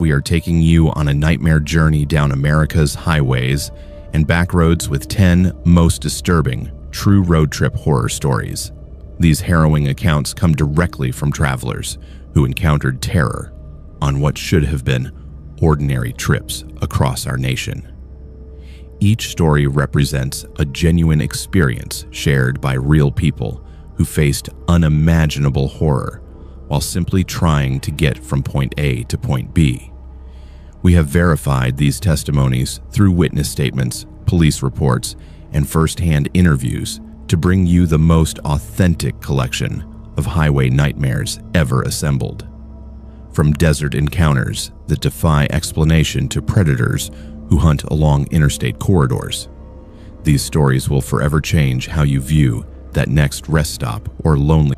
We are taking you on a nightmare journey down America's highways and back roads with 10 most disturbing, true road trip horror stories. These harrowing accounts come directly from travelers who encountered terror on what should have been ordinary trips across our nation. Each story represents a genuine experience shared by real people who faced unimaginable horror while simply trying to get from point A to point B. We have verified these testimonies through witness statements, police reports, and first-hand interviews to bring you the most authentic collection of highway nightmares ever assembled. From desert encounters that defy explanation to predators who hunt along interstate corridors, these stories will forever change how you view that next rest stop or lonely.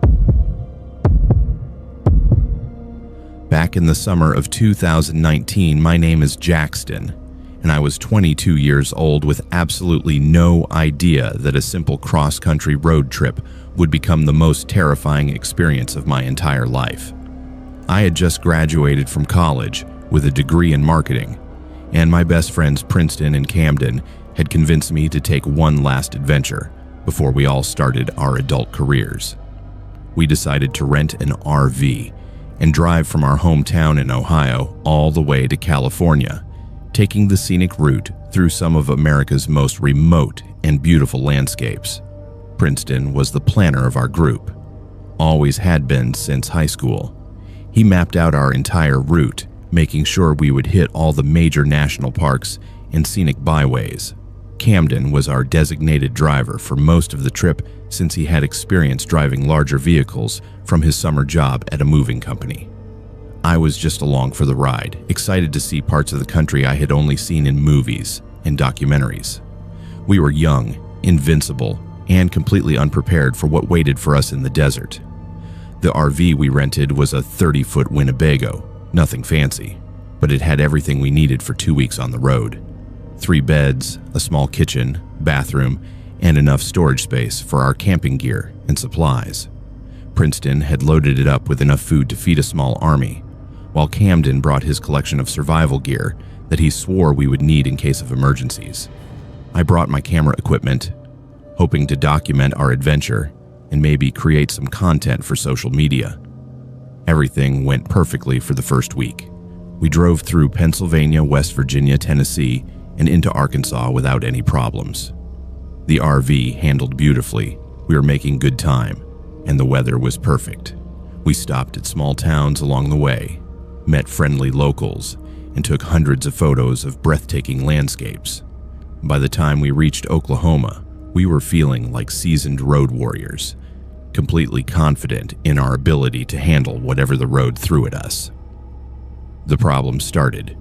Back in the summer of 2019, my name is Jackson, and I was 22 years old with absolutely no idea that a simple cross-country road trip would become the most terrifying experience of my entire life. I had just graduated from college with a degree in marketing, and my best friends Princeton and Camden had convinced me to take one last adventure before we all started our adult careers. We decided to rent an RV and drive from our hometown in Ohio all the way to California, taking the scenic route through some of America's most remote and beautiful landscapes. Princeton was the planner of our group, always had been since high school. He mapped out our entire route, making sure we would hit all the major national parks and scenic byways. Camden was our designated driver for most of the trip since he had experience driving larger vehicles from his summer job at a moving company. I was just along for the ride, excited to see parts of the country I had only seen in movies and documentaries. We were young, invincible, and completely unprepared for what waited for us in the desert. The RV we rented was a 30-foot Winnebago, nothing fancy, but it had everything we needed for 2 weeks on the road. 3 beds, a small kitchen, bathroom, and enough storage space for our camping gear and supplies. Princeton had loaded it up with enough food to feed a small army, while Camden brought his collection of survival gear that he swore we would need in case of emergencies. I brought my camera equipment, hoping to document our adventure and maybe create some content for social media. Everything went perfectly for the first week. We drove through Pennsylvania, West Virginia, Tennessee, and into Arkansas without any problems. The RV handled beautifully, we were making good time, and the weather was perfect. We stopped at small towns along the way, met friendly locals, and took hundreds of photos of breathtaking landscapes. By the time we reached Oklahoma, we were feeling like seasoned road warriors, completely confident in our ability to handle whatever the road threw at us. The problem started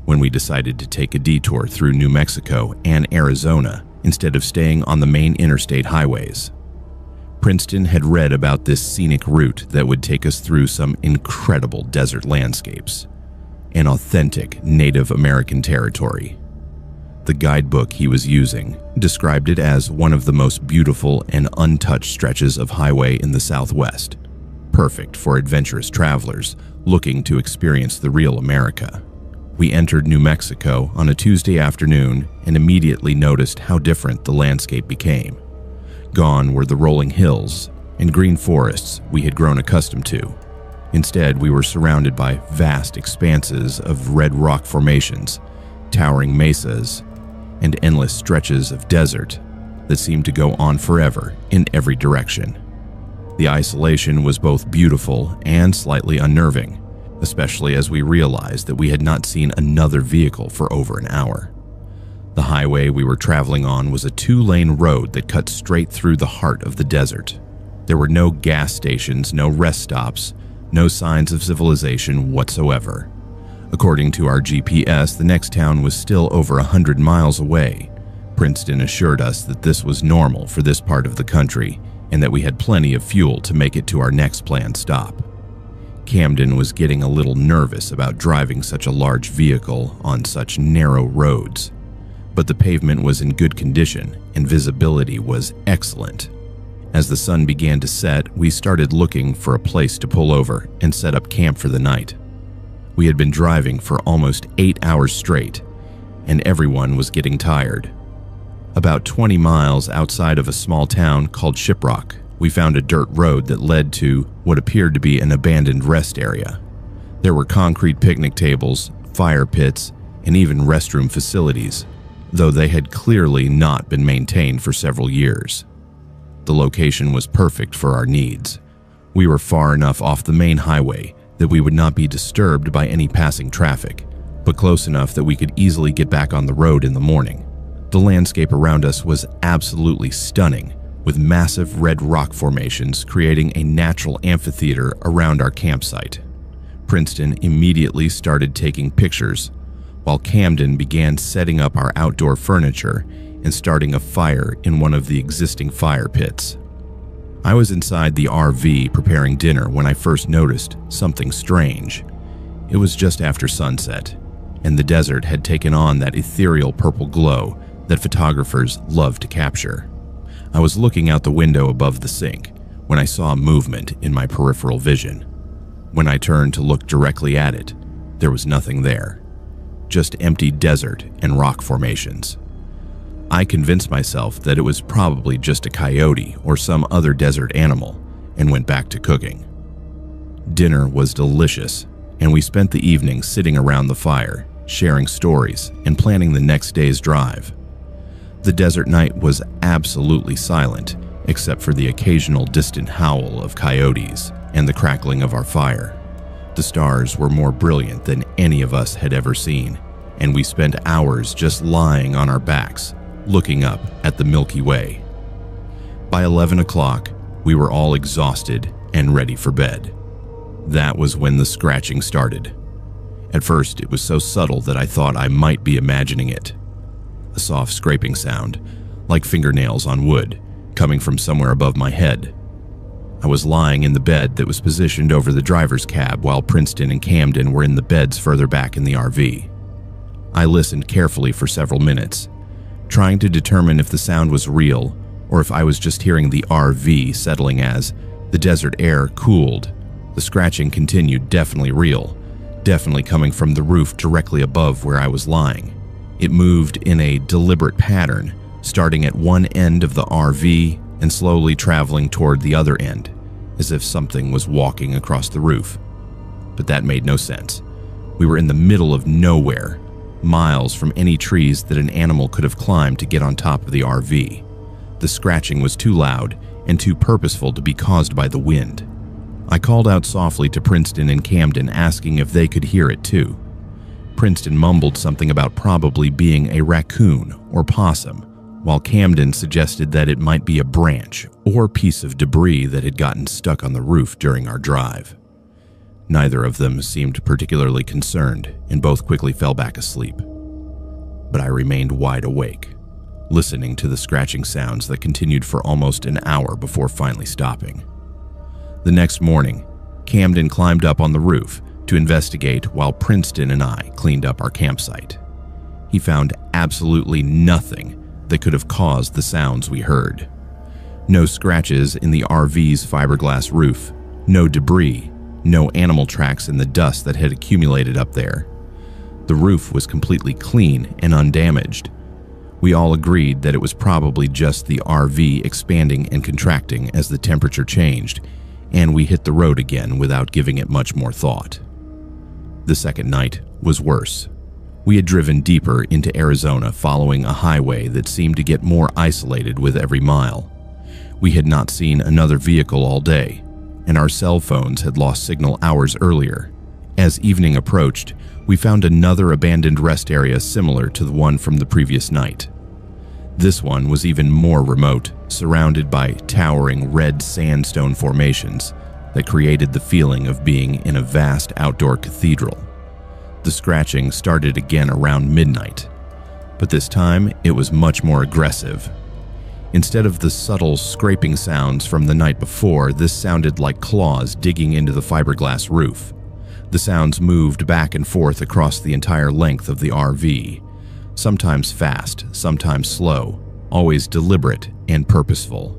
when we decided to take a detour through New Mexico and Arizona instead of staying on the main interstate highways. Princeton had read about this scenic route that would take us through some incredible desert landscapes, an authentic Native American territory. The guidebook he was using described it as one of the most beautiful and untouched stretches of highway in the Southwest, perfect for adventurous travelers looking to experience the real America. We entered New Mexico on a Tuesday afternoon and immediately noticed how different the landscape became. Gone were the rolling hills and green forests we had grown accustomed to. Instead, we were surrounded by vast expanses of red rock formations, towering mesas, and endless stretches of desert that seemed to go on forever in every direction. The isolation was both beautiful and slightly unnerving, especially as we realized that we had not seen another vehicle for over an hour. The highway we were traveling on was a 2-lane road that cut straight through the heart of the desert. There were no gas stations, no rest stops, no signs of civilization whatsoever. According to our GPS, the next town was still over 100 miles away. Princeton assured us that this was normal for this part of the country and that we had plenty of fuel to make it to our next planned stop. Camden was getting a little nervous about driving such a large vehicle on such narrow roads, but the pavement was in good condition and visibility was excellent. As the sun began to set, we started looking for a place to pull over and set up camp for the night. We had been driving for almost 8 hours straight, and everyone was getting tired. About 20 miles outside of a small town called Shiprock, we found a dirt road that led to what appeared to be an abandoned rest area. There were concrete picnic tables, fire pits, and even restroom facilities, though they had clearly not been maintained for several years. The location was perfect for our needs. We were far enough off the main highway that we would not be disturbed by any passing traffic, but close enough that we could easily get back on the road in the morning. The landscape around us was absolutely stunning, with massive red rock formations creating a natural amphitheater around our campsite. Princeton immediately started taking pictures, while Camden began setting up our outdoor furniture and starting a fire in one of the existing fire pits. I was inside the RV preparing dinner when I first noticed something strange. It was just after sunset, and the desert had taken on that ethereal purple glow that photographers love to capture. I was looking out the window above the sink when I saw movement in my peripheral vision. When I turned to look directly at it, there was nothing there, just empty desert and rock formations. I convinced myself that it was probably just a coyote or some other desert animal and went back to cooking. Dinner was delicious, and we spent the evening sitting around the fire, sharing stories and planning the next day's drive. The desert night was absolutely silent, except for the occasional distant howl of coyotes and the crackling of our fire. The stars were more brilliant than any of us had ever seen, and we spent hours just lying on our backs, looking up at the Milky Way. By 11 o'clock, we were all exhausted and ready for bed. That was when the scratching started. At first, it was so subtle that I thought I might be imagining it. A soft scraping sound, like fingernails on wood, coming from somewhere above my head. I was lying in the bed that was positioned over the driver's cab while Princeton and Camden were in the beds further back in the RV. I listened carefully for several minutes, trying to determine if the sound was real or if I was just hearing the RV settling as the desert air cooled. The scratching continued, definitely real, definitely coming from the roof directly above where I was lying. It moved in a deliberate pattern, starting at one end of the RV and slowly traveling toward the other end, as if something was walking across the roof. But that made no sense. We were in the middle of nowhere, miles from any trees that an animal could have climbed to get on top of the RV. The scratching was too loud and too purposeful to be caused by the wind. I called out softly to Princeton and Camden, asking if they could hear it too. Princeton mumbled something about probably being a raccoon or possum, while Camden suggested that it might be a branch or piece of debris that had gotten stuck on the roof during our drive. Neither of them seemed particularly concerned, and both quickly fell back asleep. But I remained wide awake, listening to the scratching sounds that continued for almost an hour before finally stopping. The next morning, Camden climbed up on the roof to investigate while Princeton and I cleaned up our campsite. He found absolutely nothing that could have caused the sounds we heard. No scratches in the RV's fiberglass roof, no debris, no animal tracks in the dust that had accumulated up there. The roof was completely clean and undamaged. We all agreed that it was probably just the RV expanding and contracting as the temperature changed, and we hit the road again without giving it much more thought. The second night was worse. We had driven deeper into Arizona following a highway that seemed to get more isolated with every mile. We had not seen another vehicle all day, and our cell phones had lost signal hours earlier. As evening approached, we found another abandoned rest area similar to the one from the previous night. This one was even more remote, surrounded by towering red sandstone formations that created the feeling of being in a vast outdoor cathedral. The scratching started again around midnight, but this time it was much more aggressive. Instead of the subtle scraping sounds from the night before, this sounded like claws digging into the fiberglass roof. The sounds moved back and forth across the entire length of the RV, sometimes fast, sometimes slow, always deliberate and purposeful.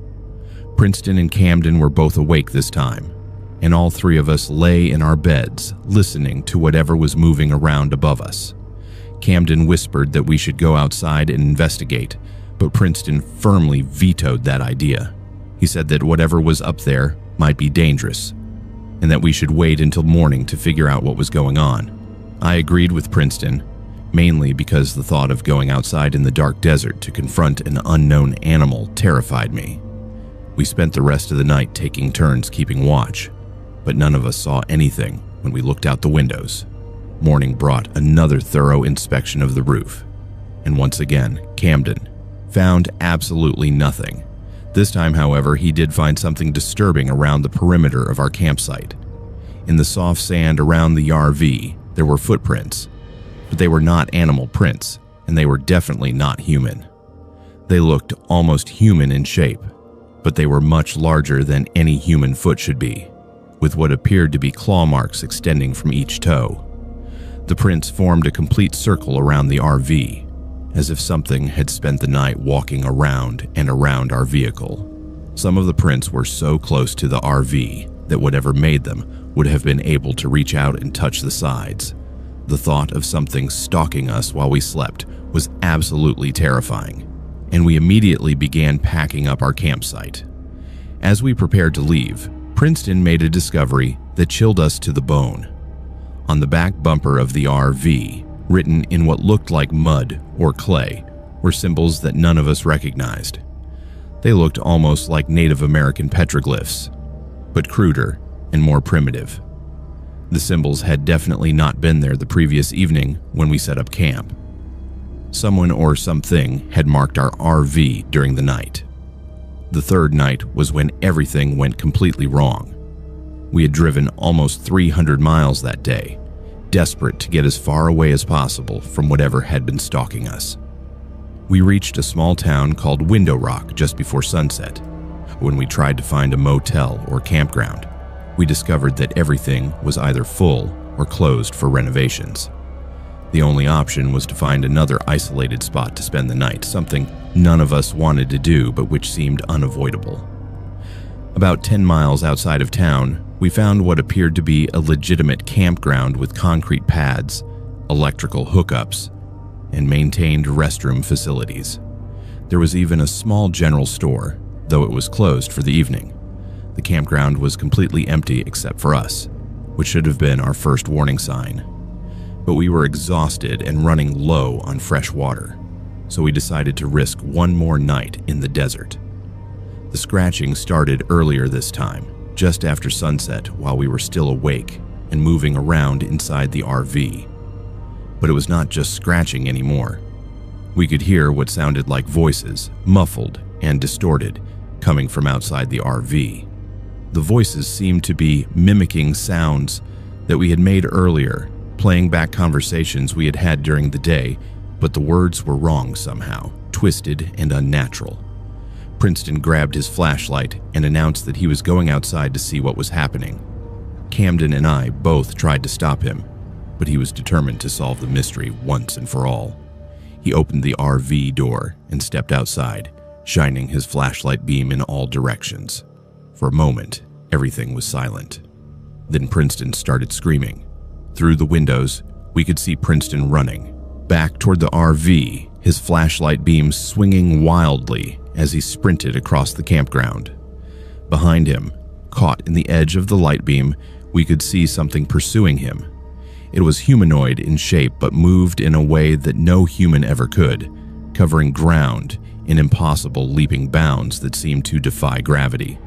Princeton and Camden were both awake this time. and all three of us lay in our beds, listening to whatever was moving around above us. Camden whispered that we should go outside and investigate, but Princeton firmly vetoed that idea. He said that whatever was up there might be dangerous, and that we should wait until morning to figure out what was going on. I agreed with Princeton, mainly because the thought of going outside in the dark desert to confront an unknown animal terrified me. We spent the rest of the night taking turns keeping watch, but none of us saw anything when we looked out the windows. Morning brought another thorough inspection of the roof, and once again, Camden found absolutely nothing. This time, however, he did find something disturbing around the perimeter of our campsite. In the soft sand around the RV, there were footprints, but they were not animal prints, and they were definitely not human. They looked almost human in shape, but they were much larger than any human foot should be, with what appeared to be claw marks extending from each toe. The prints formed a complete circle around the RV, as if something had spent the night walking around and around our vehicle. Some of the prints were so close to the RV that whatever made them would have been able to reach out and touch the sides. The thought of something stalking us while we slept was absolutely terrifying, and we immediately began packing up our campsite. As we prepared to leave, Princeton made a discovery that chilled us to the bone. On the back bumper of the RV, written in what looked like mud or clay, were symbols that none of us recognized. They looked almost like Native American petroglyphs, but cruder and more primitive. The symbols had definitely not been there the previous evening when we set up camp. Someone or something had marked our RV during the night. The third night was when everything went completely wrong. We had driven almost 300 miles that day, desperate to get as far away as possible from whatever had been stalking us. We reached a small town called Window Rock just before sunset. When we tried to find a motel or campground, we discovered that everything was either full or closed for renovations. The only option was to find another isolated spot to spend the night, something none of us wanted to do but which seemed unavoidable. About 10 miles outside of town, we found what appeared to be a legitimate campground with concrete pads, electrical hookups, and maintained restroom facilities. There was even a small general store, though it was closed for the evening. The campground was completely empty except for us, which should have been our first warning sign. But we were exhausted and running low on fresh water, so we decided to risk one more night in the desert. The scratching started earlier this time, just after sunset while we were still awake and moving around inside the RV. But it was not just scratching anymore. We could hear what sounded like voices, muffled and distorted, coming from outside the RV. The voices seemed to be mimicking sounds that we had made earlier, playing back conversations we had had during the day, but the words were wrong somehow, twisted and unnatural. Princeton grabbed his flashlight and announced that he was going outside to see what was happening. Camden and I both tried to stop him, but he was determined to solve the mystery once and for all. He opened the RV door and stepped outside, shining his flashlight beam in all directions. For a moment, everything was silent. Then Princeton started screaming. Through the windows, we could see Princeton running back toward the RV, his flashlight beam swinging wildly as he sprinted across the campground. Behind him, caught in the edge of the light beam, we could see something pursuing him. It was humanoid in shape but moved in a way that no human ever could, covering ground in impossible leaping bounds that seemed to defy gravity.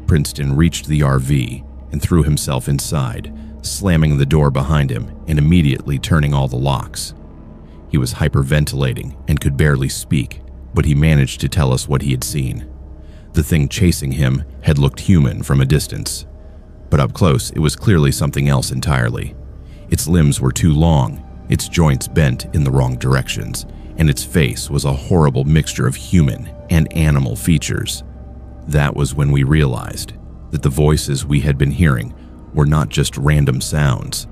Princeton reached the RV and threw himself inside, slamming the door behind him and immediately turning all the locks. He was hyperventilating and could barely speak, but he managed to tell us what he had seen. The thing chasing him had looked human from a distance, but up close it was clearly something else entirely. Its limbs were too long, its joints bent in the wrong directions, and its face was a horrible mixture of human and animal features. That was when we realized that the voices we had been hearing were not just random sounds.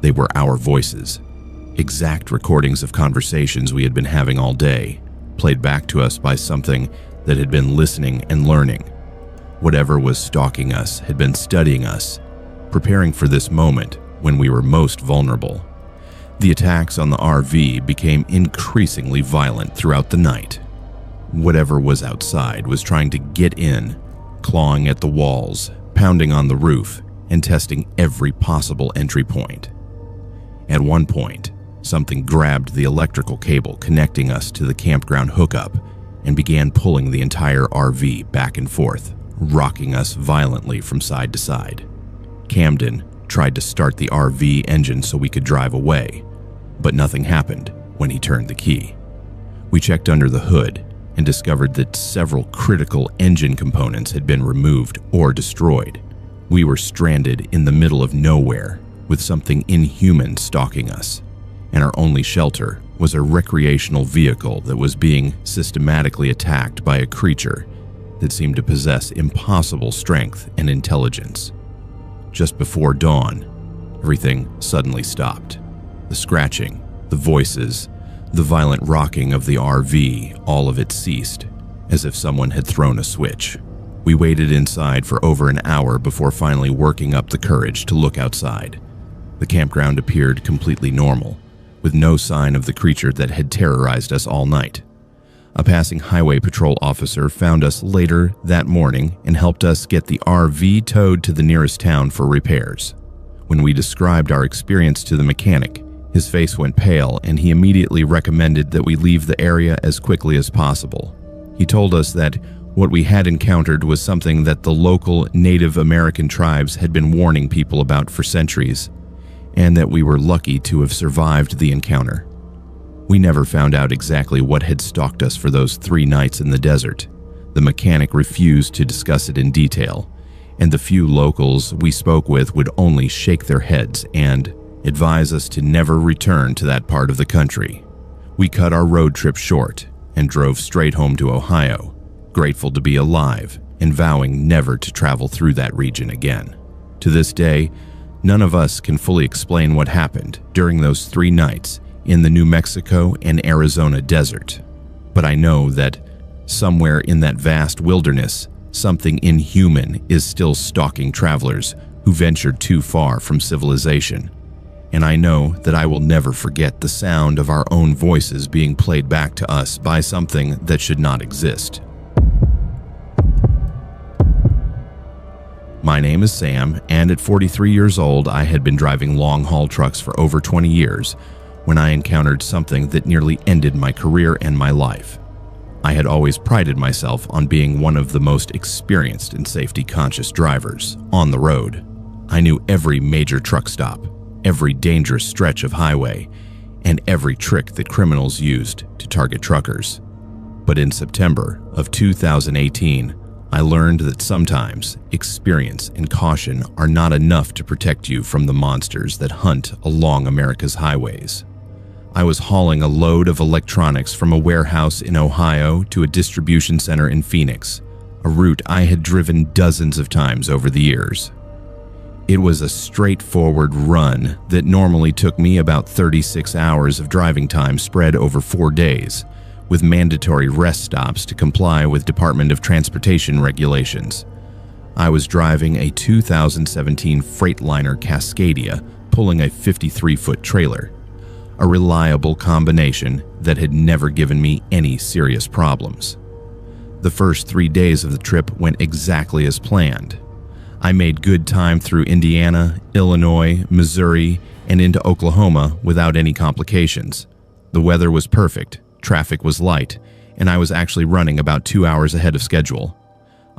They were our voices, exact recordings of conversations we had been having all day, played back to us by something that had been listening and learning. Whatever was stalking us had been studying us, preparing for this moment when we were most vulnerable. The attacks on the RV became increasingly violent throughout the night. Whatever was outside was trying to get in, clawing at the walls, pounding on the roof, and testing every possible entry point. At one point, something grabbed the electrical cable connecting us to the campground hookup and began pulling the entire RV back and forth, rocking us violently from side to side. Camden tried to start the RV engine so we could drive away, but nothing happened when he turned the key. We checked under the hood and discovered that several critical engine components had been removed or destroyed. We were stranded in the middle of nowhere with something inhuman stalking us, and our only shelter was a recreational vehicle that was being systematically attacked by a creature that seemed to possess impossible strength and intelligence. Just before dawn, everything suddenly stopped. The scratching, the voices, the violent rocking of the RV, all of it ceased, as if someone had thrown a switch. We waited inside for over an hour before finally working up the courage to look outside. The campground appeared completely normal, with no sign of the creature that had terrorized us all night. A passing highway patrol officer found us later that morning and helped us get the RV towed to the nearest town for repairs. When we described our experience to the mechanic, his face went pale and he immediately recommended that we leave the area as quickly as possible. He told us that what we had encountered was something that the local Native American tribes had been warning people about for centuries, and that we were lucky to have survived the encounter. We never found out exactly what had stalked us for those 3 nights in the desert. The mechanic refused to discuss it in detail, and the few locals we spoke with would only shake their heads and advise us to never return to that part of the country. We cut our road trip short and drove straight home to Ohio, grateful to be alive and vowing never to travel through that region again. To this day, none of us can fully explain what happened during those 3 nights in the New Mexico and Arizona desert, but I know that somewhere in that vast wilderness, something inhuman is still stalking travelers who ventured too far from civilization, and I know that I will never forget the sound of our own voices being played back to us by something that should not exist. My name is Sam, and at 43 years old, I had been driving long-haul trucks for over 20 years when I encountered something that nearly ended my career and my life. I had always prided myself on being one of the most experienced and safety-conscious drivers on the road. I knew every major truck stop, every dangerous stretch of highway, and every trick that criminals used to target truckers. But in September of 2018, I learned that sometimes experience and caution are not enough to protect you from the monsters that hunt along America's highways. I was hauling a load of electronics from a warehouse in Ohio to a distribution center in Phoenix, a route I had driven dozens of times over the years. It was a straightforward run that normally took me about 36 hours of driving time spread over 4 days, with mandatory rest stops to comply with Department of Transportation regulations. I was driving a 2017 Freightliner Cascadia, pulling a 53-foot trailer, a reliable combination that had never given me any serious problems. The first 3 days of the trip went exactly as planned. I made good time through Indiana, Illinois, Missouri, and into Oklahoma without any complications. The weather was perfect, traffic was light, and I was actually running about 2 hours ahead of schedule.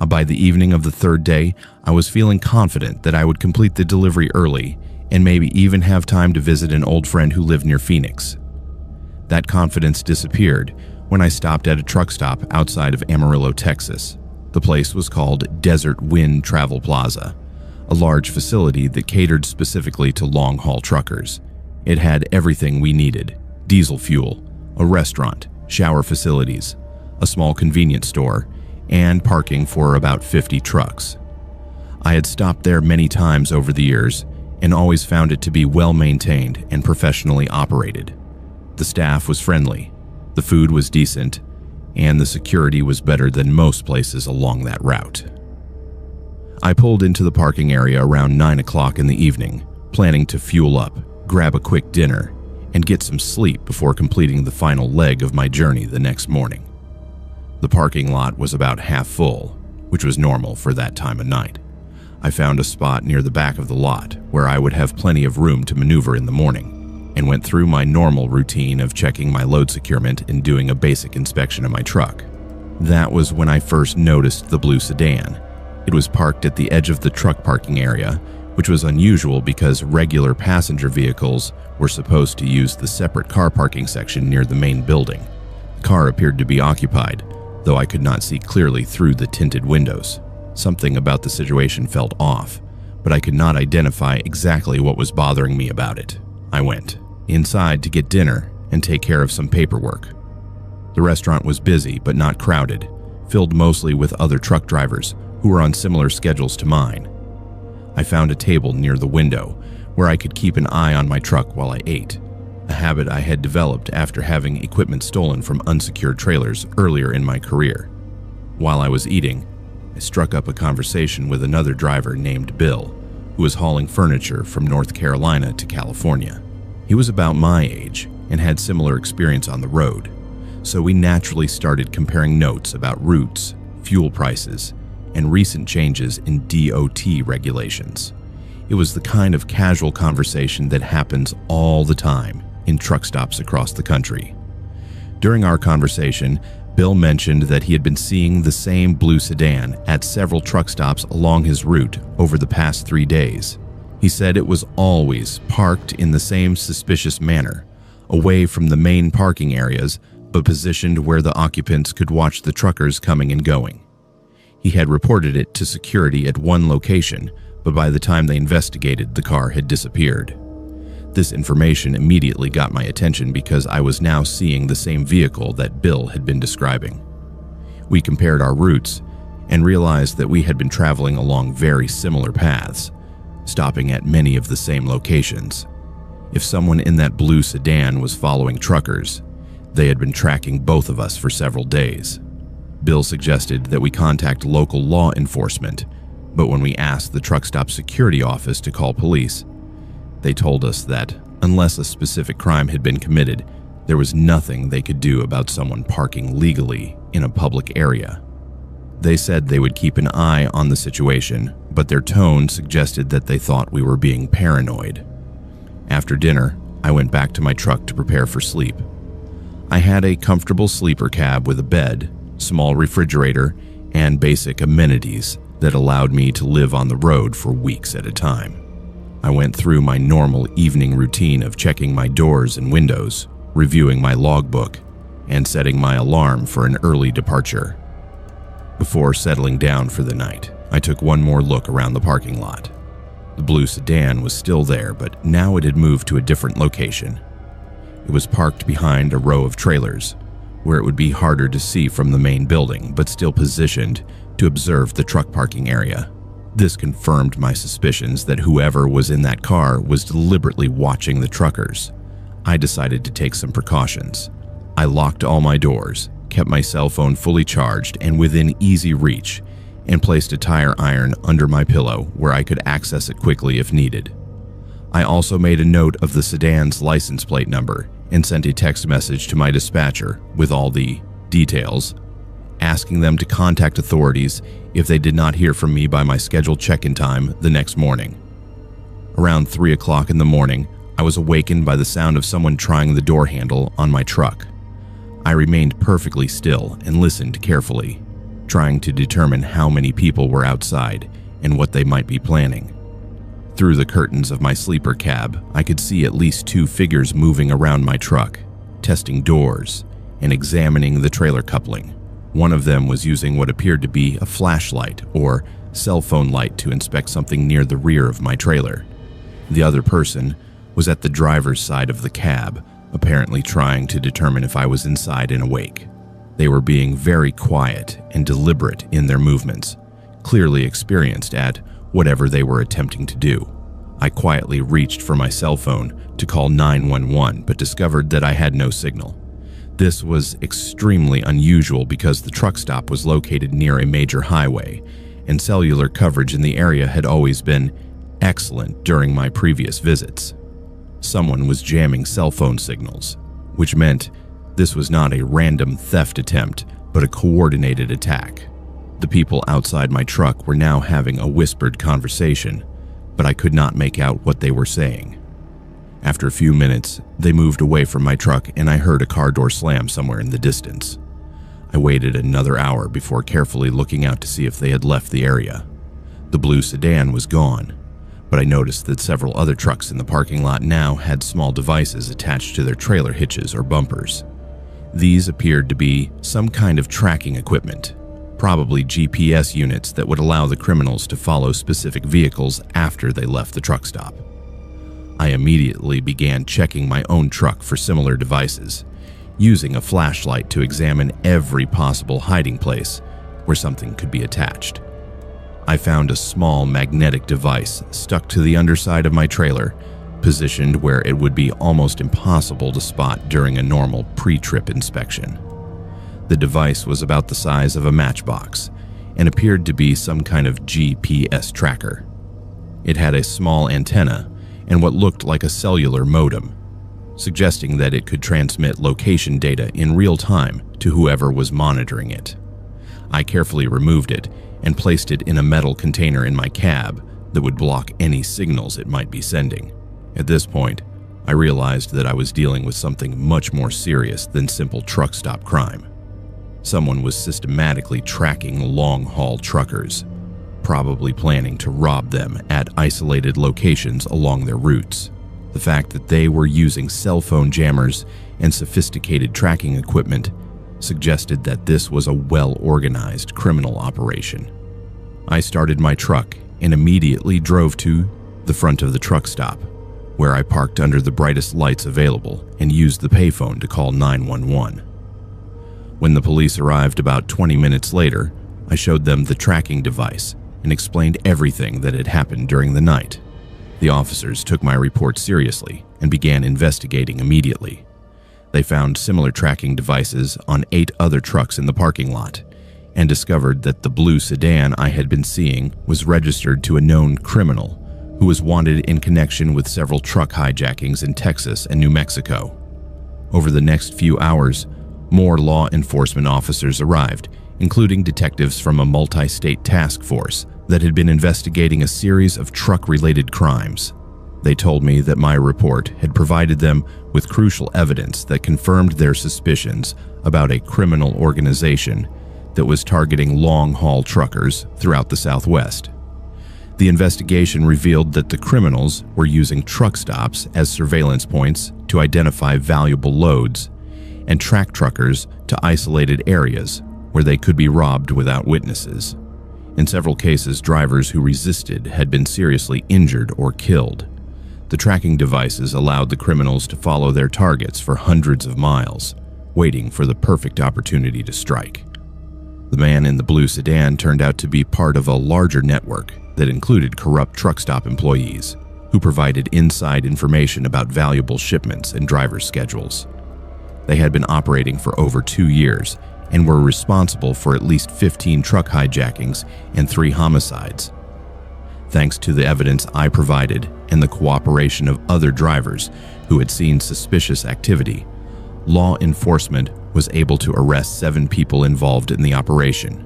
By the evening of the 3rd day, I was feeling confident that I would complete the delivery early and maybe even have time to visit an old friend who lived near Phoenix. That confidence disappeared when I stopped at a truck stop outside of Amarillo, Texas. The place was called Desert Wind Travel Plaza, a large facility that catered specifically to long-haul truckers. It had everything we needed: diesel fuel, a restaurant, shower facilities, a small convenience store, and parking for about 50 trucks. I had stopped there many times over the years and always found it to be well-maintained and professionally operated. The staff was friendly, the food was decent, and the security was better than most places along that route. I pulled into the parking area around 9 o'clock in the evening, planning to fuel up, grab a quick dinner, and get some sleep before completing the final leg of my journey the next morning. The parking lot was about half full, which was normal for that time of night. I found a spot near the back of the lot where I would have plenty of room to maneuver in the morning, and went through my normal routine of checking my load securement and doing a basic inspection of my truck. That was when I first noticed the blue sedan. It was parked at the edge of the truck parking area, which was unusual because regular passenger vehicles were supposed to use the separate car parking section near the main building. The car appeared to be occupied, though I could not see clearly through the tinted windows. Something about the situation felt off, but I could not identify exactly what was bothering me about it. I went inside to get dinner and take care of some paperwork. The restaurant was busy but not crowded, filled mostly with other truck drivers who were on similar schedules to mine. I found a table near the window where I could keep an eye on my truck while I ate, a habit I had developed after having equipment stolen from unsecured trailers earlier in my career. While I was eating, I struck up a conversation with another driver named Bill, who was hauling furniture from North Carolina to California. He was about my age and had similar experience on the road, so we naturally started comparing notes about routes, fuel prices, and recent changes in DOT regulations. It was the kind of casual conversation that happens all the time in truck stops across the country. During our conversation, Bill mentioned that he had been seeing the same blue sedan at several truck stops along his route over the past 3 days. He said it was always parked in the same suspicious manner, away from the main parking areas, but positioned where the occupants could watch the truckers coming and going. He had reported it to security at one location, but by the time they investigated, the car had disappeared. This information immediately got my attention because I was now seeing the same vehicle that Bill had been describing. We compared our routes and realized that we had been traveling along very similar paths, stopping at many of the same locations. If someone in that blue sedan was following truckers, they had been tracking both of us for several days. Bill suggested that we contact local law enforcement, but when we asked the truck stop security office to call police, they told us that unless a specific crime had been committed, there was nothing they could do about someone parking legally in a public area. They said they would keep an eye on the situation, but their tone suggested that they thought we were being paranoid. After dinner, I went back to my truck to prepare for sleep. I had a comfortable sleeper cab with a bed, small refrigerator, and basic amenities that allowed me to live on the road for weeks at a time. I went through my normal evening routine of checking my doors and windows, reviewing my logbook, and setting my alarm for an early departure. Before settling down for the night, I took one more look around the parking lot. The blue sedan was still there, but now it had moved to a different location. It was parked behind a row of trailers, where it would be harder to see from the main building, but still positioned to observe the truck parking area. This confirmed my suspicions that whoever was in that car was deliberately watching the truckers. I decided to take some precautions. I locked all my doors, kept my cell phone fully charged and within easy reach, and placed a tire iron under my pillow where I could access it quickly if needed. I also made a note of the sedan's license plate number and sent a text message to my dispatcher with all the details, asking them to contact authorities if they did not hear from me by my scheduled check-in time the next morning. Around 3 o'clock in the morning, I was awakened by the sound of someone trying the door handle on my truck. I remained perfectly still and listened carefully, trying to determine how many people were outside and what they might be planning. Through the curtains of my sleeper cab, I could see at least 2 figures moving around my truck, testing doors and examining the trailer coupling. One of them was using what appeared to be a flashlight or cell phone light to inspect something near the rear of my trailer. The other person was at the driver's side of the cab, apparently trying to determine if I was inside and awake. They were being very quiet and deliberate in their movements, clearly experienced at whatever they were attempting to do. I quietly reached for my cell phone to call 911, but discovered that I had no signal. This was extremely unusual because the truck stop was located near a major highway, and cellular coverage in the area had always been excellent during my previous visits. Someone was jamming cell phone signals, which meant this was not a random theft attempt, but a coordinated attack. The people outside my truck were now having a whispered conversation, but I could not make out what they were saying. After a few minutes, they moved away from my truck and I heard a car door slam somewhere in the distance. I waited another hour before carefully looking out to see if they had left the area. The blue sedan was gone, but I noticed that several other trucks in the parking lot now had small devices attached to their trailer hitches or bumpers. These appeared to be some kind of tracking equipment, probably GPS units that would allow the criminals to follow specific vehicles after they left the truck stop. I immediately began checking my own truck for similar devices, using a flashlight to examine every possible hiding place where something could be attached. I found a small magnetic device stuck to the underside of my trailer, positioned where it would be almost impossible to spot during a normal pre-trip inspection. The device was about the size of a matchbox and appeared to be some kind of GPS tracker. It had a small antenna and what looked like a cellular modem, suggesting that it could transmit location data in real time to whoever was monitoring it. I carefully removed it and placed it in a metal container in my cab that would block any signals it might be sending. At this point, I realized that I was dealing with something much more serious than simple truck stop crime. Someone was systematically tracking long-haul truckers, probably planning to rob them at isolated locations along their routes. The fact that they were using cell phone jammers and sophisticated tracking equipment suggested that this was a well-organized criminal operation. I started my truck and immediately drove to the front of the truck stop, where I parked under the brightest lights available and used the payphone to call 911. When the police arrived about 20 minutes later, I showed them the tracking device and explained everything that had happened during the night. The officers took my report seriously and began investigating immediately. They found similar tracking devices on 8 other trucks in the parking lot and discovered that the blue sedan I had been seeing was registered to a known criminal who was wanted in connection with several truck hijackings in Texas and New Mexico. Over the next few hours, more law enforcement officers arrived, including detectives from a multi-state task force that had been investigating a series of truck-related crimes. They told me that my report had provided them with crucial evidence that confirmed their suspicions about a criminal organization that was targeting long-haul truckers throughout the Southwest. The investigation revealed that the criminals were using truck stops as surveillance points to identify valuable loads and track truckers to isolated areas where they could be robbed without witnesses. In several cases, drivers who resisted had been seriously injured or killed. The tracking devices allowed the criminals to follow their targets for hundreds of miles, waiting for the perfect opportunity to strike. The man in the blue sedan turned out to be part of a larger network that included corrupt truck stop employees who provided inside information about valuable shipments and driver schedules. They had been operating for over 2 years and were responsible for at least 15 truck hijackings and 3 homicides. Thanks to the evidence I provided and the cooperation of other drivers who had seen suspicious activity, law enforcement was able to arrest 7 people involved in the operation.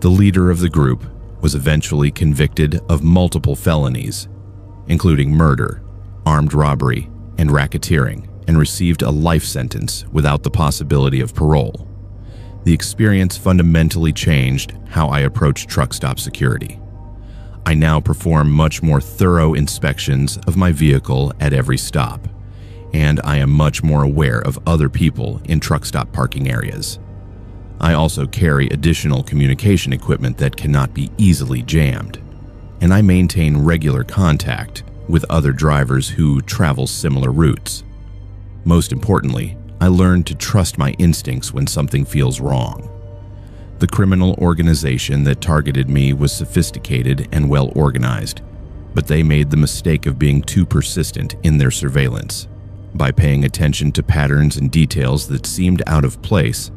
The leader of the group was eventually convicted of multiple felonies, including murder, armed robbery, and racketeering, and received a life sentence without the possibility of parole. The experience fundamentally changed how I approach truck stop security. I now perform much more thorough inspections of my vehicle at every stop, and I am much more aware of other people in truck stop parking areas. I also carry additional communication equipment that cannot be easily jammed, and I maintain regular contact with other drivers who travel similar routes. Most importantly, I learned to trust my instincts when something feels wrong. The criminal organization that targeted me was sophisticated and well organized, but they made the mistake of being too persistent in their surveillance. By paying attention to patterns and details that seemed out of place,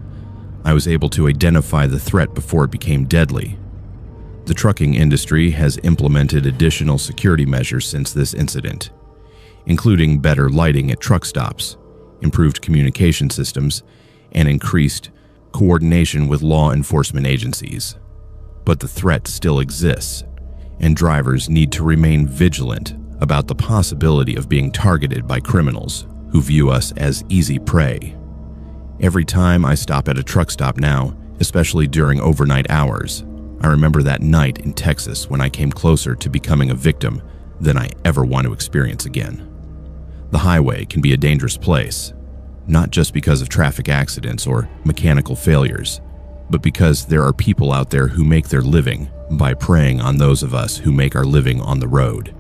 I was able to identify the threat before it became deadly. The trucking industry has implemented additional security measures since this incident, including better lighting at truck stops, improved communication systems, and increased coordination with law enforcement agencies. But the threat still exists, and drivers need to remain vigilant about the possibility of being targeted by criminals who view us as easy prey. Every time I stop at a truck stop now, especially during overnight hours, I remember that night in Texas when I came closer to becoming a victim than I ever want to experience again. The highway can be a dangerous place, not just because of traffic accidents or mechanical failures, but because there are people out there who make their living by preying on those of us who make our living on the road.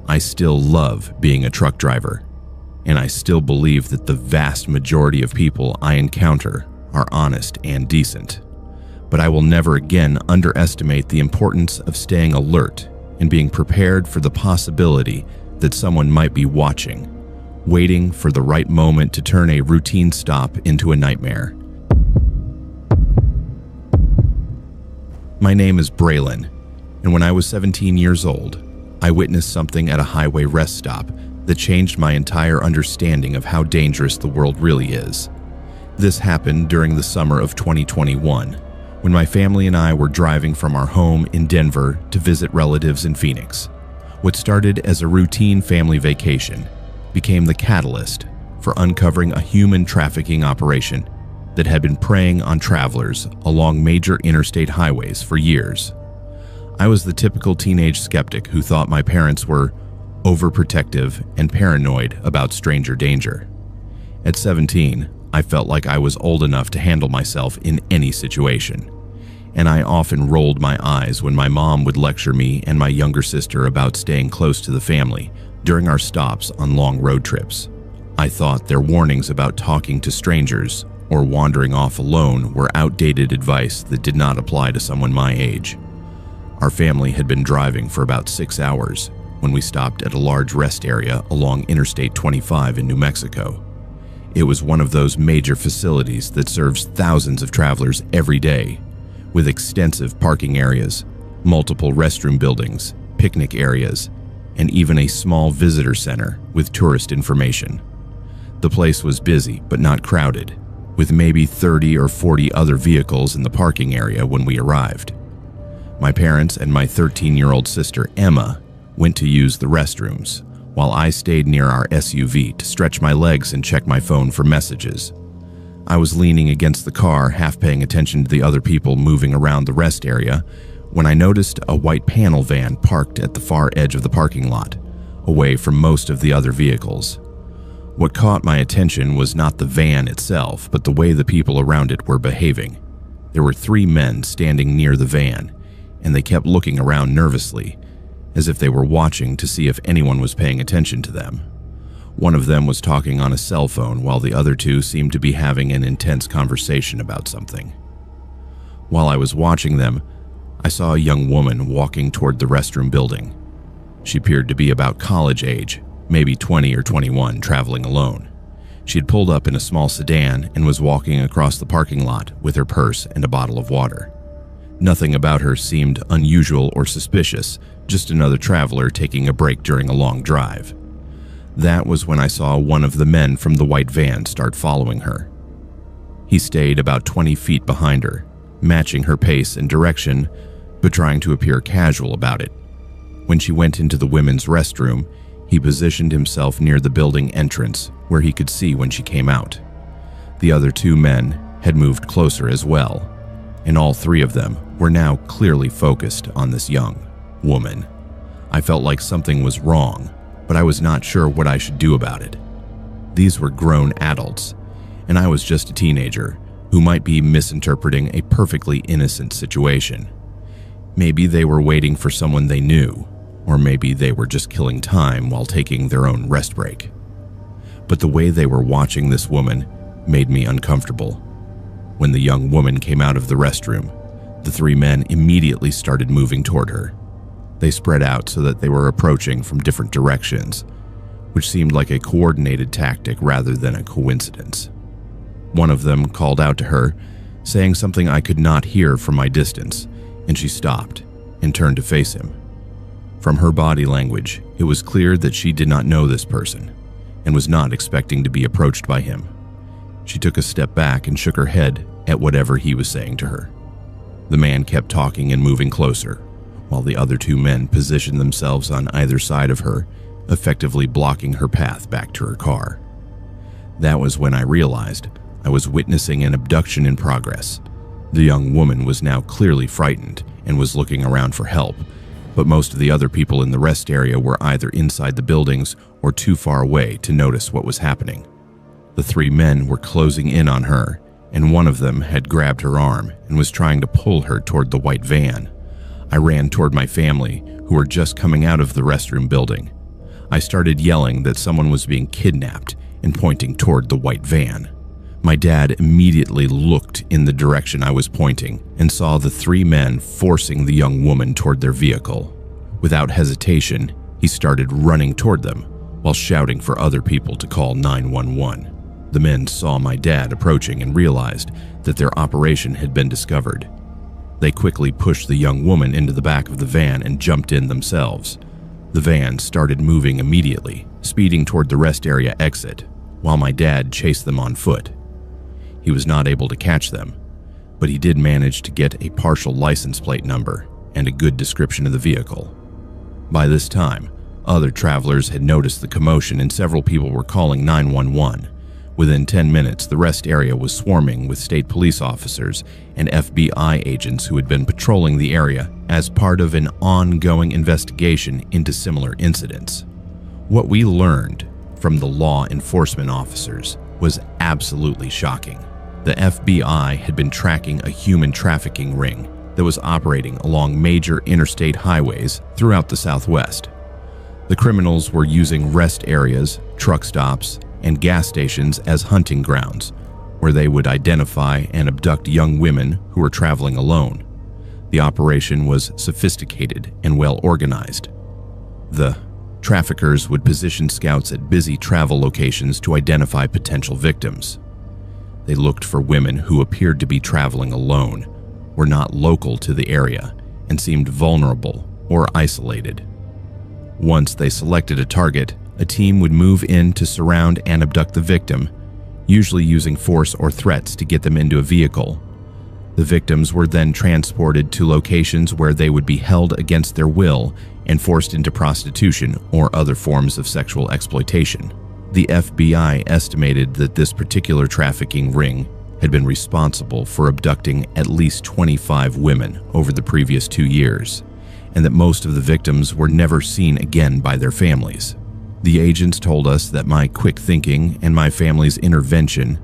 I still love being a truck driver, and I still believe that the vast majority of people I encounter are honest and decent. But I will never again underestimate the importance of staying alert and being prepared for the possibility that someone might be watching, waiting for the right moment to turn a routine stop into a nightmare. My name is Braylon, and when I was 17 years old, I witnessed something at a highway rest stop that changed my entire understanding of how dangerous the world really is. This happened during the summer of 2021, when my family and I were driving from our home in Denver to visit relatives in Phoenix. What started as a routine family vacation became the catalyst for uncovering a human trafficking operation that had been preying on travelers along major interstate highways for years. I was the typical teenage skeptic who thought my parents were overprotective and paranoid about stranger danger. At 17, I felt like I was old enough to handle myself in any situation, and I often rolled my eyes when my mom would lecture me and my younger sister about staying close to the family during our stops on long road trips. I thought their warnings about talking to strangers or wandering off alone were outdated advice that did not apply to someone my age. Our family had been driving for about 6 hours when we stopped at a large rest area along Interstate 25 in New Mexico. It was one of those major facilities that serves thousands of travelers every day, with extensive parking areas, multiple restroom buildings, picnic areas, and even a small visitor center with tourist information. The place was busy but not crowded, with maybe 30 or 40 other vehicles in the parking area when we arrived. My parents and my 13-year-old sister Emma went to use the restrooms, while I stayed near our SUV to stretch my legs and check my phone for messages. I was leaning against the car, half paying attention to the other people moving around the rest area, when I noticed a white panel van parked at the far edge of the parking lot, away from most of the other vehicles. What caught my attention was not the van itself, but the way the people around it were behaving. There were 3 men standing near the van, and they kept looking around nervously, as if they were watching to see if anyone was paying attention to them. One of them was talking on a cell phone while the other 2 seemed to be having an intense conversation about something. While I was watching them, I saw a young woman walking toward the restroom building. She appeared to be about college age, maybe 20 or 21, traveling alone. She had pulled up in a small sedan and was walking across the parking lot with her purse and a bottle of water. Nothing about her seemed unusual or suspicious, just another traveler taking a break during a long drive. That was when I saw one of the men from the white van start following her. He stayed about 20 feet behind her, matching her pace and direction, but trying to appear casual about it. When she went into the women's restroom, he positioned himself near the building entrance where he could see when she came out. The other 2 men had moved closer as well, and all 3 of them were now clearly focused on this young woman. I felt like something was wrong, but I was not sure what I should do about it. These were grown adults, and I was just a teenager who might be misinterpreting a perfectly innocent situation. Maybe they were waiting for someone they knew, or maybe they were just killing time while taking their own rest break. But the way they were watching this woman made me uncomfortable. When the young woman came out of the restroom, the 3 men immediately started moving toward her. They spread out so that they were approaching from different directions, which seemed like a coordinated tactic rather than a coincidence. One of them called out to her, saying something I could not hear from my distance, and she stopped and turned to face him. From her body language, it was clear that she did not know this person and was not expecting to be approached by him. She took a step back and shook her head at whatever he was saying to her. The man kept talking and moving closer, while the other two men positioned themselves on either side of her, effectively blocking her path back to her car. That was when I realized I was witnessing an abduction in progress. The young woman was now clearly frightened and was looking around for help, but most of the other people in the rest area were either inside the buildings or too far away to notice what was happening. The three men were closing in on her, and one of them had grabbed her arm and was trying to pull her toward the white van. I ran toward my family, who were just coming out of the restroom building. I started yelling that someone was being kidnapped and pointing toward the white van. My dad immediately looked in the direction I was pointing and saw the three men forcing the young woman toward their vehicle. Without hesitation, he started running toward them while shouting for other people to call 911. The men saw my dad approaching and realized that their operation had been discovered. They quickly pushed the young woman into the back of the van and jumped in themselves. The van started moving immediately, speeding toward the rest area exit, while my dad chased them on foot. He was not able to catch them, but he did manage to get a partial license plate number and a good description of the vehicle. By this time, other travelers had noticed the commotion and several people were calling 911. Within 10 minutes, the rest area was swarming with state police officers and FBI agents who had been patrolling the area as part of an ongoing investigation into similar incidents. What we learned from the law enforcement officers was absolutely shocking. The FBI had been tracking a human trafficking ring that was operating along major interstate highways throughout the Southwest. The criminals were using rest areas, truck stops, and gas stations as hunting grounds, where they would identify and abduct young women who were traveling alone. The operation was sophisticated and well organized. The traffickers would position scouts at busy travel locations to identify potential victims. They looked for women who appeared to be traveling alone, were not local to the area, and seemed vulnerable or isolated. Once they selected a target, a team would move in to surround and abduct the victim, usually using force or threats to get them into a vehicle. The victims were then transported to locations where they would be held against their will and forced into prostitution or other forms of sexual exploitation. The FBI estimated that this particular trafficking ring had been responsible for abducting at least 25 women over the previous 2 years, and that most of the victims were never seen again by their families. The agents told us that my quick thinking and my family's intervention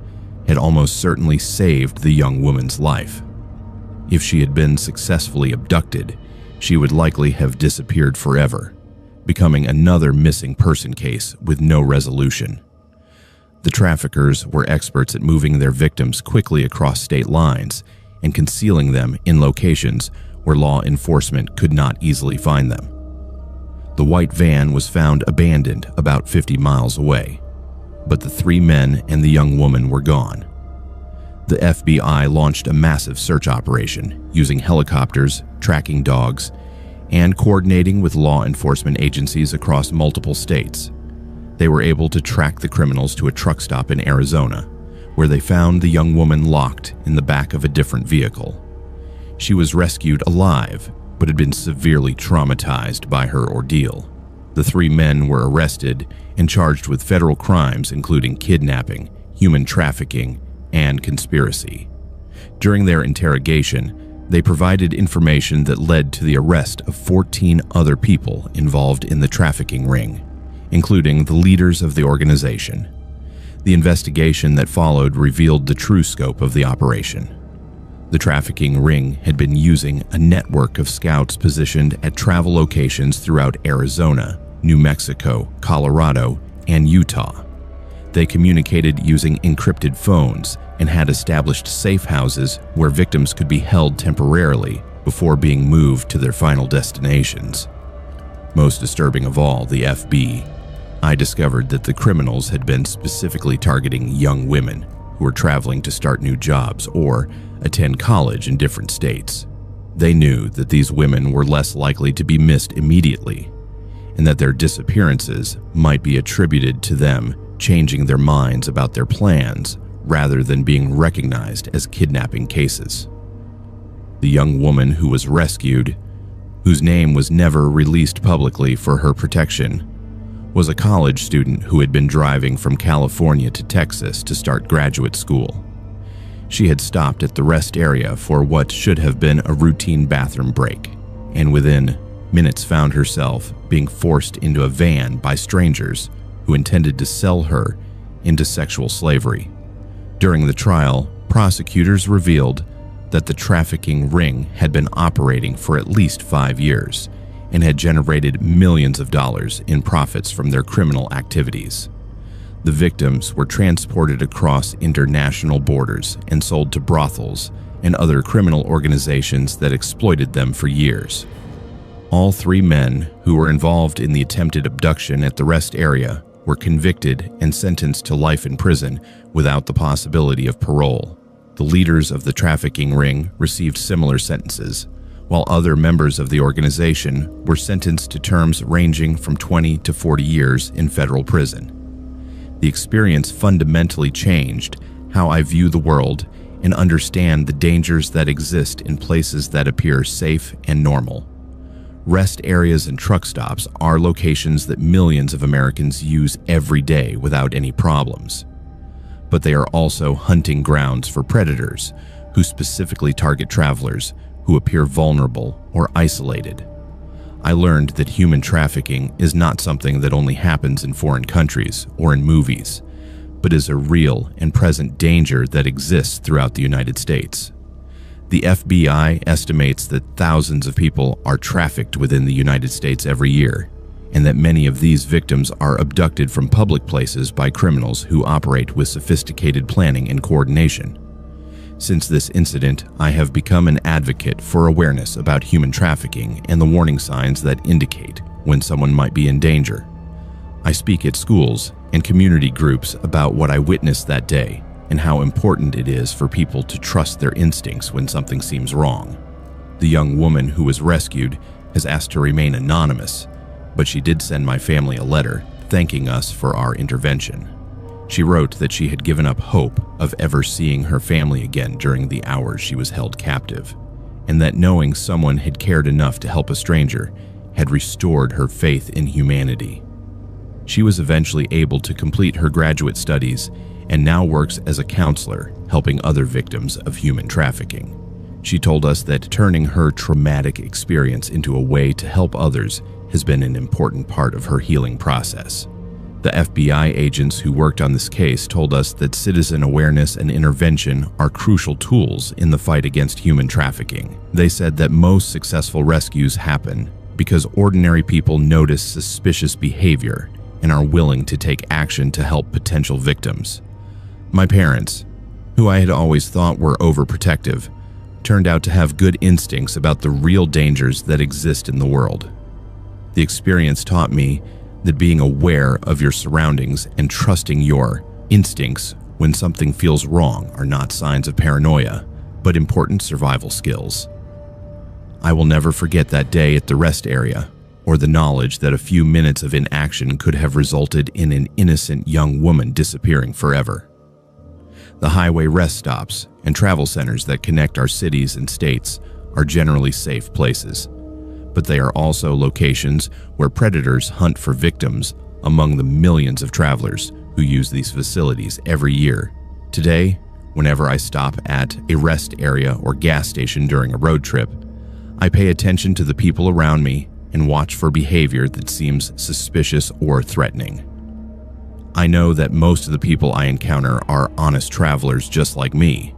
had almost certainly saved the young woman's life. If she had been successfully abducted, she would likely have disappeared forever, becoming another missing person case with no resolution. The traffickers were experts at moving their victims quickly across state lines and concealing them in locations where law enforcement could not easily find them. The white van was found abandoned about 50 miles away, but the three men and the young woman were gone. The FBI launched a massive search operation using helicopters, tracking dogs, and coordinating with law enforcement agencies across multiple states. They were able to track the criminals to a truck stop in Arizona, where they found the young woman locked in the back of a different vehicle. She was rescued alive, but had been severely traumatized by her ordeal. The three men were arrested and charged with federal crimes including kidnapping, human trafficking, and conspiracy. During their interrogation, they provided information that led to the arrest of 14 other people involved in the trafficking ring, including the leaders of the organization. The investigation that followed revealed the true scope of the operation. The trafficking ring had been using a network of scouts positioned at travel locations throughout Arizona, New Mexico, Colorado, and Utah. They communicated using encrypted phones and had established safe houses where victims could be held temporarily before being moved to their final destinations. Most disturbing of all, the FB, I discovered that the criminals had been specifically targeting young women who were traveling to start new jobs or attend college in different states. They knew that these women were less likely to be missed immediately, and that their disappearances might be attributed to them changing their minds about their plans rather than being recognized as kidnapping cases. The young woman who was rescued, whose name was never released publicly for her protection, was a college student who had been driving from California to Texas to start graduate school. She had stopped at the rest area for what should have been a routine bathroom break, and within minutes found herself being forced into a van by strangers who intended to sell her into sexual slavery. During the trial, prosecutors revealed that the trafficking ring had been operating for at least 5 years and had generated millions of dollars in profits from their criminal activities. The victims were transported across international borders and sold to brothels and other criminal organizations that exploited them for years. All 3 men who were involved in the attempted abduction at the rest area were convicted and sentenced to life in prison without the possibility of parole. The leaders of the trafficking ring received similar sentences, while other members of the organization were sentenced to terms ranging from 20 to 40 years in federal prison. The experience fundamentally changed how I view the world and understand the dangers that exist in places that appear safe and normal. Rest areas and truck stops are locations that millions of Americans use every day without any problems. But they are also hunting grounds for predators who specifically target travelers who appear vulnerable or isolated. I learned that human trafficking is not something that only happens in foreign countries or in movies, but is a real and present danger that exists throughout the United States. The FBI estimates that thousands of people are trafficked within the United States every year, and that many of these victims are abducted from public places by criminals who operate with sophisticated planning and coordination. Since this incident, I have become an advocate for awareness about human trafficking and the warning signs that indicate when someone might be in danger. I speak at schools and community groups about what I witnessed that day and how important it is for people to trust their instincts when something seems wrong. The young woman who was rescued has asked to remain anonymous, but she did send my family a letter thanking us for our intervention. She wrote that she had given up hope of ever seeing her family again during the hours she was held captive, and that knowing someone had cared enough to help a stranger had restored her faith in humanity. She was eventually able to complete her graduate studies and now works as a counselor, helping other victims of human trafficking. She told us that turning her traumatic experience into a way to help others has been an important part of her healing process. The FBI agents who worked on this case told us that citizen awareness and intervention are crucial tools in the fight against human trafficking. They said that most successful rescues happen because ordinary people notice suspicious behavior and are willing to take action to help potential victims. My parents, who I had always thought were overprotective, turned out to have good instincts about the real dangers that exist in the world. The experience taught me that being aware of your surroundings and trusting your instincts when something feels wrong are not signs of paranoia, but important survival skills. I will never forget that day at the rest area, or the knowledge that a few minutes of inaction could have resulted in an innocent young woman disappearing forever. The highway rest stops and travel centers that connect our cities and states are generally safe places, but they are also locations where predators hunt for victims among the millions of travelers who use these facilities every year. Today, whenever I stop at a rest area or gas station during a road trip, I pay attention to the people around me and watch for behavior that seems suspicious or threatening. I know that most of the people I encounter are honest travelers just like me,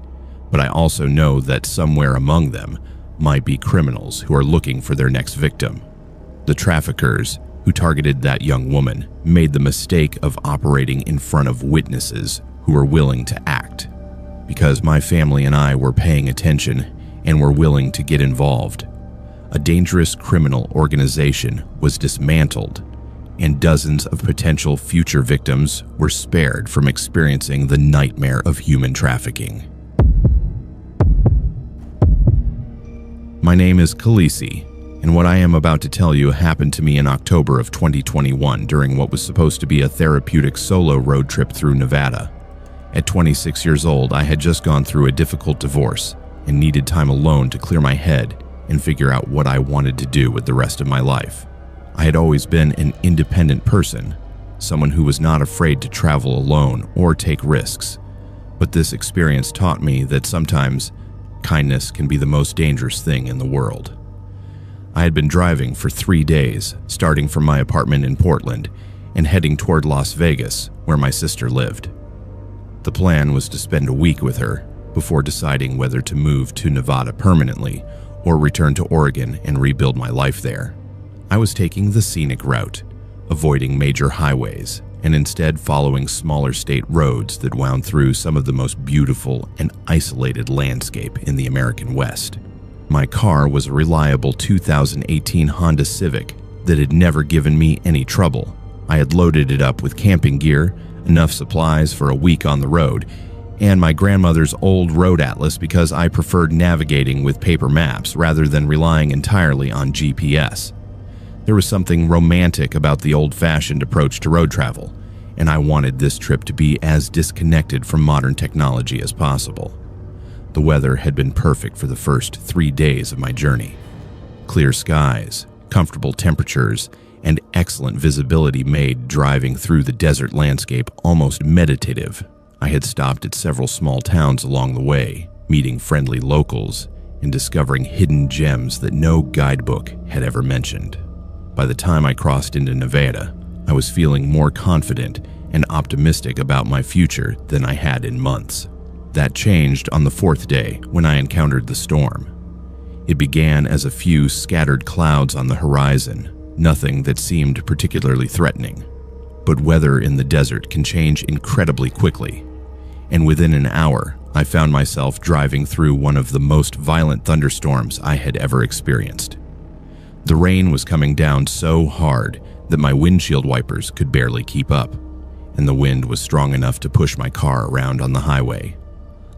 but I also know that somewhere among them might be criminals who are looking for their next victim. The traffickers who targeted that young woman made the mistake of operating in front of witnesses who were willing to act. Because my family and I were paying attention and were willing to get involved, a dangerous criminal organization was dismantled, and dozens of potential future victims were spared from experiencing the nightmare of human trafficking. My name is Khaleesi, and what I am about to tell you happened to me in October of 2021 during what was supposed to be a therapeutic solo road trip through Nevada. At 26 years old, I had just gone through a difficult divorce and needed time alone to clear my head and figure out what I wanted to do with the rest of my life. I had always been an independent person, someone who was not afraid to travel alone or take risks. But this experience taught me that sometimes kindness can be the most dangerous thing in the world. I had been driving for 3 days, starting from my apartment in Portland and heading toward Las Vegas, where my sister lived. The plan was to spend a week with her before deciding whether to move to Nevada permanently or return to Oregon and rebuild my life there. I was taking the scenic route, avoiding major highways, and instead following smaller state roads that wound through some of the most beautiful and isolated landscape in the American West. My car was a reliable 2018 Honda Civic that had never given me any trouble. I had loaded it up with camping gear, enough supplies for a week on the road, and my grandmother's old road atlas because I preferred navigating with paper maps rather than relying entirely on GPS. There was something romantic about the old-fashioned approach to road travel, and I wanted this trip to be as disconnected from modern technology as possible. The weather had been perfect for the first 3 days of my journey. Clear skies, comfortable temperatures, and excellent visibility made driving through the desert landscape almost meditative. I had stopped at several small towns along the way, meeting friendly locals and discovering hidden gems that no guidebook had ever mentioned. By the time I crossed into Nevada, I was feeling more confident and optimistic about my future than I had in months. That changed on the 4th day when I encountered the storm. It began as a few scattered clouds on the horizon, nothing that seemed particularly threatening. But weather in the desert can change incredibly quickly, and within an hour, I found myself driving through one of the most violent thunderstorms I had ever experienced. The rain was coming down so hard that my windshield wipers could barely keep up, and the wind was strong enough to push my car around on the highway.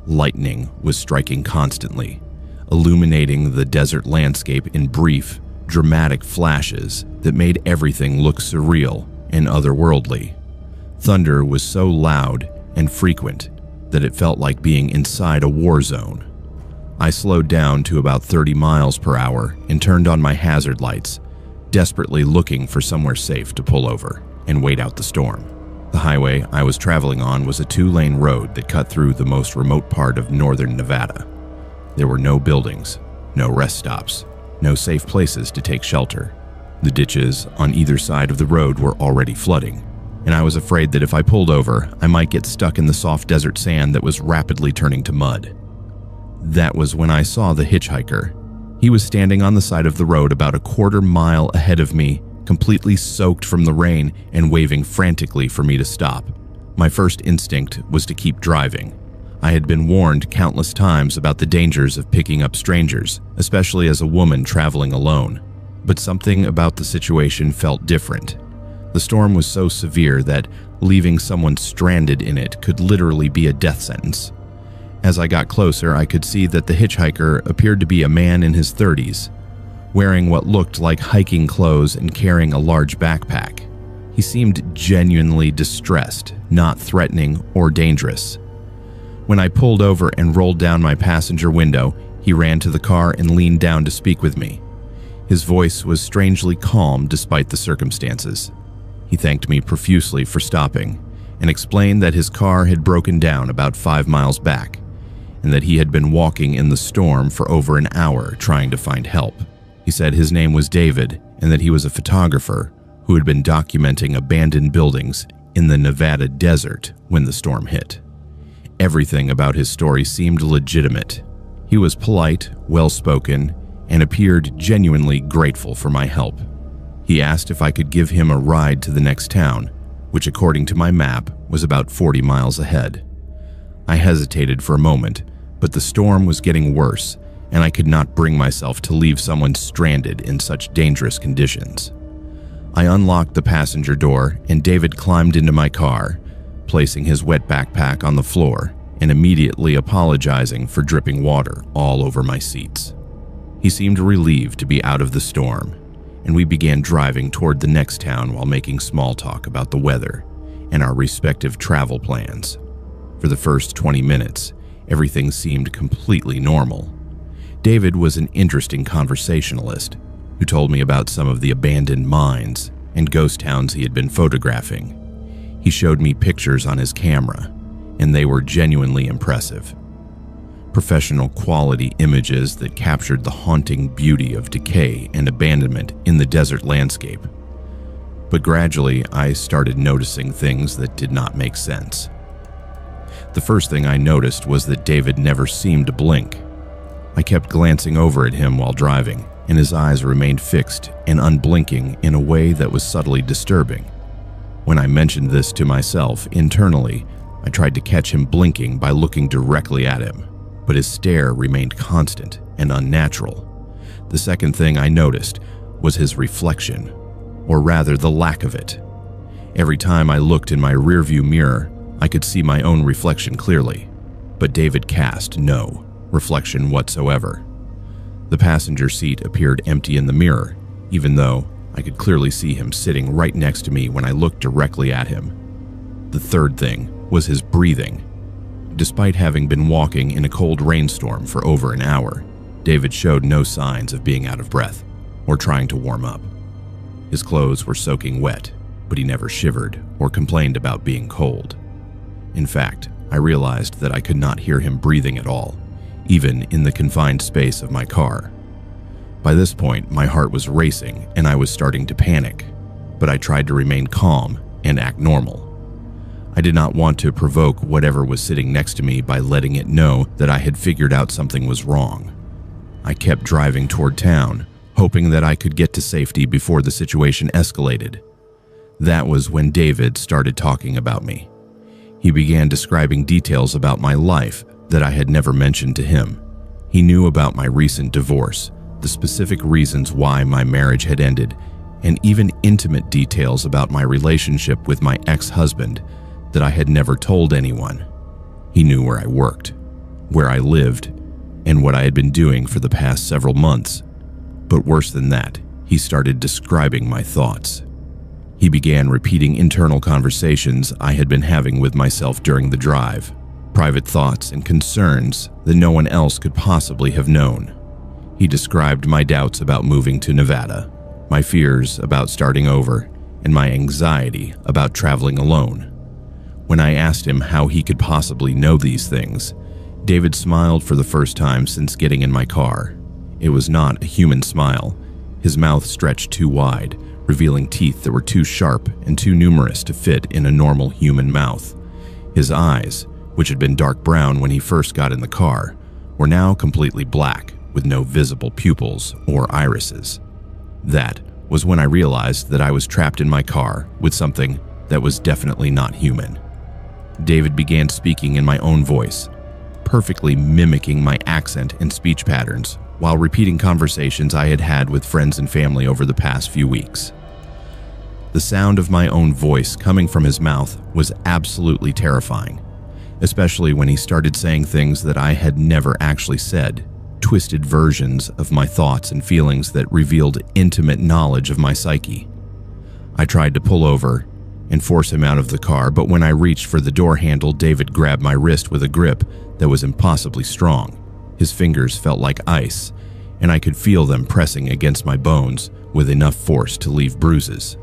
Lightning was striking constantly, illuminating the desert landscape in brief, dramatic flashes that made everything look surreal and otherworldly. Thunder was so loud and frequent that it felt like being inside a war zone. I slowed down to about 30 miles per hour and turned on my hazard lights, desperately looking for somewhere safe to pull over and wait out the storm. The highway I was traveling on was a 2-lane road that cut through the most remote part of northern Nevada. There were no buildings, no rest stops, no safe places to take shelter. The ditches on either side of the road were already flooding, and I was afraid that if I pulled over, I might get stuck in the soft desert sand that was rapidly turning to mud. That was when I saw the hitchhiker. He was standing on the side of the road about a quarter mile ahead of me, completely soaked from the rain and waving frantically for me to stop. My first instinct was to keep driving. I had been warned countless times about the dangers of picking up strangers, especially as a woman traveling alone. But something about the situation felt different. The storm was so severe that leaving someone stranded in it could literally be a death sentence. As I got closer, I could see that the hitchhiker appeared to be a man in his 30s, wearing what looked like hiking clothes and carrying a large backpack. He seemed genuinely distressed, not threatening or dangerous. When I pulled over and rolled down my passenger window, he ran to the car and leaned down to speak with me. His voice was strangely calm despite the circumstances. He thanked me profusely for stopping and explained that his car had broken down about 5 miles back and that he had been walking in the storm for over an hour trying to find help. He said his name was David and that he was a photographer who had been documenting abandoned buildings in the Nevada desert when the storm hit. Everything about his story seemed legitimate. He was polite, well-spoken, and appeared genuinely grateful for my help. He asked if I could give him a ride to the next town, which according to my map was about 40 miles ahead. I hesitated for a moment, but the storm was getting worse, and I could not bring myself to leave someone stranded in such dangerous conditions. I unlocked the passenger door, and David climbed into my car, placing his wet backpack on the floor and immediately apologizing for dripping water all over my seats. He seemed relieved to be out of the storm, and we began driving toward the next town while making small talk about the weather and our respective travel plans. For the first 20 minutes, everything seemed completely normal. David was an interesting conversationalist who told me about some of the abandoned mines and ghost towns he had been photographing. He showed me pictures on his camera, and they were genuinely impressive. Professional quality images that captured the haunting beauty of decay and abandonment in the desert landscape. But gradually, I started noticing things that did not make sense. The first thing I noticed was that David never seemed to blink. I kept glancing over at him while driving, and his eyes remained fixed and unblinking in a way that was subtly disturbing. When I mentioned this to myself internally, I tried to catch him blinking by looking directly at him, but his stare remained constant and unnatural. The second thing I noticed was his reflection, or rather the lack of it. Every time I looked in my rearview mirror, I could see my own reflection clearly, but David cast no reflection whatsoever. The passenger seat appeared empty in the mirror, even though I could clearly see him sitting right next to me when I looked directly at him. The third thing was his breathing. Despite having been walking in a cold rainstorm for over an hour, David showed no signs of being out of breath or trying to warm up. His clothes were soaking wet, but he never shivered or complained about being cold. In fact, I realized that I could not hear him breathing at all, even in the confined space of my car. By this point, my heart was racing and I was starting to panic, but I tried to remain calm and act normal. I did not want to provoke whatever was sitting next to me by letting it know that I had figured out something was wrong. I kept driving toward town, hoping that I could get to safety before the situation escalated. That was when David started talking about me. He began describing details about my life that I had never mentioned to him. He knew about my recent divorce, the specific reasons why my marriage had ended, and even intimate details about my relationship with my ex-husband that I had never told anyone. He knew where I worked, where I lived, and what I had been doing for the past several months. But worse than that, he started describing my thoughts. He began repeating internal conversations I had been having with myself during the drive, private thoughts and concerns that no one else could possibly have known. He described my doubts about moving to Nevada, my fears about starting over, and my anxiety about traveling alone. When I asked him how he could possibly know these things, David smiled for the first time since getting in my car. It was not a human smile. His mouth stretched too wide, revealing teeth that were too sharp and too numerous to fit in a normal human mouth. His eyes, which had been dark brown when he first got in the car, were now completely black with no visible pupils or irises. That was when I realized that I was trapped in my car with something that was definitely not human. David began speaking in my own voice, perfectly mimicking my accent and speech patterns while repeating conversations I had had with friends and family over the past few weeks. The sound of my own voice coming from his mouth was absolutely terrifying, especially when he started saying things that I had never actually said, twisted versions of my thoughts and feelings that revealed intimate knowledge of my psyche. I tried to pull over and force him out of the car, but when I reached for the door handle, David grabbed my wrist with a grip that was impossibly strong. His fingers felt like ice, and I could feel them pressing against my bones with enough force to leave bruises.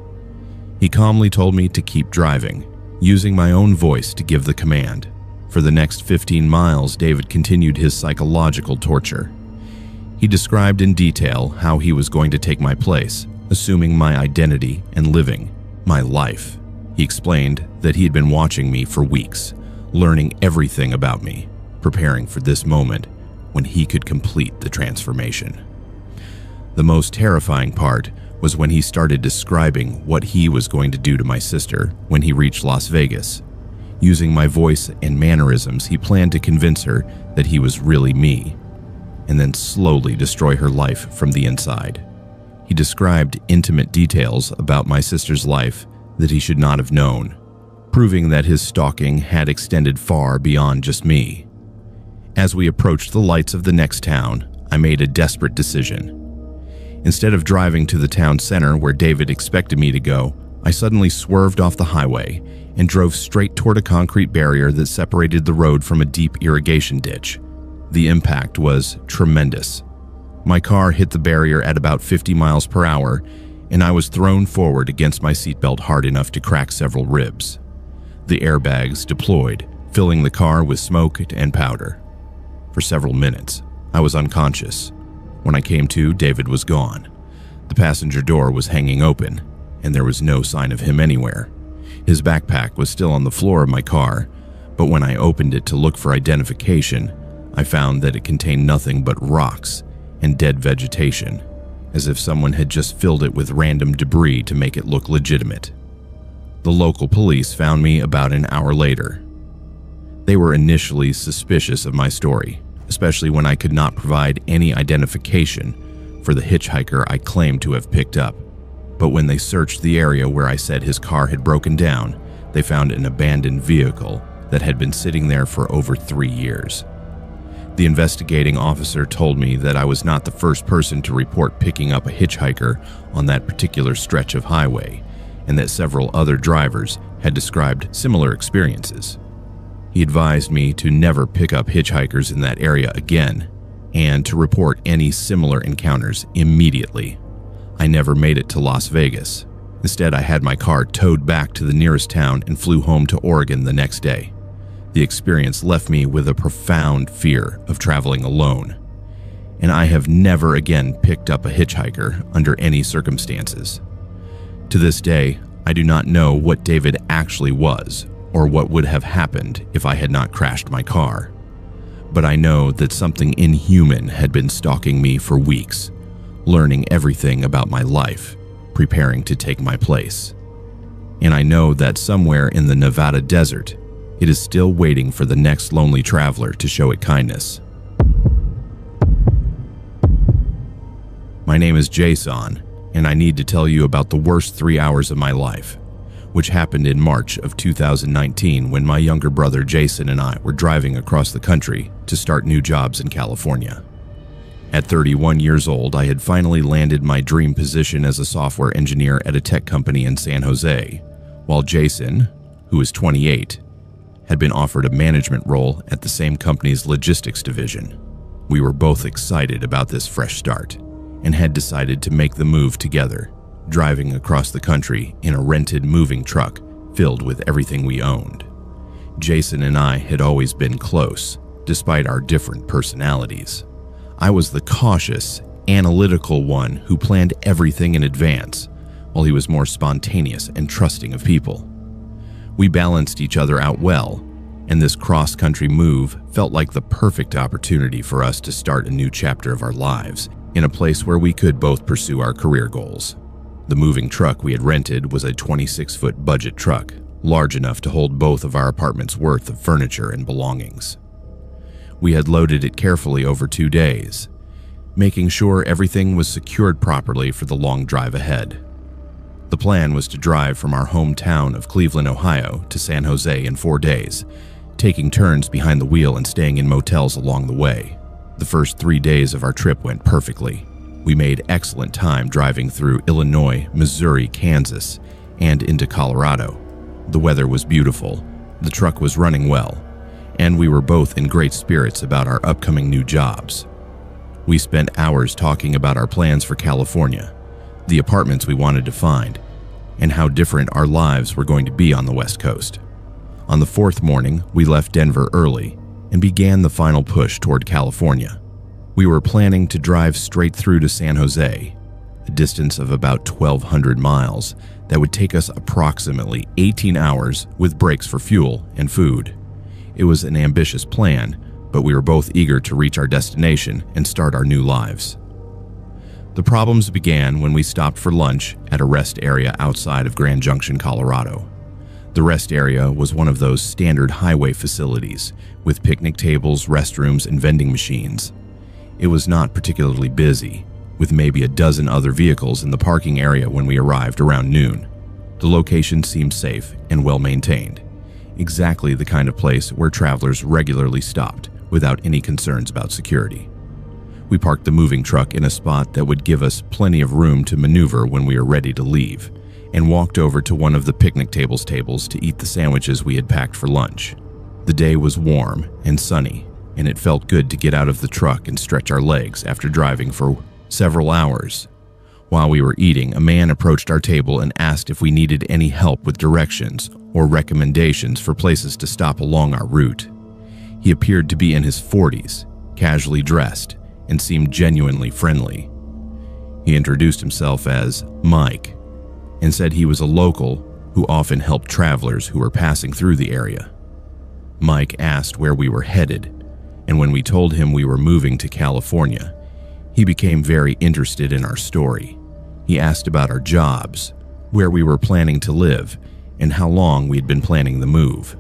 He calmly told me to keep driving, using my own voice to give the command. For the next 15 miles, David continued his psychological torture. He described in detail how he was going to take my place, assuming my identity and living my life. He explained that he had been watching me for weeks, learning everything about me, preparing for this moment when he could complete the transformation. The most terrifying part was when he started describing what he was going to do to my sister when he reached Las Vegas. Using my voice and mannerisms, he planned to convince her that he was really me, and then slowly destroy her life from the inside. He described intimate details about my sister's life that he should not have known, proving that his stalking had extended far beyond just me. As we approached the lights of the next town, I made a desperate decision. Instead of driving to the town center where David expected me to go, I suddenly swerved off the highway and drove straight toward a concrete barrier that separated the road from a deep irrigation ditch. The impact was tremendous. My car hit the barrier at about 50 miles per hour, and I was thrown forward against my seatbelt hard enough to crack several ribs. The airbags deployed, filling the car with smoke and powder. For several minutes, I was unconscious. When I came to, David was gone. The passenger door was hanging open, and there was no sign of him anywhere. His backpack was still on the floor of my car, but when I opened it to look for identification, I found that it contained nothing but rocks and dead vegetation, as if someone had just filled it with random debris to make it look legitimate. The local police found me about an hour later. They were initially suspicious of my story, especially when I could not provide any identification for the hitchhiker I claimed to have picked up. But when they searched the area where I said his car had broken down, they found an abandoned vehicle that had been sitting there for over 3 years. The investigating officer told me that I was not the first person to report picking up a hitchhiker on that particular stretch of highway, and that several other drivers had described similar experiences. He advised me to never pick up hitchhikers in that area again, and to report any similar encounters immediately. I never made it to Las Vegas. Instead, I had my car towed back to the nearest town and flew home to Oregon the next day. The experience left me with a profound fear of traveling alone, and I have never again picked up a hitchhiker under any circumstances. To this day, I do not know what David actually was or what would have happened if I had not crashed my car. But I know that something inhuman had been stalking me for weeks, learning everything about my life, preparing to take my place. And I know that somewhere in the Nevada desert, it is still waiting for the next lonely traveler to show it kindness. My name is Jason, and I need to tell you about the worst 3 hours of my life, which happened in March of 2019 when my younger brother Jason and I were driving across the country to start new jobs in California. At 31 years old, I had finally landed my dream position as a software engineer at a tech company in San Jose, while Jason, who is 28, had been offered a management role at the same company's logistics division. We were both excited about this fresh start and had decided to make the move together, driving across the country in a rented moving truck filled with everything we owned. Jason and I had always been close, despite our different personalities. I was the cautious, analytical one who planned everything in advance, while he was more spontaneous and trusting of people. We balanced each other out well, and this cross-country move felt like the perfect opportunity for us to start a new chapter of our lives in a place where we could both pursue our career goals. The moving truck we had rented was a 26-foot budget truck, large enough to hold both of our apartments' worth of furniture and belongings. We had loaded it carefully over 2 days, making sure everything was secured properly for the long drive ahead. The plan was to drive from our hometown of Cleveland, Ohio to San Jose in 4 days, taking turns behind the wheel and staying in motels along the way. The first 3 days of our trip went perfectly. We made excellent time driving through Illinois, Missouri, Kansas, and into Colorado. The weather was beautiful, the truck was running well, and we were both in great spirits about our upcoming new jobs. We spent hours talking about our plans for California, the apartments we wanted to find, and how different our lives were going to be on the West Coast. On the 4th morning, we left Denver early and began the final push toward California. We were planning to drive straight through to San Jose, a distance of about 1,200 miles that would take us approximately 18 hours with breaks for fuel and food. It was an ambitious plan, but we were both eager to reach our destination and start our new lives. The problems began when we stopped for lunch at a rest area outside of Grand Junction, Colorado. The rest area was one of those standard highway facilities with picnic tables, restrooms, and vending machines. It was not particularly busy, with maybe a dozen other vehicles in the parking area when we arrived around noon. The location seemed safe and well maintained, exactly the kind of place where travelers regularly stopped without any concerns about security. We parked the moving truck in a spot that would give us plenty of room to maneuver when we were ready to leave, and walked over to one of the picnic tables to eat the sandwiches we had packed for lunch. The day was warm and sunny, and it felt good to get out of the truck and stretch our legs after driving for several hours. While we were eating, a man approached our table and asked if we needed any help with directions or recommendations for places to stop along our route. He appeared to be in his 40s, casually dressed, and seemed genuinely friendly. He introduced himself as Mike and said he was a local who often helped travelers who were passing through the area. Mike asked where we were headed, and when we told him we were moving to California, he became very interested in our story. He asked about our jobs, where we were planning to live, and how long we'd been planning the move.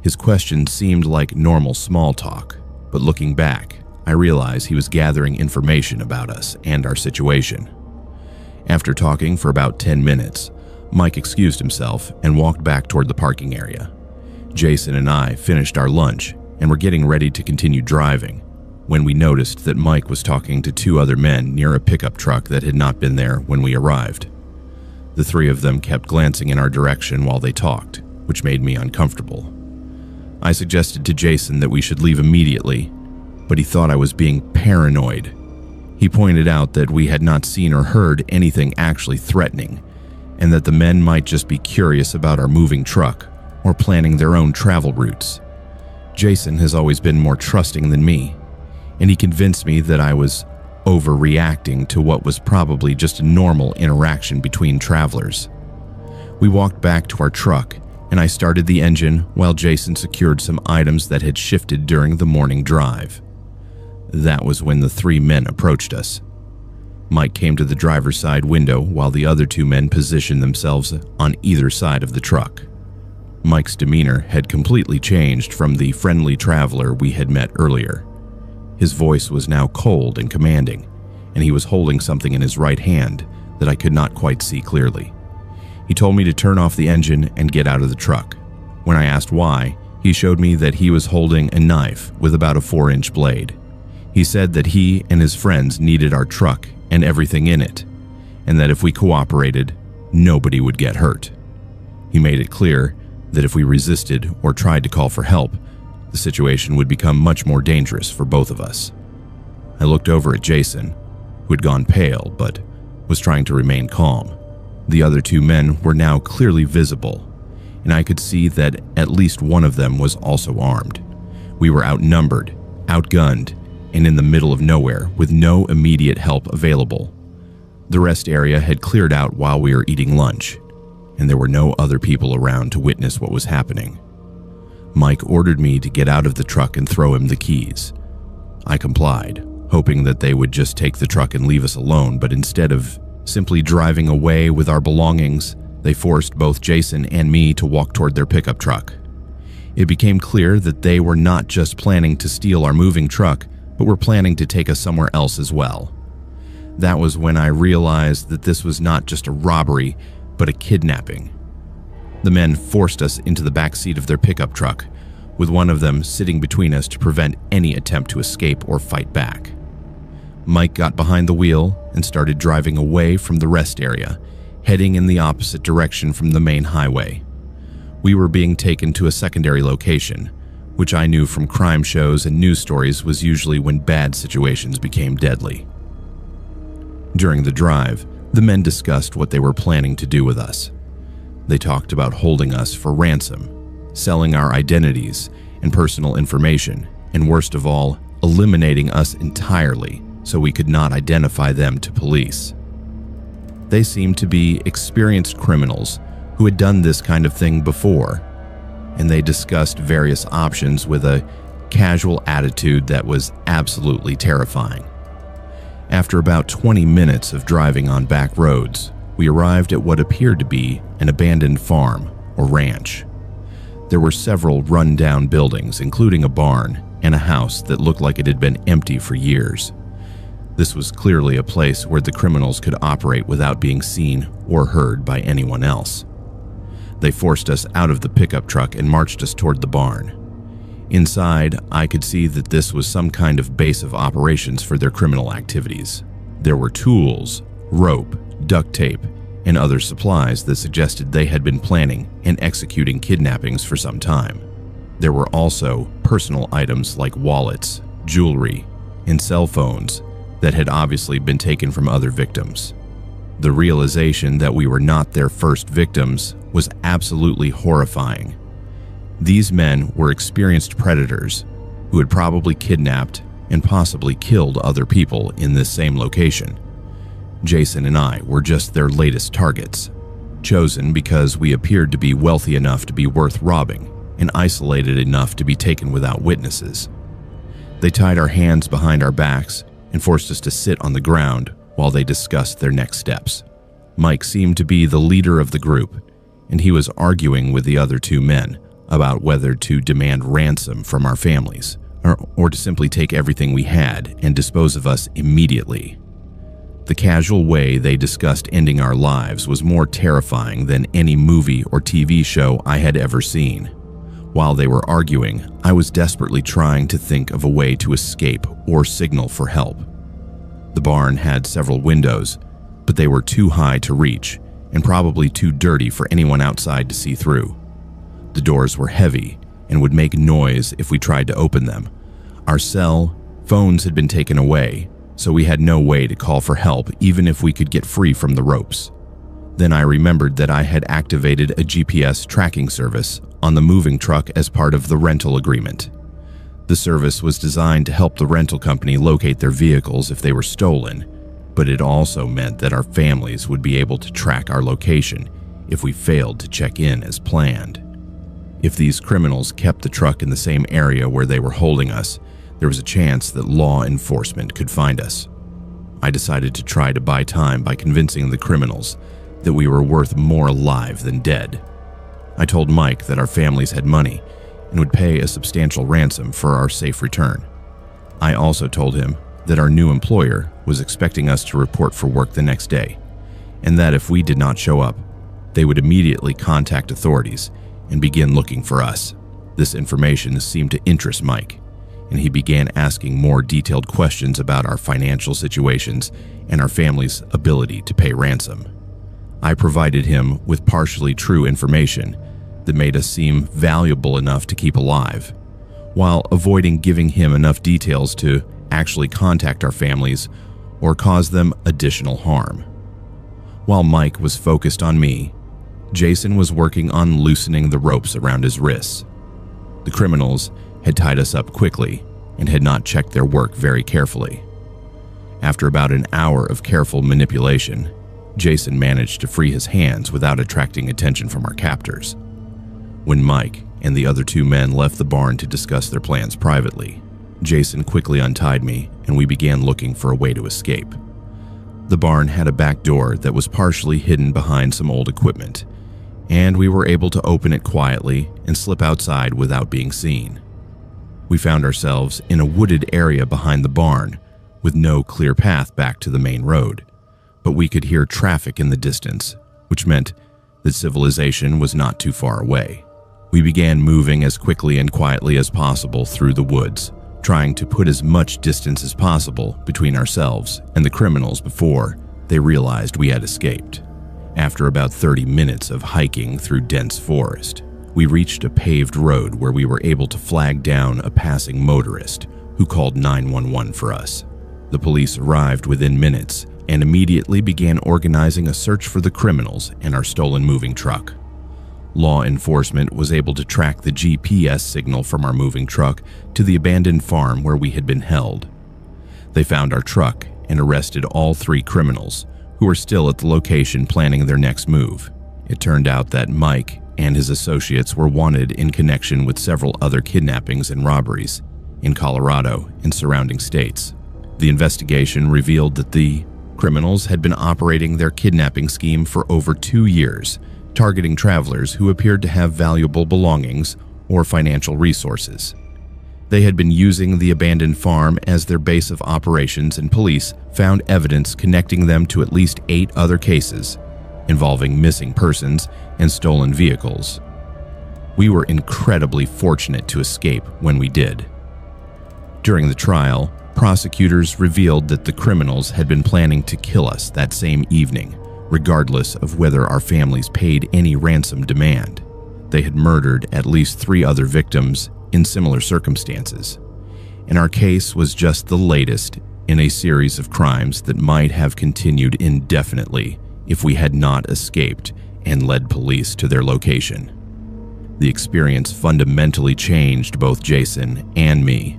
His questions seemed like normal small talk, but looking back, I realized he was gathering information about us and our situation. After talking for about 10 minutes, Mike excused himself and walked back toward the parking area. Jason and I finished our lunch and were getting ready to continue driving when we noticed that Mike was talking to two other men near a pickup truck that had not been there when we arrived. The three of them kept glancing in our direction while they talked, which made me uncomfortable. I suggested to Jason that we should leave immediately, but he thought I was being paranoid. He pointed out that we had not seen or heard anything actually threatening, and that the men might just be curious about our moving truck or planning their own travel routes. Jason has always been more trusting than me, and he convinced me that I was overreacting to what was probably just a normal interaction between travelers. We walked back to our truck, and I started the engine while Jason secured some items that had shifted during the morning drive. That was when the three men approached us. Mike came to the driver's side window while the other two men positioned themselves on either side of the truck. Mike's demeanor had completely changed from the friendly traveler we had met earlier. His voice was now cold and commanding, and he was holding something in his right hand that I could not quite see clearly. He told me to turn off the engine and get out of the truck. When I asked why, he showed me that he was holding a knife with about a 4-inch blade. He said that he and his friends needed our truck and everything in it, and that if we cooperated, nobody would get hurt. He made it clear that if we resisted or tried to call for help, the situation would become much more dangerous for both of us. I looked over at Jason, who had gone pale but was trying to remain calm. The other two men were now clearly visible, and I could see that at least one of them was also armed. We were outnumbered, outgunned, and in the middle of nowhere with no immediate help available. The rest area had cleared out while we were eating lunch, and there were no other people around to witness what was happening. Mike ordered me to get out of the truck and throw him the keys. I complied, hoping that they would just take the truck and leave us alone, but instead of simply driving away with our belongings, they forced both Jason and me to walk toward their pickup truck. It became clear that they were not just planning to steal our moving truck, but were planning to take us somewhere else as well. That was when I realized that this was not just a robbery, but a kidnapping. The men forced us into the back seat of their pickup truck, with one of them sitting between us to prevent any attempt to escape or fight back. Mike got behind the wheel and started driving away from the rest area, heading in the opposite direction from the main highway. We were being taken to a secondary location, which I knew from crime shows and news stories was usually when bad situations became deadly. During the drive, the men discussed what they were planning to do with us. They talked about holding us for ransom, selling our identities and personal information, and worst of all, eliminating us entirely so we could not identify them to police. They seemed to be experienced criminals who had done this kind of thing before, and they discussed various options with a casual attitude that was absolutely terrifying. After about 20 minutes of driving on back roads, we arrived at what appeared to be an abandoned farm or ranch. There were several run-down buildings, including a barn and a house that looked like it had been empty for years. This was clearly a place where the criminals could operate without being seen or heard by anyone else. They forced us out of the pickup truck and marched us toward the barn. Inside, I could see that this was some kind of base of operations for their criminal activities. There were tools, rope, duct tape, and other supplies that suggested they had been planning and executing kidnappings for some time. There were also personal items like wallets, jewelry, and cell phones that had obviously been taken from other victims. The realization that we were not their first victims was absolutely horrifying. These men were experienced predators who had probably kidnapped and possibly killed other people in this same location. Jason and I were just their latest targets, chosen because we appeared to be wealthy enough to be worth robbing and isolated enough to be taken without witnesses. They tied our hands behind our backs and forced us to sit on the ground while they discussed their next steps. Mike seemed to be the leader of the group, and he was arguing with the other two men about whether to demand ransom from our families or to simply take everything we had and dispose of us immediately. The casual way they discussed ending our lives was more terrifying than any movie or TV show I had ever seen. While they were arguing, I was desperately trying to think of a way to escape or signal for help. The barn had several windows, but they were too high to reach and probably too dirty for anyone outside to see through. The doors were heavy and would make noise if we tried to open them. Our cell phones had been taken away, so we had no way to call for help even if we could get free from the ropes. Then I remembered that I had activated a GPS tracking service on the moving truck as part of the rental agreement. The service was designed to help the rental company locate their vehicles if they were stolen, but it also meant that our families would be able to track our location if we failed to check in as planned. If these criminals kept the truck in the same area where they were holding us, there was a chance that law enforcement could find us. I decided to try to buy time by convincing the criminals that we were worth more alive than dead. I told Mike that our families had money and would pay a substantial ransom for our safe return. I also told him that our new employer was expecting us to report for work the next day, and that if we did not show up, they would immediately contact authorities and begin looking for us. This information seemed to interest Mike, and he began asking more detailed questions about our financial situations and our family's ability to pay ransom. I provided him with partially true information that made us seem valuable enough to keep alive, while avoiding giving him enough details to actually contact our families or cause them additional harm. While Mike was focused on me, Jason was working on loosening the ropes around his wrists. The criminals had tied us up quickly and had not checked their work very carefully. After about an hour of careful manipulation, Jason managed to free his hands without attracting attention from our captors. When Mike and the other two men left the barn to discuss their plans privately, Jason quickly untied me and we began looking for a way to escape. The barn had a back door that was partially hidden behind some old equipment, and we were able to open it quietly and slip outside without being seen. We found ourselves in a wooded area behind the barn with no clear path back to the main road, but we could hear traffic in the distance, which meant that civilization was not too far away. We began moving as quickly and quietly as possible through the woods, trying to put as much distance as possible between ourselves and the criminals before they realized we had escaped. After about 30 minutes of hiking through dense forest, we reached a paved road where we were able to flag down a passing motorist who called 911 for us. The police arrived within minutes and immediately began organizing a search for the criminals and our stolen moving truck. Law enforcement was able to track the GPS signal from our moving truck to the abandoned farm where we had been held. They found our truck and arrested all three criminals who were still at the location planning their next move. It turned out that Mike and his associates were wanted in connection with several other kidnappings and robberies in Colorado and surrounding states. The investigation revealed that the criminals had been operating their kidnapping scheme for over 2 years, targeting travelers who appeared to have valuable belongings or financial resources. They had been using the abandoned farm as their base of operations, and police found evidence connecting them to at least 8 other cases involving missing persons and stolen vehicles. We were incredibly fortunate to escape when we did. During the trial, prosecutors revealed that the criminals had been planning to kill us that same evening, regardless of whether our families paid any ransom demand. They had murdered at least 3 other victims in similar circumstances, and our case was just the latest in a series of crimes that might have continued indefinitely if we had not escaped and led police to their location. The experience fundamentally changed both Jason and me.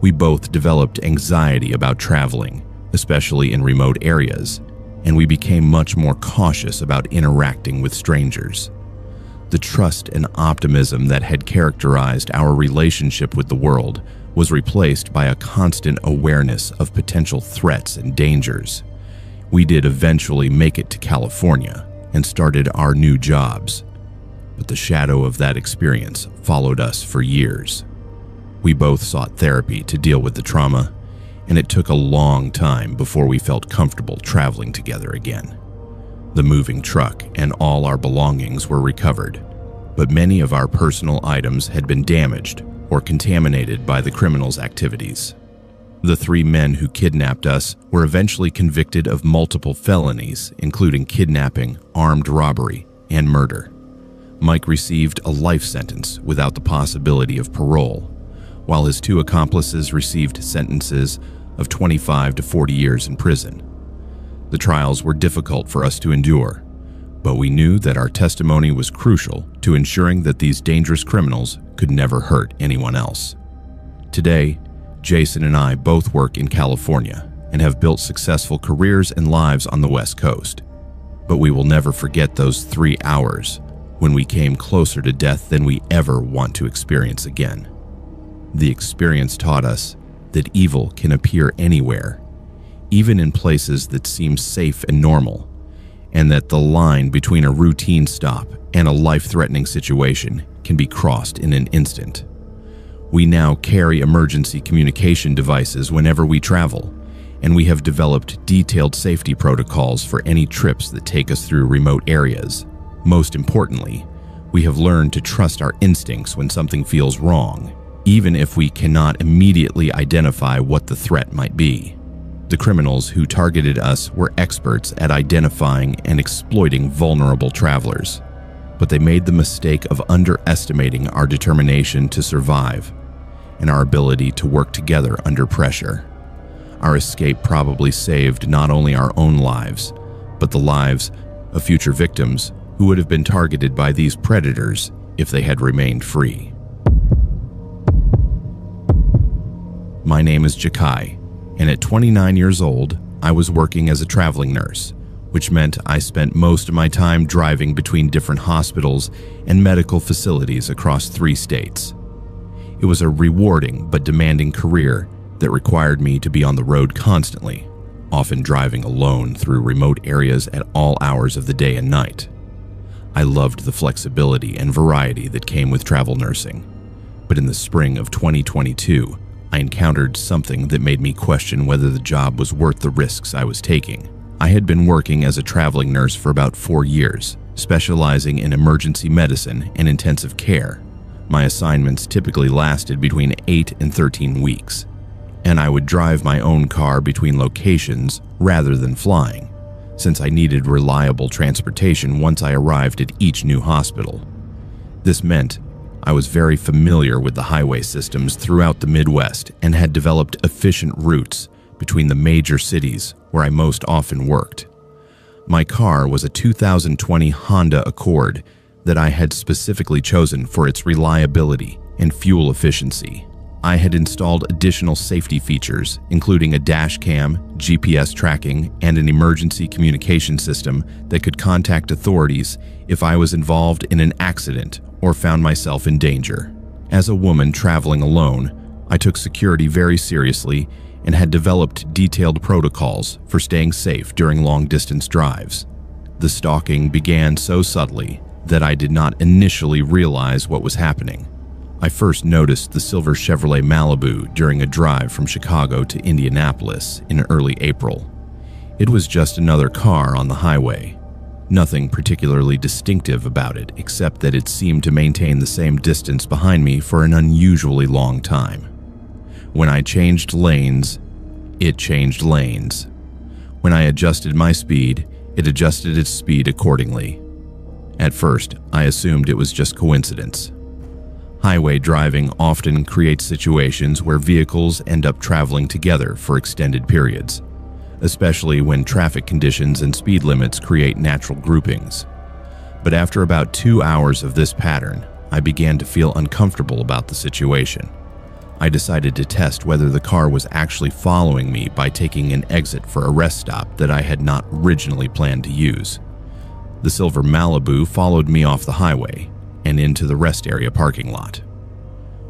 We both developed anxiety about traveling, especially in remote areas, and we became much more cautious about interacting with strangers. The trust and optimism that had characterized our relationship with the world was replaced by a constant awareness of potential threats and dangers. We did eventually make it to California and started our new jobs, but the shadow of that experience followed us for years. We both sought therapy to deal with the trauma, and it took a long time before we felt comfortable traveling together again. The moving truck and all our belongings were recovered, but many of our personal items had been damaged or contaminated by the criminals' activities. The 3 men who kidnapped us were eventually convicted of multiple felonies, including kidnapping, armed robbery, and murder. Mike received a life sentence without the possibility of parole, while his 2 accomplices received sentences of 25 to 40 years in prison. The trials were difficult for us to endure, but we knew that our testimony was crucial to ensuring that these dangerous criminals could never hurt anyone else. Today, Jason and I both work in California and have built successful careers and lives on the West Coast. But we will never forget those 3 hours when we came closer to death than we ever want to experience again. The experience taught us that evil can appear anywhere, even in places that seem safe and normal, and that the line between a routine stop and a life-threatening situation can be crossed in an instant. We now carry emergency communication devices whenever we travel, and we have developed detailed safety protocols for any trips that take us through remote areas. Most importantly, we have learned to trust our instincts when something feels wrong, even if we cannot immediately identify what the threat might be. The criminals who targeted us were experts at identifying and exploiting vulnerable travelers, but they made the mistake of underestimating our determination to survive and our ability to work together under pressure. Our escape probably saved not only our own lives, but the lives of future victims who would have been targeted by these predators if they had remained free. My name is Jakai, and at 29 years old, I was working as a traveling nurse, which meant I spent most of my time driving between different hospitals and medical facilities across 3 states. It was a rewarding but demanding career that required me to be on the road constantly, often driving alone through remote areas at all hours of the day and night. I loved the flexibility and variety that came with travel nursing, but in the spring of 2022, I encountered something that made me question whether the job was worth the risks I was taking. I had been working as a traveling nurse for about 4 years, specializing in emergency medicine and intensive care. My assignments typically lasted between 8 and 13 weeks, and I would drive my own car between locations rather than flying, since I needed reliable transportation once I arrived at each new hospital. This meant I was very familiar with the highway systems throughout the Midwest and had developed efficient routes between the major cities where I most often worked. My car was a 2020 Honda Accord that I had specifically chosen for its reliability and fuel efficiency. I had installed additional safety features, including a dash cam, GPS tracking, and an emergency communication system that could contact authorities if I was involved in an accident or found myself in danger. As a woman traveling alone, I took security very seriously and had developed detailed protocols for staying safe during long-distance drives. The stalking began so subtly that I did not initially realize what was happening. I first noticed the silver Chevrolet Malibu during a drive from Chicago to Indianapolis in early April. It was just another car on the highway, Nothing particularly distinctive about it, except that it seemed to maintain the same distance behind me for an unusually long time. When I changed lanes, it changed lanes. When I adjusted my speed, it adjusted its speed accordingly. At first, I assumed it was just coincidence. Highway driving often creates situations where vehicles end up traveling together for extended periods, especially when traffic conditions and speed limits create natural groupings. But after about 2 hours of this pattern, I began to feel uncomfortable about the situation. I decided to test whether the car was actually following me by taking an exit for a rest stop that I had not originally planned to use. The silver Malibu followed me off the highway and into the rest area parking lot.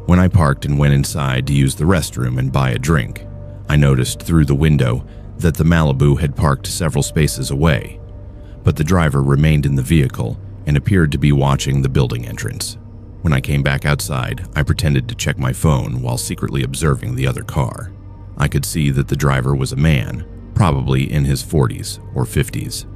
When I parked and went inside to use the restroom and buy a drink, I noticed through the window that the Malibu had parked several spaces away, but the driver remained in the vehicle and appeared to be watching the building entrance. When I came back outside, I pretended to check my phone while secretly observing the other car. I could see that the driver was a man, probably in his 40s or 50s,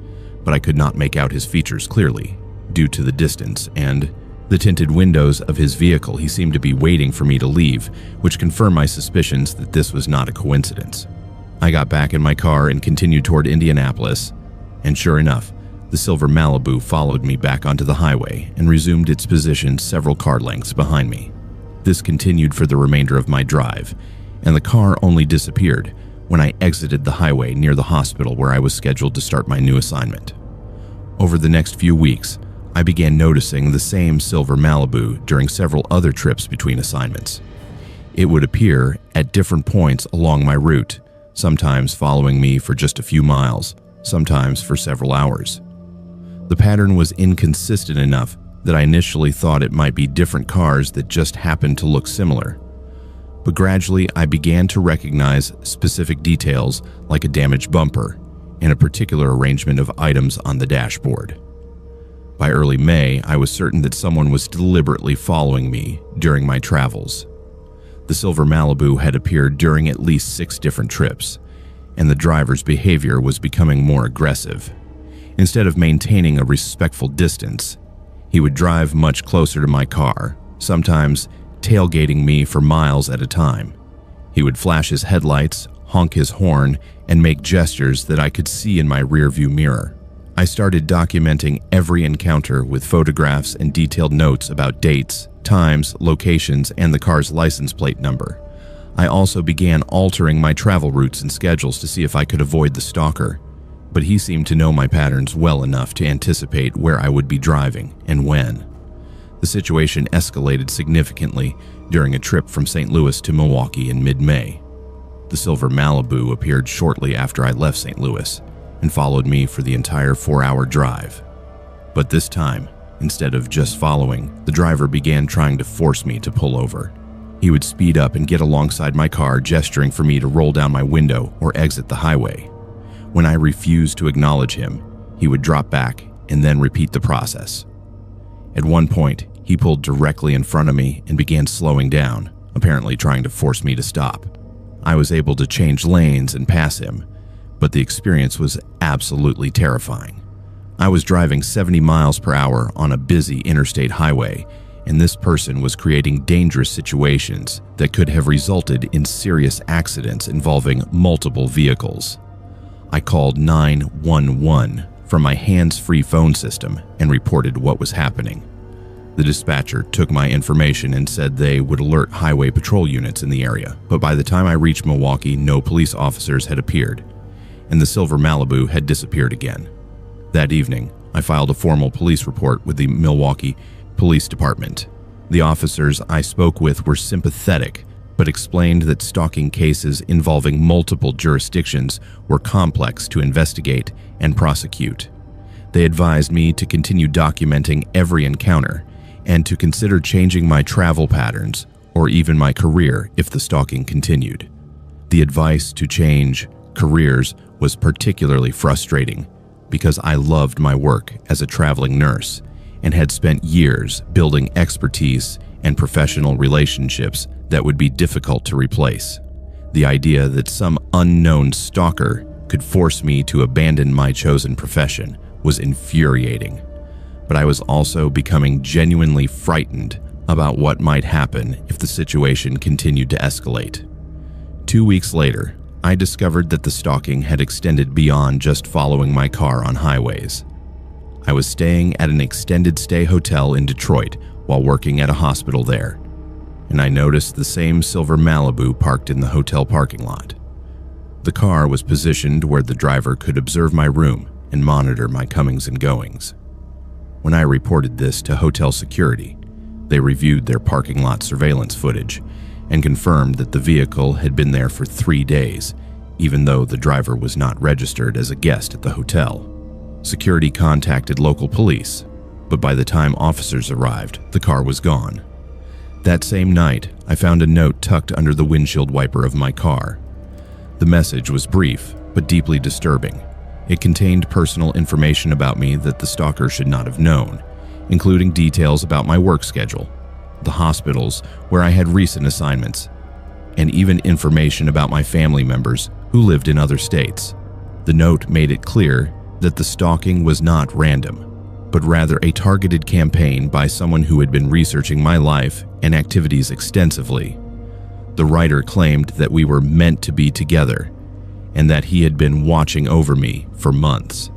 but I could not make out his features clearly due to the distance and the tinted windows of his vehicle. He seemed to be waiting for me to leave, which confirmed my suspicions that this was not a coincidence. I got back in my car and continued toward Indianapolis, and sure enough, the silver Malibu followed me back onto the highway and resumed its position several car lengths behind me. This continued for the remainder of my drive, and the car only disappeared when I exited the highway near the hospital where I was scheduled to start my new assignment. Over the next few weeks, I began noticing the same silver Malibu during several other trips between assignments. It would appear at different points along my route, sometimes following me for just a few miles, sometimes for several hours. The pattern was inconsistent enough that I initially thought it might be different cars that just happened to look similar. But gradually I began to recognize specific details like a damaged bumper and a particular arrangement of items on the dashboard. By early May, I was certain that someone was deliberately following me during my travels. The silver Malibu had appeared during at least 6 different trips, and the driver's behavior was becoming more aggressive. Instead of maintaining a respectful distance, he would drive much closer to my car, sometimes tailgating me for miles at a time. He would flash his headlights, honk his horn, and make gestures that I could see in my rearview mirror. I started documenting every encounter with photographs and detailed notes about dates, times, locations, and the car's license plate number. I also began altering my travel routes and schedules to see if I could avoid the stalker, but he seemed to know my patterns well enough to anticipate where I would be driving and when. The situation escalated significantly during a trip from St. Louis to Milwaukee in mid-May. The silver Malibu appeared shortly after I left St. Louis and followed me for the entire 4-hour drive. But this time, instead of just following, the driver began trying to force me to pull over. He would speed up and get alongside my car, gesturing for me to roll down my window or exit the highway. When I refused to acknowledge him, he would drop back and then repeat the process. At one point, he pulled directly in front of me and began slowing down, apparently trying to force me to stop. I was able to change lanes and pass him, but the experience was absolutely terrifying. I was driving 70 miles per hour on a busy interstate highway, and this person was creating dangerous situations that could have resulted in serious accidents involving multiple vehicles. I called 911 from my hands-free phone system and reported what was happening. The dispatcher took my information and said they would alert highway patrol units in the area, but by the time I reached Milwaukee, no police officers had appeared, and the silver Malibu had disappeared again. That evening, I filed a formal police report with the Milwaukee Police Department. The officers I spoke with were sympathetic, but explained that stalking cases involving multiple jurisdictions were complex to investigate and prosecute. They advised me to continue documenting every encounter and to consider changing my travel patterns or even my career if the stalking continued. The advice to change careers was particularly frustrating because I loved my work as a traveling nurse and had spent years building expertise and professional relationships that would be difficult to replace. The idea that some unknown stalker could force me to abandon my chosen profession was infuriating, but I was also becoming genuinely frightened about what might happen if the situation continued to escalate. 2 weeks later, I discovered that the stalking had extended beyond just following my car on highways. I was staying at an extended stay hotel in Detroit while working at a hospital there, and I noticed the same silver Malibu parked in the hotel parking lot. The car was positioned where the driver could observe my room and monitor my comings and goings. When I reported this to hotel security, they reviewed their parking lot surveillance footage and confirmed that the vehicle had been there for 3 days, even though the driver was not registered as a guest at the hotel. Security contacted local police, but by the time officers arrived, the car was gone. That same night, I found a note tucked under the windshield wiper of my car. The message was brief, but deeply disturbing. It contained personal information about me that the stalker should not have known, including details about my work schedule, the hospitals where I had recent assignments, and even information about my family members who lived in other states. The note made it clear that the stalking was not random, but rather a targeted campaign by someone who had been researching my life and activities extensively. The writer claimed that we were meant to be together and that he had been watching over me for months.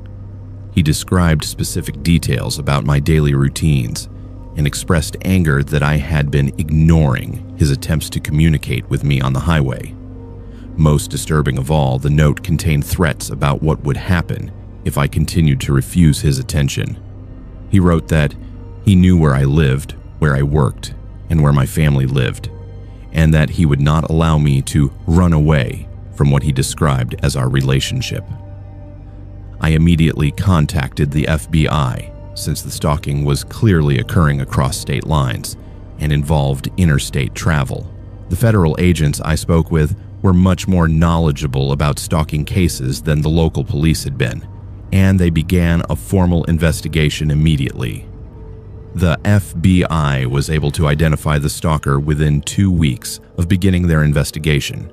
He described specific details about my daily routines and expressed anger that I had been ignoring his attempts to communicate with me on the highway. Most disturbing of all, the note contained threats about what would happen if I continued to refuse his attention. He wrote that he knew where I lived, where I worked, and where my family lived, and that he would not allow me to run away from what he described as our relationship. I immediately contacted the FBI, since the stalking was clearly occurring across state lines and involved interstate travel. The federal agents I spoke with were much more knowledgeable about stalking cases than the local police had been, and they began a formal investigation immediately. The FBI was able to identify the stalker within 2 weeks of beginning their investigation.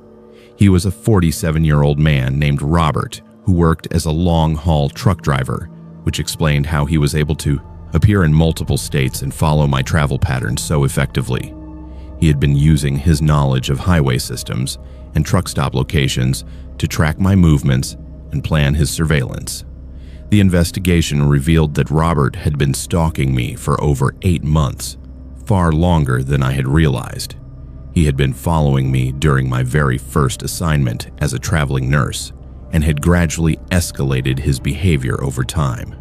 He was a 47-year-old man named Robert who worked as a long-haul truck driver, which explained how he was able to appear in multiple states and follow my travel patterns so effectively. He had been using his knowledge of highway systems and truck stop locations to track my movements and plan his surveillance. The investigation revealed that Robert had been stalking me for over 8 months, far longer than I had realized. He had been following me during my very first assignment as a traveling nurse and had gradually escalated his behavior over time.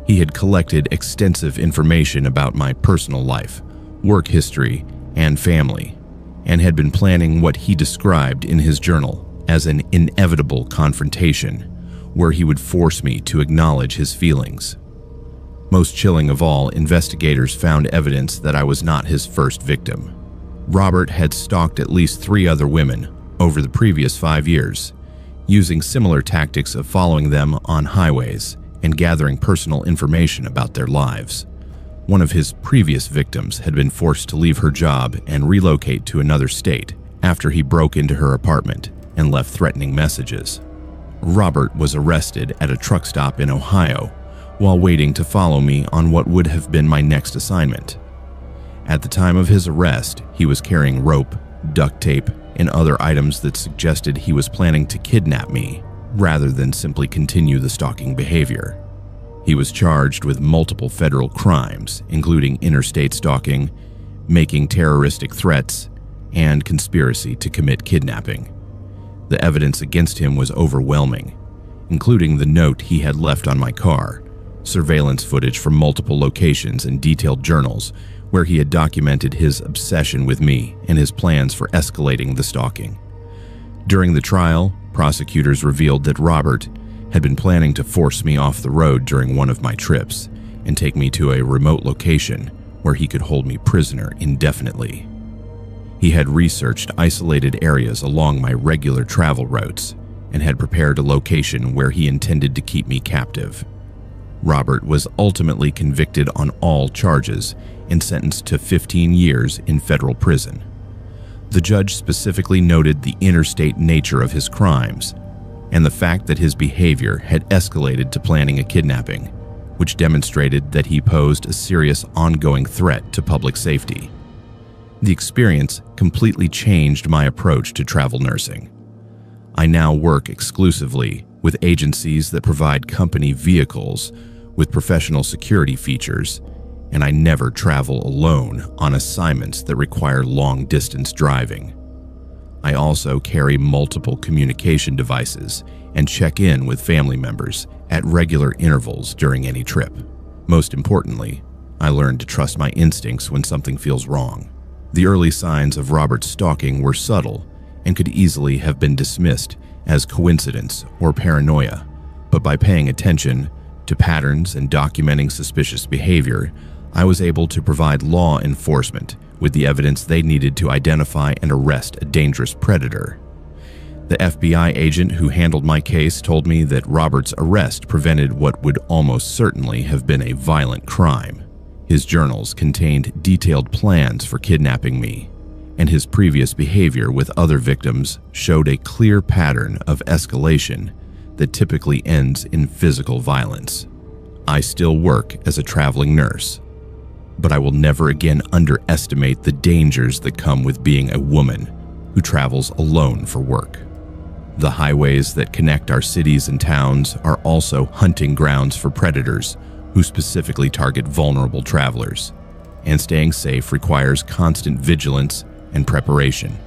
He had collected extensive information about my personal life, work history, and family, and had been planning what he described in his journal as an inevitable confrontation, where he would force me to acknowledge his feelings. Most chilling of all, investigators found evidence that I was not his first victim. Robert had stalked at least 3 other women over the previous 5 years, using similar tactics of following them on highways and gathering personal information about their lives. One of his previous victims had been forced to leave her job and relocate to another state after he broke into her apartment and left threatening messages. Robert was arrested at a truck stop in Ohio while waiting to follow me on what would have been my next assignment. At the time of his arrest, he was carrying rope, duct tape, and other items that suggested he was planning to kidnap me rather than simply continue the stalking behavior. He was charged with multiple federal crimes, including interstate stalking, making terroristic threats, and conspiracy to commit kidnapping. The evidence against him was overwhelming, including the note he had left on my car, surveillance footage from multiple locations, and detailed journals where he had documented his obsession with me and his plans for escalating the stalking. During the trial, prosecutors revealed that Robert had been planning to force me off the road during one of my trips and take me to a remote location where he could hold me prisoner indefinitely. He had researched isolated areas along my regular travel routes and had prepared a location where he intended to keep me captive. Robert was ultimately convicted on all charges and sentenced to 15 years in federal prison. The judge specifically noted the interstate nature of his crimes and the fact that his behavior had escalated to planning a kidnapping, which demonstrated that he posed a serious ongoing threat to public safety. The experience completely changed my approach to travel nursing. I now work exclusively with agencies that provide company vehicles with professional security features, and I never travel alone on assignments that require long-distance driving. I also carry multiple communication devices and check in with family members at regular intervals during any trip. Most importantly, I learned to trust my instincts when something feels wrong. The early signs of Robert's stalking were subtle and could easily have been dismissed as coincidence or paranoia, but by paying attention to patterns and documenting suspicious behavior, I was able to provide law enforcement with the evidence they needed to identify and arrest a dangerous predator. The FBI agent who handled my case told me that Robert's arrest prevented what would almost certainly have been a violent crime. His journals contained detailed plans for kidnapping me, and his previous behavior with other victims showed a clear pattern of escalation that typically ends in physical violence. I still work as a traveling nurse, but I will never again underestimate the dangers that come with being a woman who travels alone for work. The highways that connect our cities and towns are also hunting grounds for predators who specifically target vulnerable travelers, and staying safe requires constant vigilance and preparation.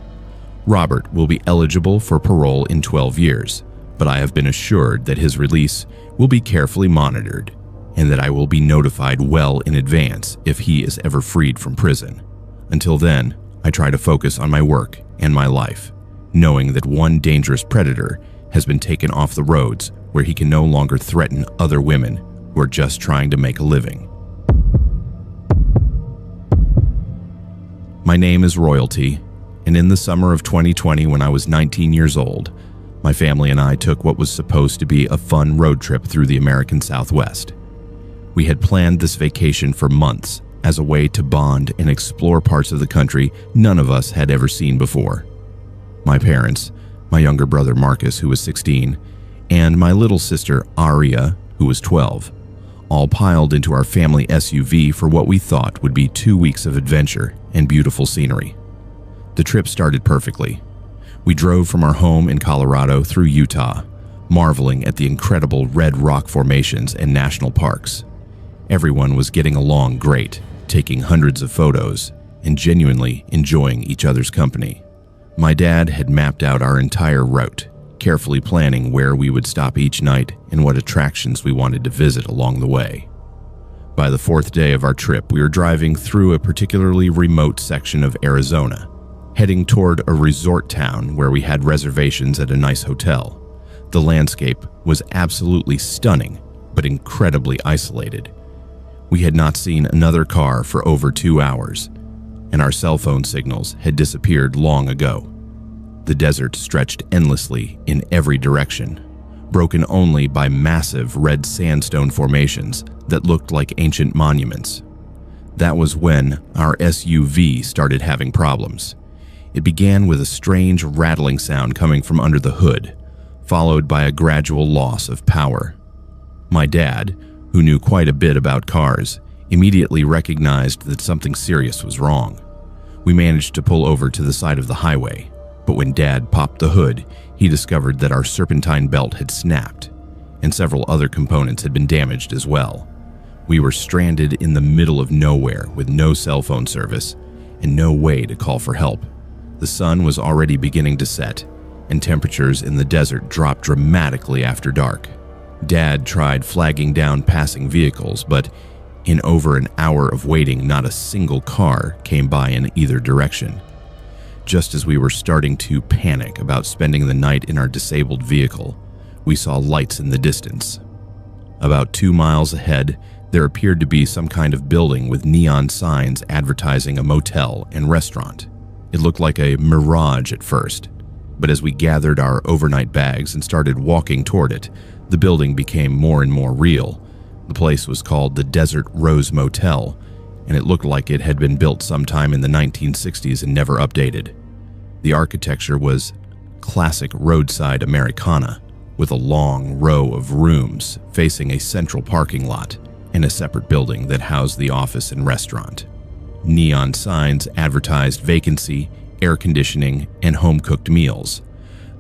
Robert will be eligible for parole in 12 years, but I have been assured that his release will be carefully monitored and that I will be notified well in advance if he is ever freed from prison. Until then, I try to focus on my work and my life, knowing that one dangerous predator has been taken off the roads where he can no longer threaten other women who are just trying to make a living. My name is Royalty, and in the summer of 2020, when I was 19 years old, my family and I took what was supposed to be a fun road trip through the American Southwest. We had planned this vacation for months as a way to bond and explore parts of the country none of us had ever seen before. My parents, my younger brother Marcus, who was 16, and my little sister Aria, who was 12, all piled into our family SUV for what we thought would be 2 weeks of adventure and beautiful scenery. The trip started perfectly. We drove from our home in Colorado through Utah, marveling at the incredible red rock formations and national parks. Everyone was getting along great, taking hundreds of photos and genuinely enjoying each other's company. My dad had mapped out our entire route, carefully planning where we would stop each night and what attractions we wanted to visit along the way. By the fourth day of our trip, we were driving through a particularly remote section of Arizona, heading toward a resort town where we had reservations at a nice hotel. The landscape was absolutely stunning, but incredibly isolated. We had not seen another car for over 2 hours, and our cell phone signals had disappeared long ago. The desert stretched endlessly in every direction, broken only by massive red sandstone formations that looked like ancient monuments. That was when our SUV started having problems. It began with a strange rattling sound coming from under the hood, followed by a gradual loss of power. My dad, who knew quite a bit about cars, immediately recognized that something serious was wrong. We managed to pull over to the side of the highway, but when Dad popped the hood, he discovered that our serpentine belt had snapped, and several other components had been damaged as well. We were stranded in the middle of nowhere with no cell phone service and no way to call for help. The sun was already beginning to set, and temperatures in the desert dropped dramatically after dark. Dad tried flagging down passing vehicles, but in over an hour of waiting, not a single car came by in either direction. Just as we were starting to panic about spending the night in our disabled vehicle, we saw lights in the distance. About 2 miles ahead, there appeared to be some kind of building with neon signs advertising a motel and restaurant. It looked like a mirage at first, but as we gathered our overnight bags and started walking toward it, the building became more and more real. The place was called the Desert Rose Motel, and it looked like it had been built sometime in the 1960s and never updated. The architecture was classic roadside Americana, with a long row of rooms facing a central parking lot and a separate building that housed the office and restaurant. Neon signs advertised vacancy, air conditioning, and home-cooked meals.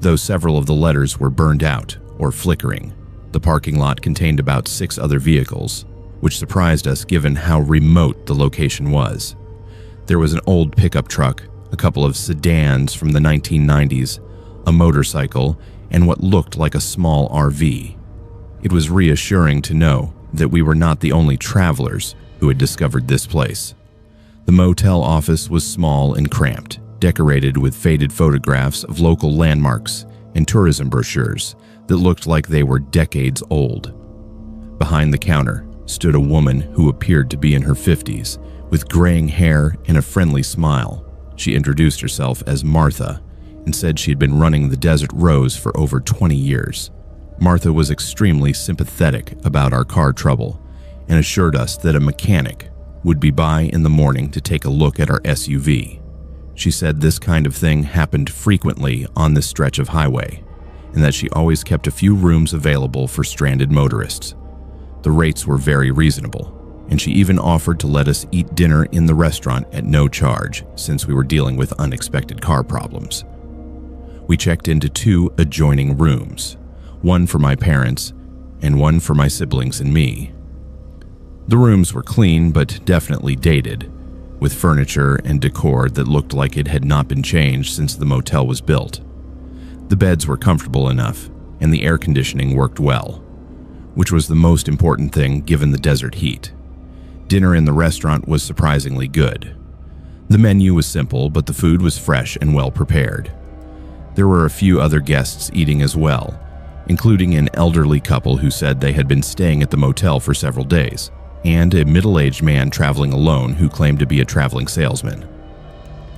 Though several of the letters were burned out or flickering, the parking lot contained about 6 other vehicles, which surprised us given how remote the location was. There was an old pickup truck, a couple of sedans from the 1990s, a motorcycle, and what looked like a small RV. It was reassuring to know that we were not the only travelers who had discovered this place. The motel office was small and cramped, decorated with faded photographs of local landmarks and tourism brochures that looked like they were decades old. Behind the counter stood a woman who appeared to be in her 50s, with graying hair and a friendly smile. She introduced herself as Martha and said she had been running the Desert Rose for over 20 years. Martha was extremely sympathetic about our car trouble and assured us that a mechanic would be by in the morning to take a look at our SUV. She said this kind of thing happened frequently on this stretch of highway, and that she always kept a few rooms available for stranded motorists. The rates were very reasonable, and she even offered to let us eat dinner in the restaurant at no charge since we were dealing with unexpected car problems. We checked into 2 adjoining rooms, one for my parents and one for my siblings and me. The rooms were clean but definitely dated, with furniture and decor that looked like it had not been changed since the motel was built. The beds were comfortable enough, and the air conditioning worked well, which was the most important thing given the desert heat. Dinner in the restaurant was surprisingly good. The menu was simple, but the food was fresh and well prepared. There were a few other guests eating as well, including an elderly couple who said they had been staying at the motel for several days, and a middle-aged man traveling alone who claimed to be a traveling salesman.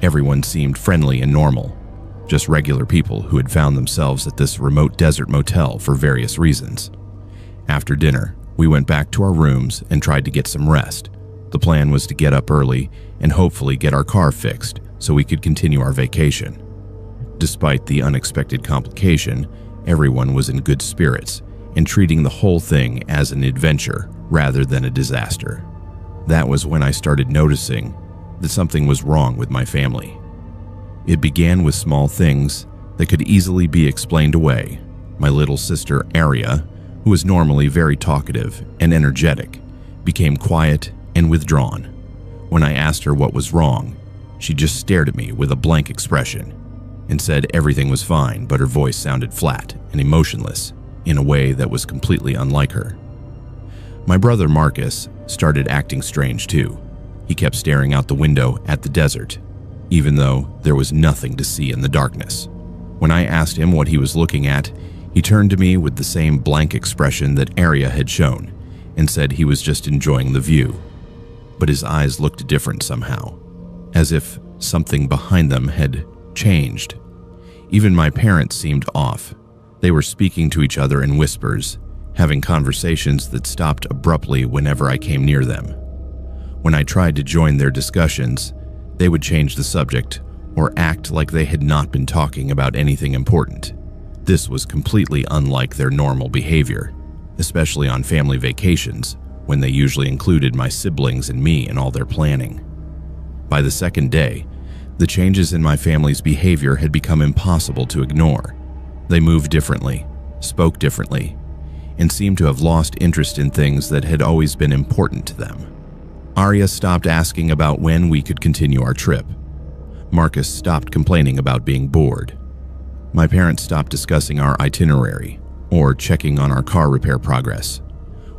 Everyone seemed friendly and normal, just regular people who had found themselves at this remote desert motel for various reasons. After dinner, we went back to our rooms and tried to get some rest. The plan was to get up early and hopefully get our car fixed so we could continue our vacation. Despite the unexpected complication, everyone was in good spirits and treating the whole thing as an adventure rather than a disaster. That was when I started noticing that something was wrong with my family. It began with small things that could easily be explained away. My little sister, Aria, who was normally very talkative and energetic, became quiet and withdrawn. When I asked her what was wrong, she just stared at me with a blank expression and said everything was fine, but her voice sounded flat and emotionless in a way that was completely unlike her. My brother Marcus started acting strange too. He kept staring out the window at the desert, even though there was nothing to see in the darkness. When I asked him what he was looking at, he turned to me with the same blank expression that Aria had shown and said he was just enjoying the view. But his eyes looked different somehow, as if something behind them had changed. Even my parents seemed off. They were speaking to each other in whispers, having conversations that stopped abruptly whenever I came near them. When I tried to join their discussions, they would change the subject or act like they had not been talking about anything important. This was completely unlike their normal behavior, especially on family vacations, when they usually included my siblings and me in all their planning. By the second day, the changes in my family's behavior had become impossible to ignore. They moved differently, spoke differently, and seemed to have lost interest in things that had always been important to them. Aria stopped asking about when we could continue our trip. Marcus stopped complaining about being bored. My parents stopped discussing our itinerary or checking on our car repair progress.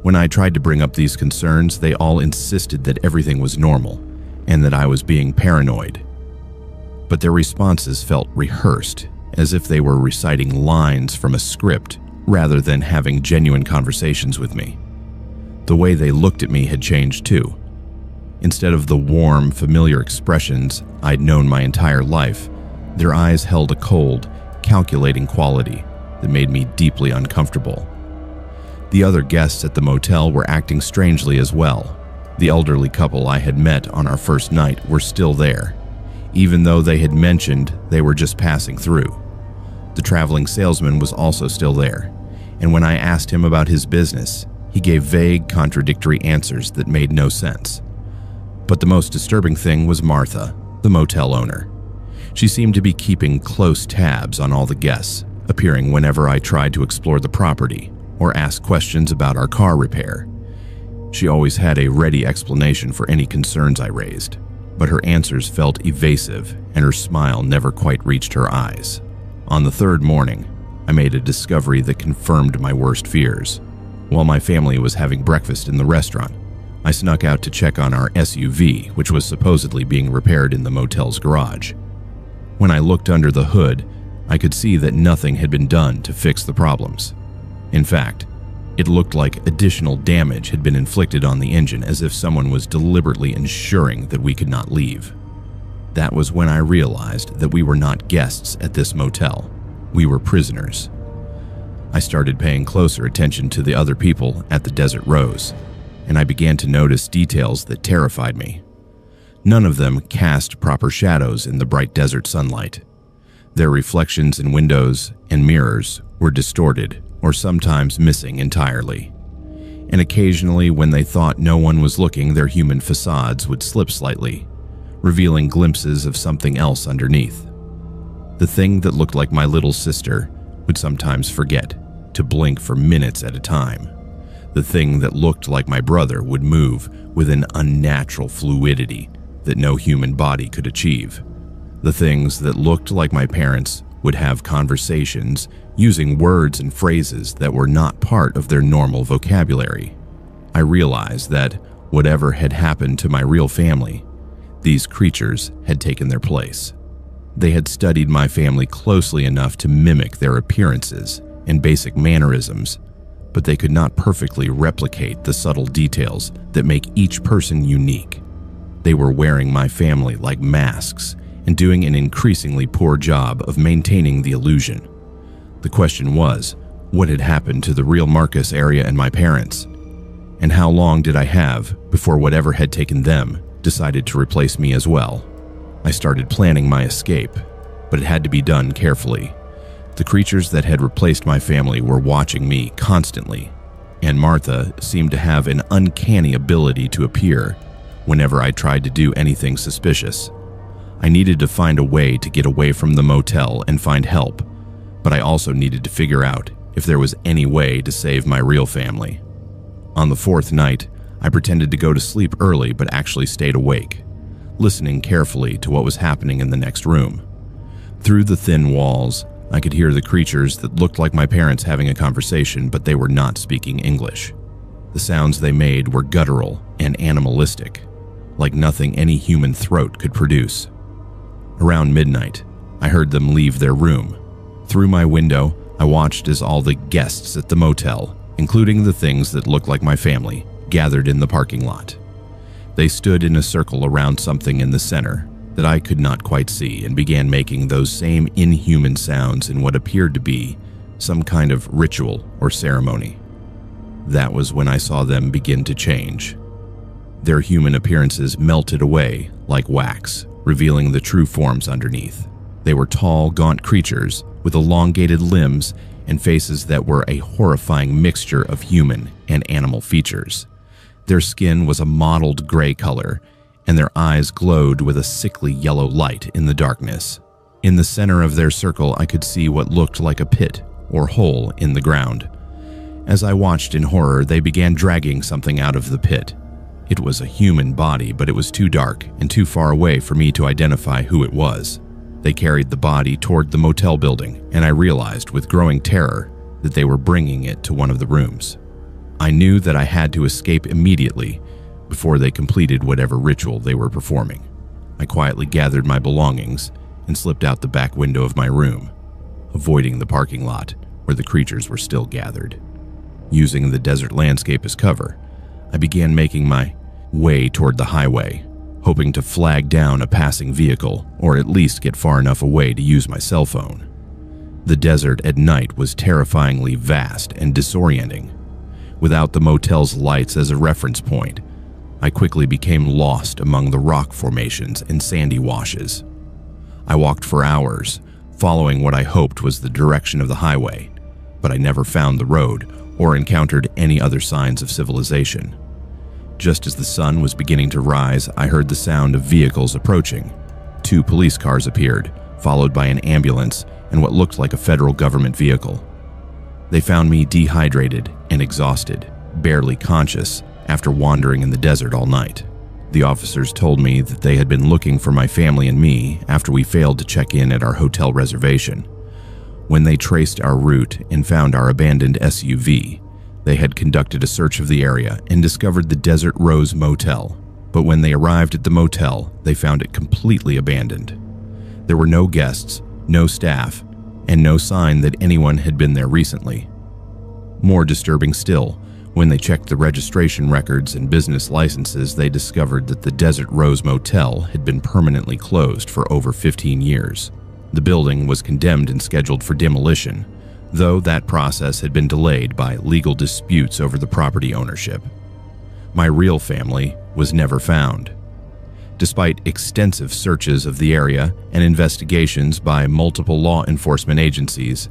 When I tried to bring up these concerns, they all insisted that everything was normal and that I was being paranoid. But their responses felt rehearsed, as if they were reciting lines from a script rather than having genuine conversations with me. The way they looked at me had changed too. Instead of the warm, familiar expressions I'd known my entire life, their eyes held a cold, calculating quality that made me deeply uncomfortable. The other guests at the motel were acting strangely as well. The elderly couple I had met on our first night were still there, even though they had mentioned they were just passing through. The traveling salesman was also still there, and when I asked him about his business, he gave vague, contradictory answers that made no sense. But the most disturbing thing was Martha, the motel owner. She seemed to be keeping close tabs on all the guests, appearing whenever I tried to explore the property or ask questions about our car repair. She always had a ready explanation for any concerns I raised, but her answers felt evasive and her smile never quite reached her eyes. On the third morning, I made a discovery that confirmed my worst fears. While my family was having breakfast in the restaurant, I snuck out to check on our SUV, which was supposedly being repaired in the motel's garage. When I looked under the hood, I could see that nothing had been done to fix the problems. In fact, it looked like additional damage had been inflicted on the engine, as if someone was deliberately ensuring that we could not leave. That was when I realized that we were not guests at this motel. We were prisoners. I started paying closer attention to the other people at the Desert Rose, and I began to notice details that terrified me. None of them cast proper shadows in the bright desert sunlight. Their reflections in windows and mirrors were distorted or sometimes missing entirely. And occasionally, when they thought no one was looking, their human facades would slip slightly, revealing glimpses of something else underneath. The thing that looked like my little sister would sometimes forget to blink for minutes at a time. The thing that looked like my brother would move with an unnatural fluidity that no human body could achieve. The things that looked like my parents would have conversations using words and phrases that were not part of their normal vocabulary. I realized that whatever had happened to my real family, these creatures had taken their place. They had studied my family closely enough to mimic their appearances and basic mannerisms, but they could not perfectly replicate the subtle details that make each person unique. They were wearing my family like masks and doing an increasingly poor job of maintaining the illusion. The question was, what had happened to the real Marcus area and my parents? And how long did I have before whatever had taken them decided to replace me as well? I started planning my escape, but it had to be done carefully. The creatures that had replaced my family were watching me constantly, and Martha seemed to have an uncanny ability to appear whenever I tried to do anything suspicious. I needed to find a way to get away from the motel and find help, but I also needed to figure out if there was any way to save my real family. On the fourth night, I pretended to go to sleep early but actually stayed awake, listening carefully to what was happening in the next room. Through the thin walls, I could hear the creatures that looked like my parents having a conversation, but they were not speaking English. The sounds they made were guttural and animalistic, like nothing any human throat could produce. Around midnight, I heard them leave their room. Through my window, I watched as all the guests at the motel, including the things that looked like my family, gathered in the parking lot. They stood in a circle around something in the center that I could not quite see and began making those same inhuman sounds in what appeared to be some kind of ritual or ceremony. That was when I saw them begin to change. Their human appearances melted away like wax, revealing the true forms underneath. They were tall, gaunt creatures with elongated limbs and faces that were a horrifying mixture of human and animal features. Their skin was a mottled gray color, and their eyes glowed with a sickly yellow light in the darkness. In the center of their circle, I could see what looked like a pit or hole in the ground. As I watched in horror, they began dragging something out of the pit. It was a human body, but it was too dark and too far away for me to identify who it was. They carried the body toward the motel building, and I realized with growing terror that they were bringing it to one of the rooms. I knew that I had to escape immediately before they completed whatever ritual they were performing. I quietly gathered my belongings and slipped out the back window of my room, avoiding the parking lot where the creatures were still gathered. Using the desert landscape as cover, I began making my way toward the highway, hoping to flag down a passing vehicle or at least get far enough away to use my cell phone. The desert at night was terrifyingly vast and disorienting. Without the motel's lights as a reference point, I quickly became lost among the rock formations and sandy washes. I walked for hours, following what I hoped was the direction of the highway, but I never found the road or encountered any other signs of civilization. Just as the sun was beginning to rise, I heard the sound of vehicles approaching. 2 police cars appeared, followed by an ambulance and what looked like a federal government vehicle. They found me dehydrated and exhausted, barely conscious after wandering in the desert all night. The officers told me that they had been looking for my family and me after we failed to check in at our hotel reservation. When they traced our route and found our abandoned SUV, they had conducted a search of the area and discovered the Desert Rose Motel. But when they arrived at the motel, they found it completely abandoned. There were no guests, no staff, and no sign that anyone had been there recently. More disturbing still, when they checked the registration records and business licenses, they discovered that the Desert Rose Motel had been permanently closed for over 15 years. The building was condemned and scheduled for demolition, though that process had been delayed by legal disputes over the property ownership. My real family was never found. Despite extensive searches of the area and investigations by multiple law enforcement agencies,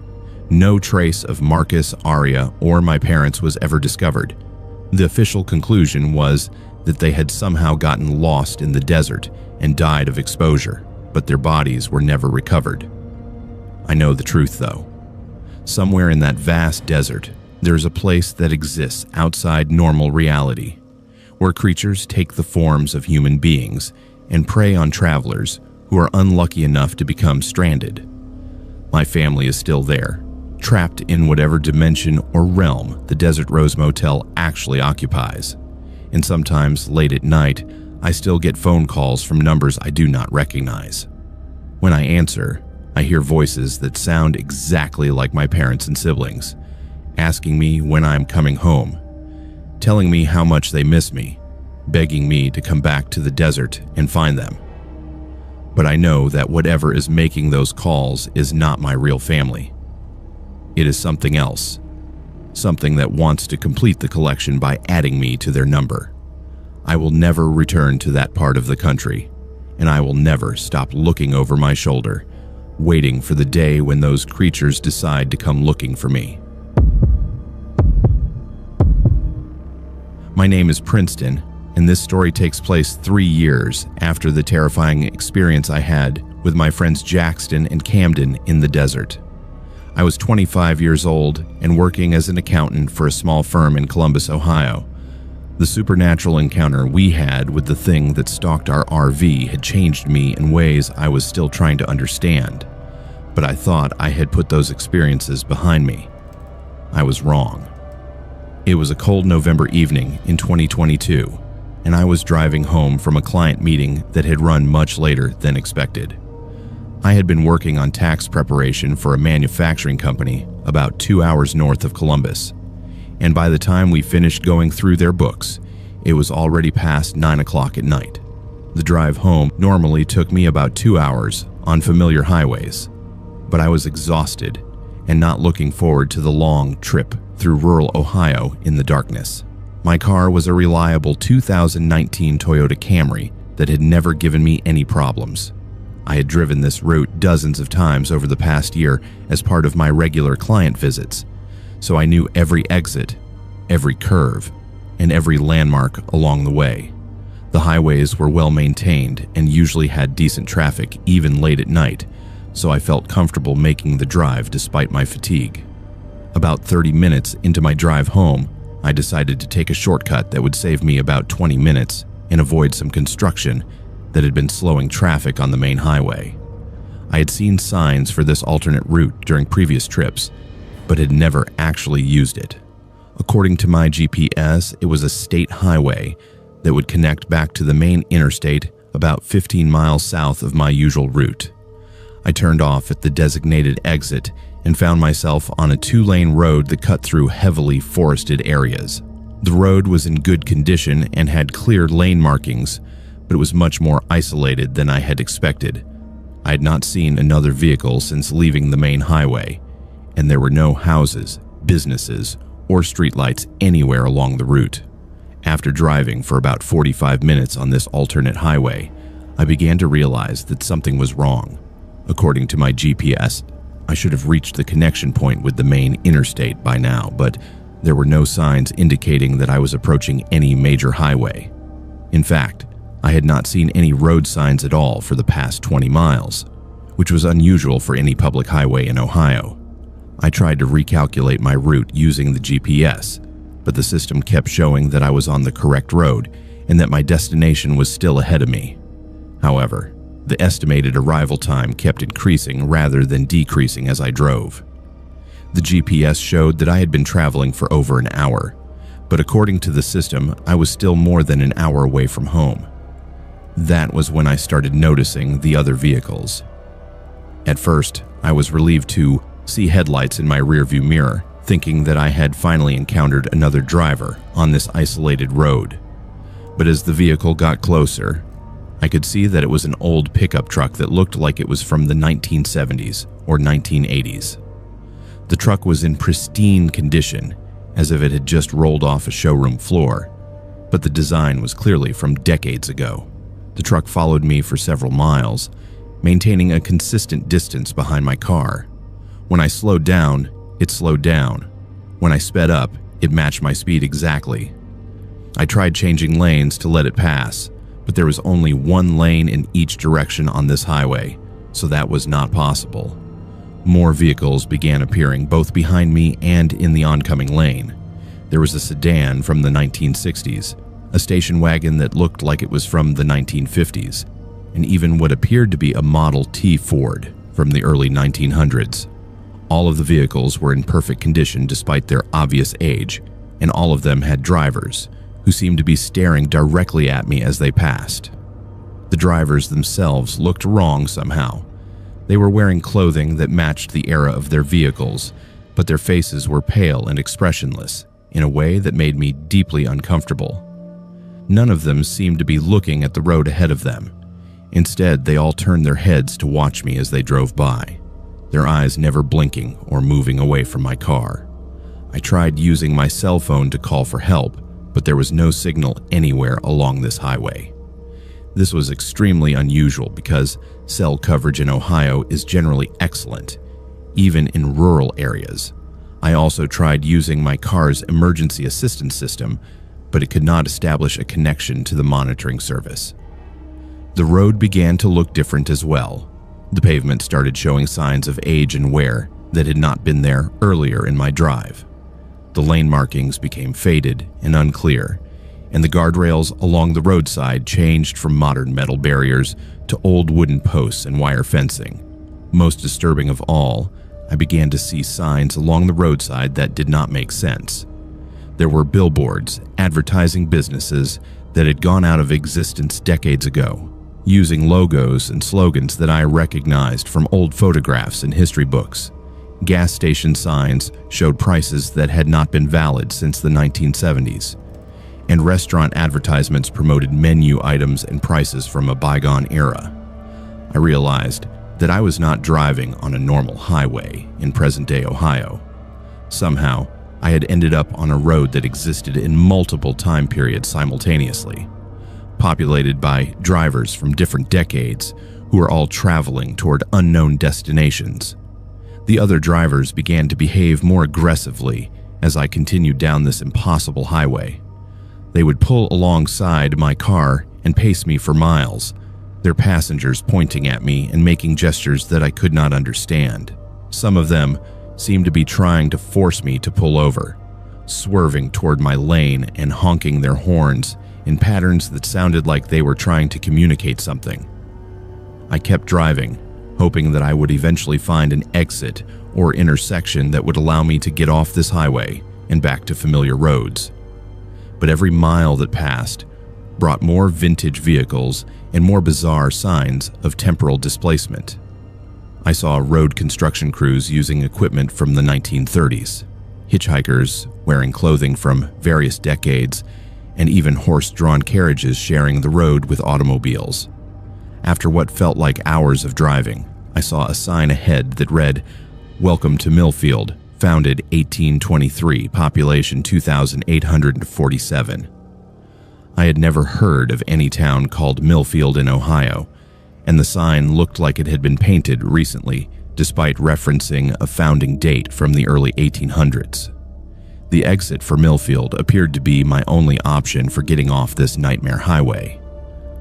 no trace of Marcus, Aria, or my parents was ever discovered. The official conclusion was that they had somehow gotten lost in the desert and died of exposure, but their bodies were never recovered. I know the truth, though. Somewhere in that vast desert, there's a place that exists outside normal reality, where creatures take the forms of human beings and prey on travelers who are unlucky enough to become stranded. My family is still there, trapped in whatever dimension or realm the Desert Rose Motel actually occupies. And sometimes, late at night, I still get phone calls from numbers I do not recognize. When I answer, I hear voices that sound exactly like my parents and siblings, asking me when I am coming home, telling me how much they miss me, begging me to come back to the desert and find them. But I know that whatever is making those calls is not my real family. It is something else, something that wants to complete the collection by adding me to their number. I will never return to that part of the country, and I will never stop looking over my shoulder, waiting for the day when those creatures decide to come looking for me. My name is Princeton, and this story takes place 3 years after the terrifying experience I had with my friends Jackson and Camden in the desert. I was 25 years old and working as an accountant for a small firm in Columbus, Ohio. The supernatural encounter we had with the thing that stalked our RV had changed me in ways I was still trying to understand, but I thought I had put those experiences behind me. I was wrong. It was a cold November evening in 2022, and I was driving home from a client meeting that had run much later than expected. I had been working on tax preparation for a manufacturing company about 2 hours north of Columbus, and by the time we finished going through their books, it was already past 9 o'clock at night. The drive home normally took me about 2 hours on familiar highways, but I was exhausted and not looking forward to the long trip through rural Ohio in the darkness. My car was a reliable 2019 Toyota Camry that had never given me any problems. I had driven this route dozens of times over the past year as part of my regular client visits, so I knew every exit, every curve, and every landmark along the way. The highways were well maintained and usually had decent traffic even late at night, so I felt comfortable making the drive despite my fatigue. About 30 minutes into my drive home, I decided to take a shortcut that would save me about 20 minutes and avoid some construction that had been slowing traffic on the main highway. I had seen signs for this alternate route during previous trips, but had never actually used it. According to my GPS, it was a state highway that would connect back to the main interstate about 15 miles south of my usual route. I turned off at the designated exit and found myself on a 2-lane road that cut through heavily forested areas. The road was in good condition and had clear lane markings, but it was much more isolated than I had expected. I had not seen another vehicle since leaving the main highway, and there were no houses, businesses, or streetlights anywhere along the route. After driving for about 45 minutes on this alternate highway, I began to realize that something was wrong. According to my GPS, I should have reached the connection point with the main interstate by now, but there were no signs indicating that I was approaching any major highway. In fact, I had not seen any road signs at all for the past 20 miles, which was unusual for any public highway in Ohio. I tried to recalculate my route using the GPS, but the system kept showing that I was on the correct road and that my destination was still ahead of me. However, the estimated arrival time kept increasing rather than decreasing as I drove. The GPS showed that I had been traveling for over an hour, but according to the system, I was still more than an hour away from home. That was when I started noticing the other vehicles. At first, I was relieved to see headlights in my rearview mirror, thinking that I had finally encountered another driver on this isolated road. But as the vehicle got closer, I could see that it was an old pickup truck that looked like it was from the 1970s or 1980s. The truck was in pristine condition, as if it had just rolled off a showroom floor, but the design was clearly from decades ago. The truck followed me for several miles, maintaining a consistent distance behind my car. When I slowed down, it slowed down. When I sped up, it matched my speed exactly. I tried changing lanes to let it pass, but there was only one lane in each direction on this highway, so that was not possible. More vehicles began appearing both behind me and in the oncoming lane. There was a sedan from the 1960s, a station wagon that looked like it was from the 1950s, and even what appeared to be a Model T Ford from the early 1900s. All of the vehicles were in perfect condition despite their obvious age, and all of them had drivers who seemed to be staring directly at me as they passed. The drivers themselves looked wrong somehow. They were wearing clothing that matched the era of their vehicles, but their faces were pale and expressionless in a way that made me deeply uncomfortable. None of them seemed to be looking at the road ahead of them. Instead, they all turned their heads to watch me as they drove by, their eyes never blinking or moving away from my car. I tried using my cell phone to call for help, but there was no signal anywhere along this highway. This was extremely unusual because cell coverage in Ohio is generally excellent, even in rural areas. I also tried using my car's emergency assistance system, but it could not establish a connection to the monitoring service. The road began to look different as well. The pavement started showing signs of age and wear that had not been there earlier in my drive. The lane markings became faded and unclear, and the guardrails along the roadside changed from modern metal barriers to old wooden posts and wire fencing. Most disturbing of all, I began to see signs along the roadside that did not make sense. There were billboards advertising businesses that had gone out of existence decades ago, using logos and slogans that I recognized from old photographs and history books. Gas station signs showed prices that had not been valid since the 1970s, and restaurant advertisements promoted menu items and prices from a bygone era. I realized that I was not driving on a normal highway in present-day Ohio. Somehow, I had ended up on a road that existed in multiple time periods simultaneously, populated by drivers from different decades who were all traveling toward unknown destinations. The other drivers began to behave more aggressively as I continued down this impossible highway. They would pull alongside my car and pace me for miles, their passengers pointing at me and making gestures that I could not understand. Some of them seemed to be trying to force me to pull over, swerving toward my lane and honking their horns in patterns that sounded like they were trying to communicate something. I kept driving, hoping that I would eventually find an exit or intersection that would allow me to get off this highway and back to familiar roads. But every mile that passed brought more vintage vehicles and more bizarre signs of temporal displacement. I saw road construction crews using equipment from the 1930s, hitchhikers wearing clothing from various decades, and even horse-drawn carriages sharing the road with automobiles. After what felt like hours of driving, I saw a sign ahead that read, "Welcome to Millfield, founded 1823, population 2,847. I had never heard of any town called Millfield in Ohio, and the sign looked like it had been painted recently despite referencing a founding date from the early 1800s. The exit for Millfield appeared to be my only option for getting off this nightmare highway.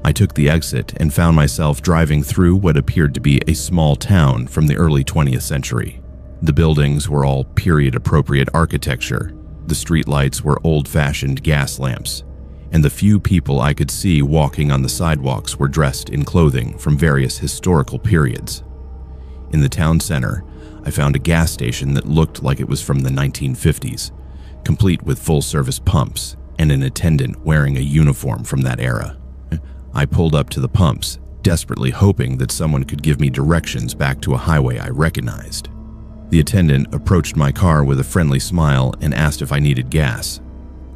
I took the exit and found myself driving through what appeared to be a small town from the early 20th century. The buildings were all period-appropriate architecture, the streetlights were old-fashioned gas lamps, and the few people I could see walking on the sidewalks were dressed in clothing from various historical periods. In the town center, I found a gas station that looked like it was from the 1950s, complete with full-service pumps and an attendant wearing a uniform from that era. I pulled up to the pumps, desperately hoping that someone could give me directions back to a highway I recognized. The attendant approached my car with a friendly smile and asked if I needed gas.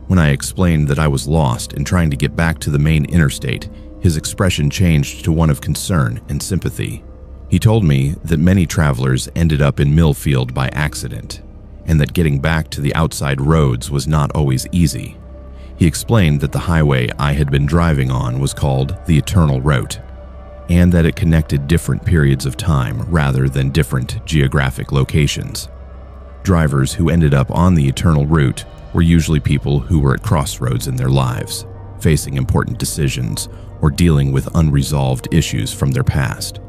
When I explained that I was lost and trying to get back to the main interstate, his expression changed to one of concern and sympathy. He told me that many travelers ended up in Millfield by accident, and that getting back to the outside roads was not always easy. He explained that the highway I had been driving on was called the Eternal Route, and that it connected different periods of time rather than different geographic locations. Drivers who ended up on the Eternal Route were usually people who were at crossroads in their lives, facing important decisions or dealing with unresolved issues from their past.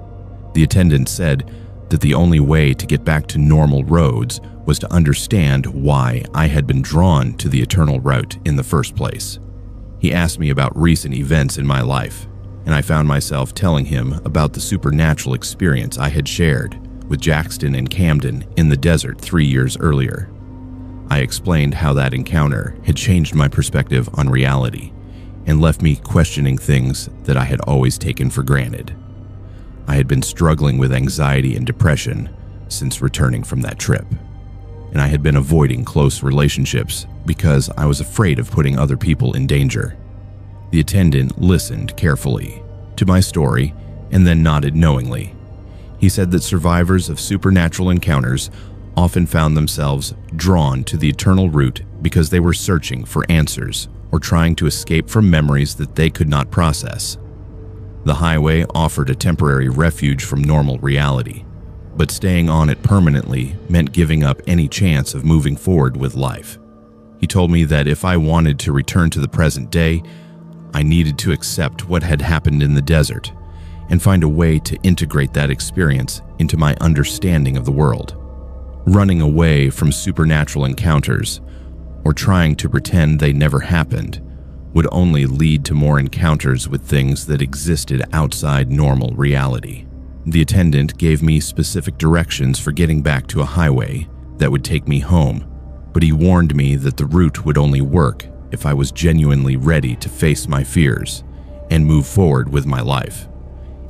The attendant said that the only way to get back to normal roads was to understand why I had been drawn to the Eternal Route in the first place. He asked me about recent events in my life, and I found myself telling him about the supernatural experience I had shared with Jackson and Camden in the desert 3 years earlier. I explained how that encounter had changed my perspective on reality and left me questioning things that I had always taken for granted. I had been struggling with anxiety and depression since returning from that trip, and I had been avoiding close relationships because I was afraid of putting other people in danger. The attendant listened carefully to my story and then nodded knowingly. He said that survivors of supernatural encounters often found themselves drawn to the Eternal Route because they were searching for answers or trying to escape from memories that they could not process. The highway offered a temporary refuge from normal reality, but staying on it permanently meant giving up any chance of moving forward with life. He told me that if I wanted to return to the present day, I needed to accept what had happened in the desert and find a way to integrate that experience into my understanding of the world. Running away from supernatural encounters or trying to pretend they never happened would only lead to more encounters with things that existed outside normal reality. The attendant gave me specific directions for getting back to a highway that would take me home, but he warned me that the route would only work if I was genuinely ready to face my fears and move forward with my life.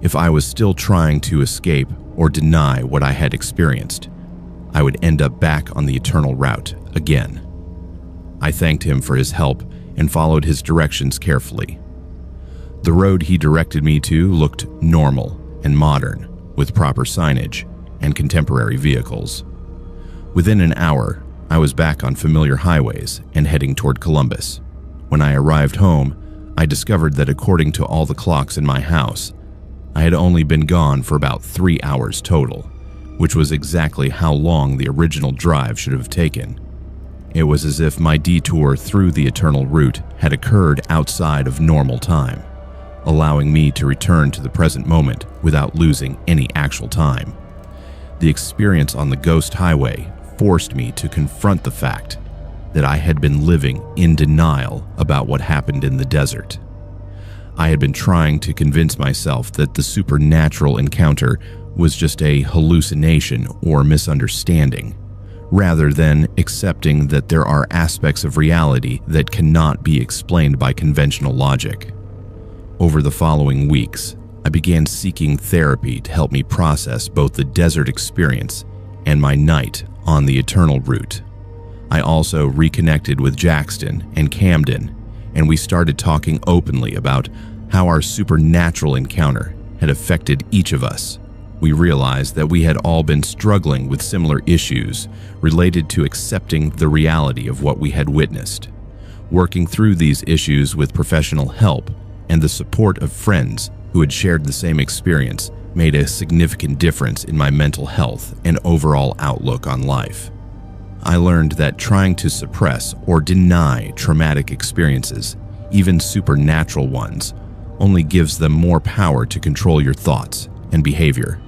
If I was still trying to escape or deny what I had experienced, I would end up back on the Eternal Route again. I thanked him for his help and followed his directions carefully. The road he directed me to looked normal and modern, with proper signage and contemporary vehicles. Within an hour, I was back on familiar highways and heading toward Columbus. When I arrived home, I discovered that according to all the clocks in my house, I had only been gone for about 3 hours total, which was exactly how long the original drive should have taken. It was as if my detour through the Eternal Route had occurred outside of normal time, allowing me to return to the present moment without losing any actual time. The experience on the Ghost Highway forced me to confront the fact that I had been living in denial about what happened in the desert. I had been trying to convince myself that the supernatural encounter was just a hallucination or misunderstanding, rather than accepting that there are aspects of reality that cannot be explained by conventional logic. Over the following weeks, I began seeking therapy to help me process both the desert experience and my night on the Eternal Route. I also reconnected with Jackson and Camden, and we started talking openly about how our supernatural encounter had affected each of us. We realized that we had all been struggling with similar issues related to accepting the reality of what we had witnessed. Working through these issues with professional help and the support of friends who had shared the same experience made a significant difference in my mental health and overall outlook on life. I learned that trying to suppress or deny traumatic experiences, even supernatural ones, only gives them more power to control your thoughts and behavior.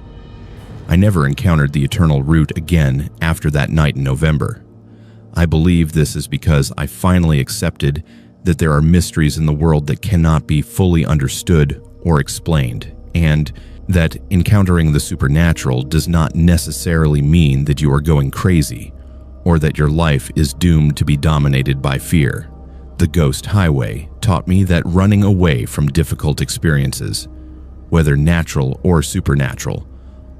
I never encountered the eternal root again after that night in November. I believe this is because I finally accepted that there are mysteries in the world that cannot be fully understood or explained, and that encountering the supernatural does not necessarily mean that you are going crazy or that your life is doomed to be dominated by fear. The Ghost Highway taught me that running away from difficult experiences, whether natural or supernatural,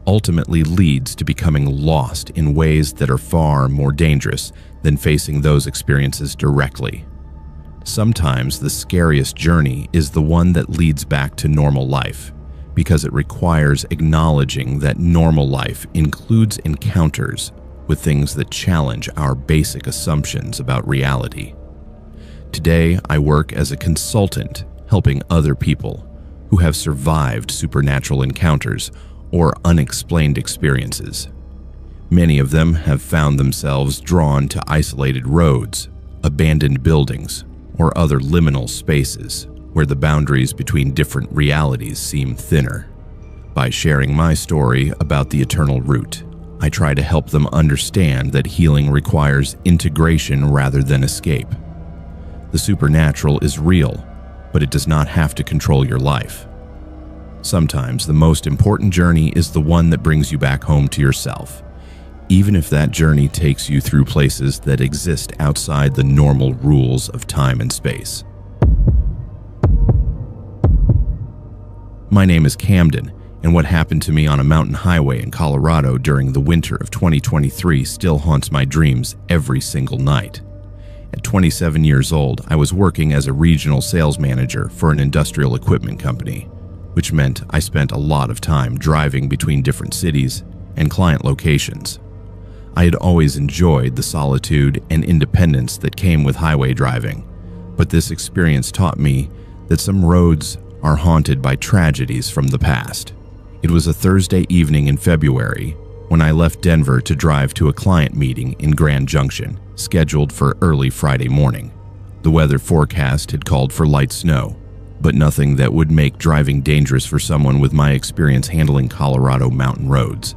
ultimately leads to becoming lost in ways that are far more dangerous than facing those experiences directly. Sometimes the scariest journey is the one that leads back to normal life, because it requires acknowledging that normal life includes encounters with things that challenge our basic assumptions about reality. Today, I work as a consultant helping other people who have survived supernatural encounters or unexplained experiences. Many of them have found themselves drawn to isolated roads, abandoned buildings, or other liminal spaces where the boundaries between different realities seem thinner. By sharing my story about the eternal root, I try to help them understand that healing requires integration rather than escape. The supernatural is real, but it does not have to control your life. Sometimes the most important journey is the one that brings you back home to yourself, even if that journey takes you through places that exist outside the normal rules of time and space. My name is Camden, and what happened to me on a mountain highway in Colorado during the winter of 2023 still haunts my dreams every single night. At 27 years old, I was working as a regional sales manager for an industrial equipment company, which meant I spent a lot of time driving between different cities and client locations. I had always enjoyed the solitude and independence that came with highway driving, but this experience taught me that some roads are haunted by tragedies from the past. It was a Thursday evening in February when I left Denver to drive to a client meeting in Grand Junction, scheduled for early Friday morning. The weather forecast had called for light snow, but nothing that would make driving dangerous for someone with my experience handling Colorado mountain roads.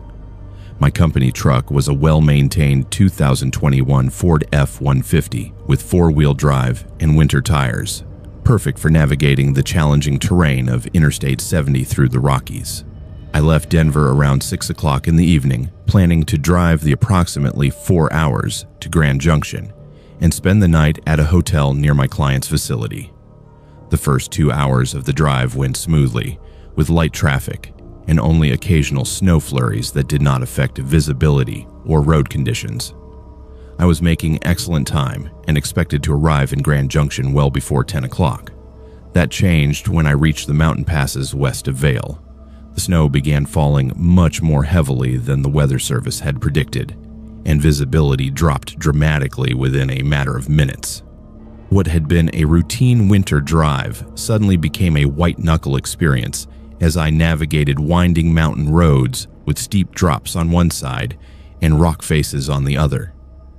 My company truck was a well-maintained 2021 Ford F-150 with four-wheel drive and winter tires, perfect for navigating the challenging terrain of Interstate 70 through the Rockies. I left Denver around 6 o'clock in the evening, planning to drive the approximately 4 hours to Grand Junction and spend the night at a hotel near my client's facility. The first 2 hours of the drive went smoothly, with light traffic and only occasional snow flurries that did not affect visibility or road conditions. I was making excellent time and expected to arrive in Grand Junction well before 10 o'clock. That changed when I reached the mountain passes west of Vail. The snow began falling much more heavily than the weather service had predicted, and visibility dropped dramatically within a matter of minutes. What had been a routine winter drive suddenly became a white-knuckle experience as I navigated winding mountain roads with steep drops on one side and rock faces on the other.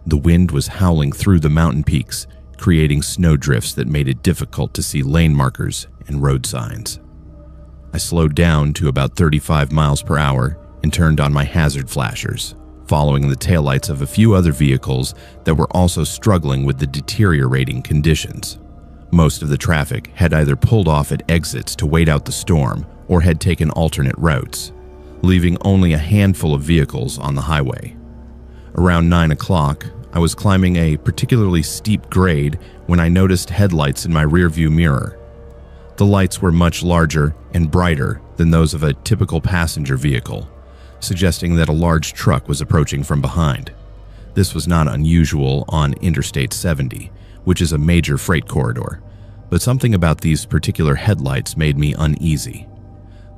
The wind was howling through the mountain peaks, creating snowdrifts that made it difficult to see lane markers and road signs. I slowed down to about 35 miles per hour and turned on my hazard flashers, following the taillights of a few other vehicles that were also struggling with the deteriorating conditions. Most of the traffic had either pulled off at exits to wait out the storm or had taken alternate routes, leaving only a handful of vehicles on the highway. Around 9 o'clock, I was climbing a particularly steep grade when I noticed headlights in my rearview mirror. The lights were much larger and brighter than those of a typical passenger vehicle, suggesting that a large truck was approaching from behind. This was not unusual on Interstate 70, which is a major freight corridor, but something about these particular headlights made me uneasy.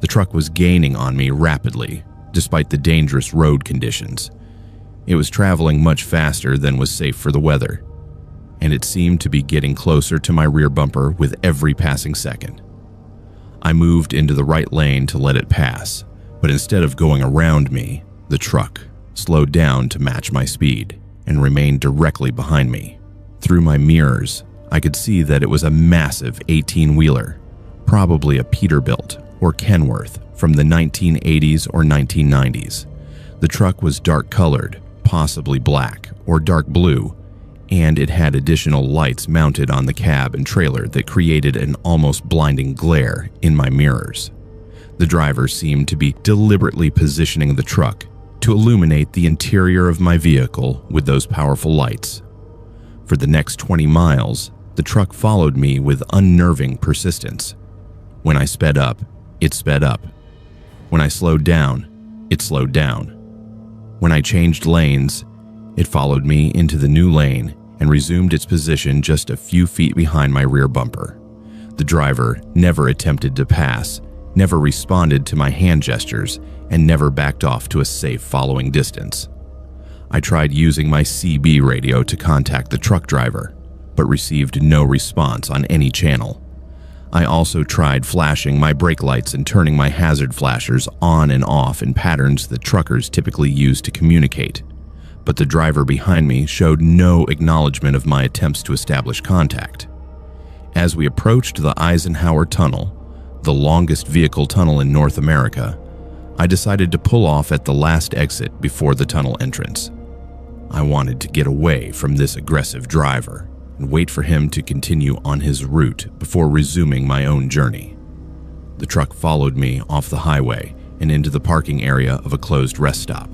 The truck was gaining on me rapidly, despite the dangerous road conditions. It was traveling much faster than was safe for the weather, and it seemed to be getting closer to my rear bumper with every passing second. I moved into the right lane to let it pass, But instead of going around me, the truck slowed down to match my speed and remained directly behind me. Through my mirrors, I could see that it was a massive 18-wheeler, probably a Peterbilt or Kenworth from the 1980s or 1990s. The truck was dark-colored, possibly black or dark blue, and it had additional lights mounted on the cab and trailer that created an almost blinding glare in my mirrors. The driver seemed to be deliberately positioning the truck to illuminate the interior of my vehicle with those powerful lights. For the next 20 miles, the truck followed me with unnerving persistence. When I sped up, it sped up. When I slowed down, it slowed down. When I changed lanes, it followed me into the new lane and resumed its position just a few feet behind my rear bumper. The driver never attempted to pass, never responded to my hand gestures, and never backed off to a safe following distance. I tried using my CB radio to contact the truck driver, but received no response on any channel. I also tried flashing my brake lights and turning my hazard flashers on and off in patterns that truckers typically use to communicate, but the driver behind me showed no acknowledgement of my attempts to establish contact. As we approached the Eisenhower Tunnel, the longest vehicle tunnel in North America, I decided to pull off at the last exit before the tunnel entrance. I wanted to get away from this aggressive driver and wait for him to continue on his route before resuming my own journey. The truck followed me off the highway and into the parking area of a closed rest stop.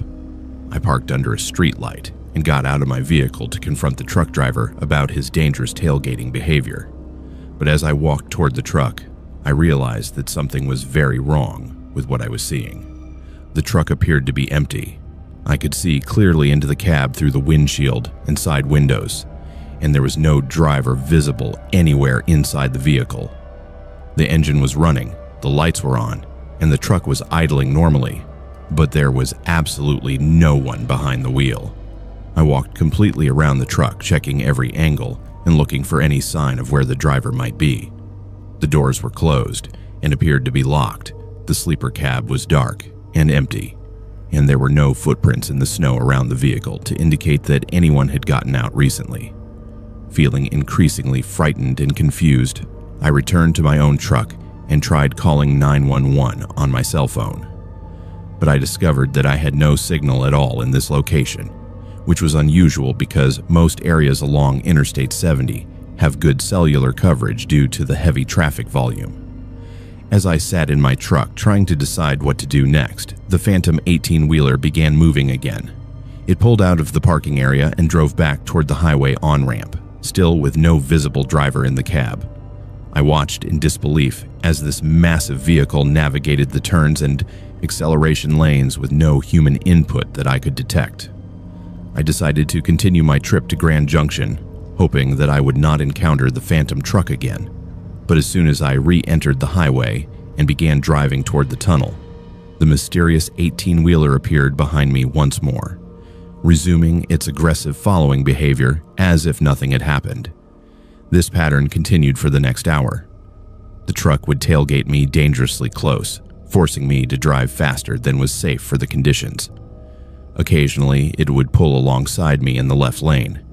I parked under a street light and got out of my vehicle to confront the truck driver about his dangerous tailgating behavior. But as I walked toward the truck, I realized that something was very wrong with what I was seeing. The truck appeared to be empty. I could see clearly into the cab through the windshield and side windows, and there was no driver visible anywhere inside the vehicle. The engine was running, the lights were on, and the truck was idling normally, but there was absolutely no one behind the wheel. I walked completely around the truck, checking every angle and looking for any sign of where the driver might be. The doors were closed and appeared to be locked. The sleeper cab was dark and empty, and there were no footprints in the snow around the vehicle to indicate that anyone had gotten out recently. Feeling increasingly frightened and confused, I returned to my own truck and tried calling 911 on my cell phone. But I discovered that I had no signal at all in this location, which was unusual because most areas along Interstate 70 have good cellular coverage due to the heavy traffic volume. As I sat in my truck trying to decide what to do next, the Phantom 18-wheeler began moving again. It pulled out of the parking area and drove back toward the highway on-ramp, still with no visible driver in the cab. I watched in disbelief as this massive vehicle navigated the turns and acceleration lanes with no human input that I could detect. I decided to continue my trip to Grand Junction, hoping that I would not encounter the Phantom truck again. But as soon as I re-entered the highway and began driving toward the tunnel, the mysterious 18-wheeler appeared behind me once more, resuming its aggressive following behavior as if nothing had happened. This pattern continued for the next hour. The truck would tailgate me dangerously close, forcing me to drive faster than was safe for the conditions. Occasionally, it would pull alongside me in the left lane,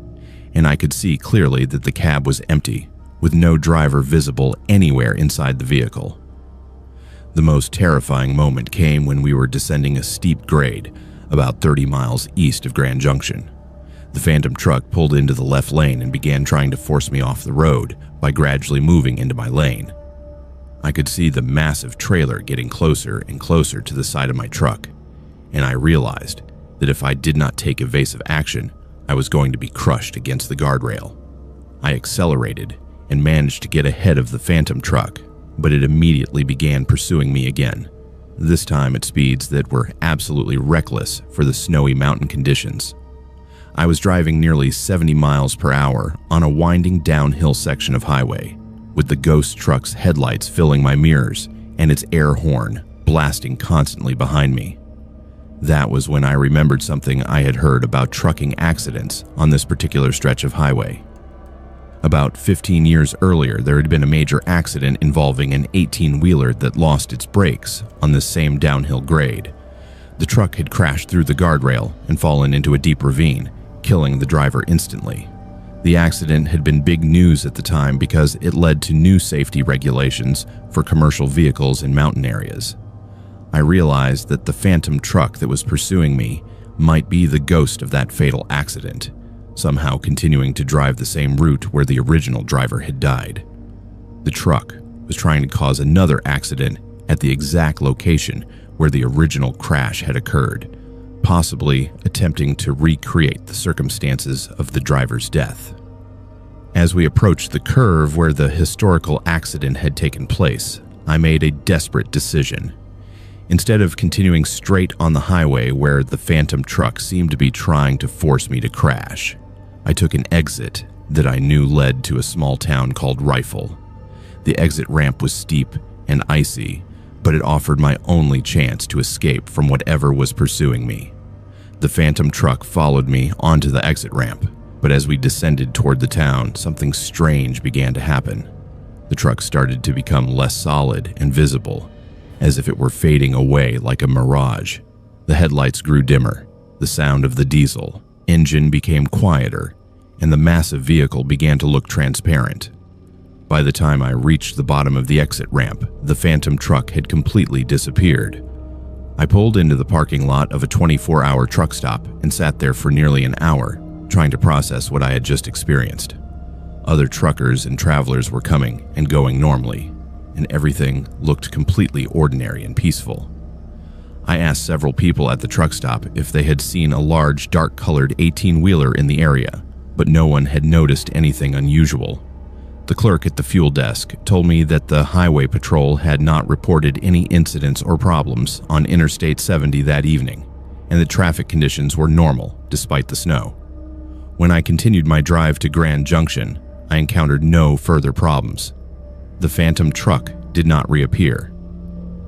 and I could see clearly that the cab was empty, with no driver visible anywhere inside the vehicle. The most terrifying moment came when we were descending a steep grade about 30 miles east of Grand Junction. The Phantom truck pulled into the left lane and began trying to force me off the road by gradually moving into my lane. I could see the massive trailer getting closer and closer to the side of my truck, and I realized that if I did not take evasive action, I was going to be crushed against the guardrail. I accelerated and managed to get ahead of the Phantom truck, but it immediately began pursuing me again, this time at speeds that were absolutely reckless for the snowy mountain conditions. I was driving nearly 70 miles per hour on a winding downhill section of highway, with the ghost truck's headlights filling my mirrors and its air horn blasting constantly behind me. That was when I remembered something I had heard about trucking accidents on this particular stretch of highway. About 15 years earlier, there had been a major accident involving an 18-wheeler that lost its brakes on this same downhill grade. The truck had crashed through the guardrail and fallen into a deep ravine, killing the driver instantly. The accident had been big news at the time because it led to new safety regulations for commercial vehicles in mountain areas. I realized that the phantom truck that was pursuing me might be the ghost of that fatal accident, somehow continuing to drive the same route where the original driver had died. The truck was trying to cause another accident at the exact location where the original crash had occurred, possibly attempting to recreate the circumstances of the driver's death. As we approached the curve where the historical accident had taken place, I made a desperate decision. Instead of continuing straight on the highway where the phantom truck seemed to be trying to force me to crash, I took an exit that I knew led to a small town called Rifle. The exit ramp was steep and icy, but it offered my only chance to escape from whatever was pursuing me. The phantom truck followed me onto the exit ramp, but as we descended toward the town, something strange began to happen. The truck started to become less solid and visible, as if it were fading away like a mirage. The headlights grew dimmer, the sound of the diesel engine became quieter, and the massive vehicle began to look transparent. By the time I reached the bottom of the exit ramp, the phantom truck had completely disappeared. I pulled into the parking lot of a 24-hour truck stop and sat there for nearly an hour, trying to process what I had just experienced. Other truckers and travelers were coming and going normally, and everything looked completely ordinary and peaceful. I asked several people at the truck stop if they had seen a large, dark-colored 18-wheeler in the area, but no one had noticed anything unusual. The clerk at the fuel desk told me that the highway patrol had not reported any incidents or problems on Interstate 70 that evening, and the traffic conditions were normal despite the snow. When I continued my drive to Grand Junction, I encountered no further problems. The phantom truck did not reappear,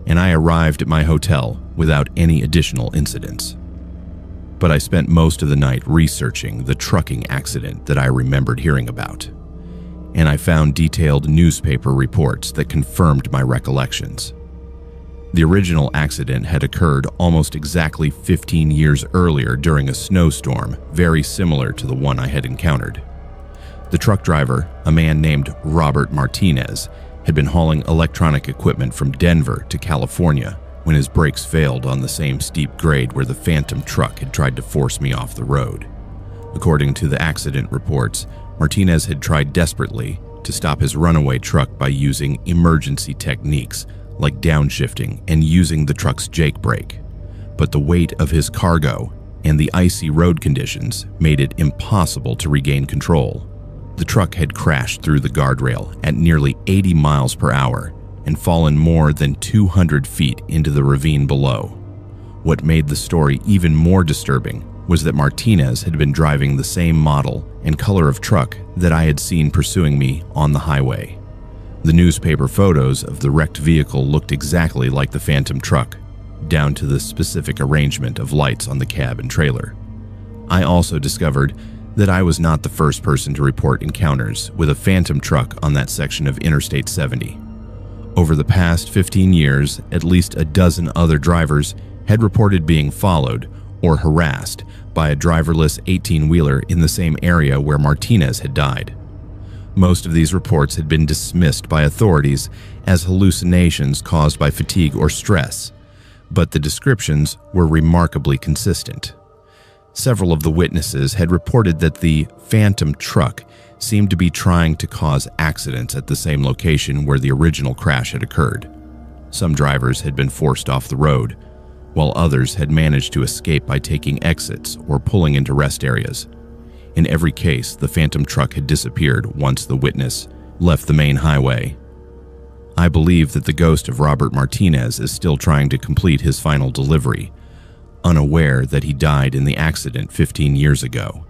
and I arrived at my hotel without any additional incidents. But I spent most of the night researching the trucking accident that I remembered hearing about, and I found detailed newspaper reports that confirmed my recollections. The original accident had occurred almost exactly 15 years earlier during a snowstorm very similar to the one I had encountered. The truck driver, a man named Robert Martinez, had been hauling electronic equipment from Denver to California when his brakes failed on the same steep grade where the phantom truck had tried to force me off the road. According to the accident reports, Martinez had tried desperately to stop his runaway truck by using emergency techniques like downshifting and using the truck's jake brake. But the weight of his cargo and the icy road conditions made it impossible to regain control. The truck had crashed through the guardrail at nearly 80 miles per hour and fallen more than 200 feet into the ravine below. What made the story even more disturbing was that Martinez had been driving the same model and color of truck that I had seen pursuing me on the highway. The newspaper photos of the wrecked vehicle looked exactly like the phantom truck, down to the specific arrangement of lights on the cab and trailer. I also discovered that I was not the first person to report encounters with a phantom truck on that section of Interstate 70. Over the past 15 years, at least a dozen other drivers had reported being followed or harassed by a driverless 18-wheeler in the same area where Martinez had died. Most of these reports had been dismissed by authorities as hallucinations caused by fatigue or stress, but the descriptions were remarkably consistent. Several of the witnesses had reported that the phantom truck seemed to be trying to cause accidents at the same location where the original crash had occurred. Some drivers had been forced off the road, while others had managed to escape by taking exits or pulling into rest areas. In every case, the phantom truck had disappeared once the witness left the main highway. I believe that the ghost of Robert Martinez is still trying to complete his final delivery, unaware that he died in the accident 15 years ago.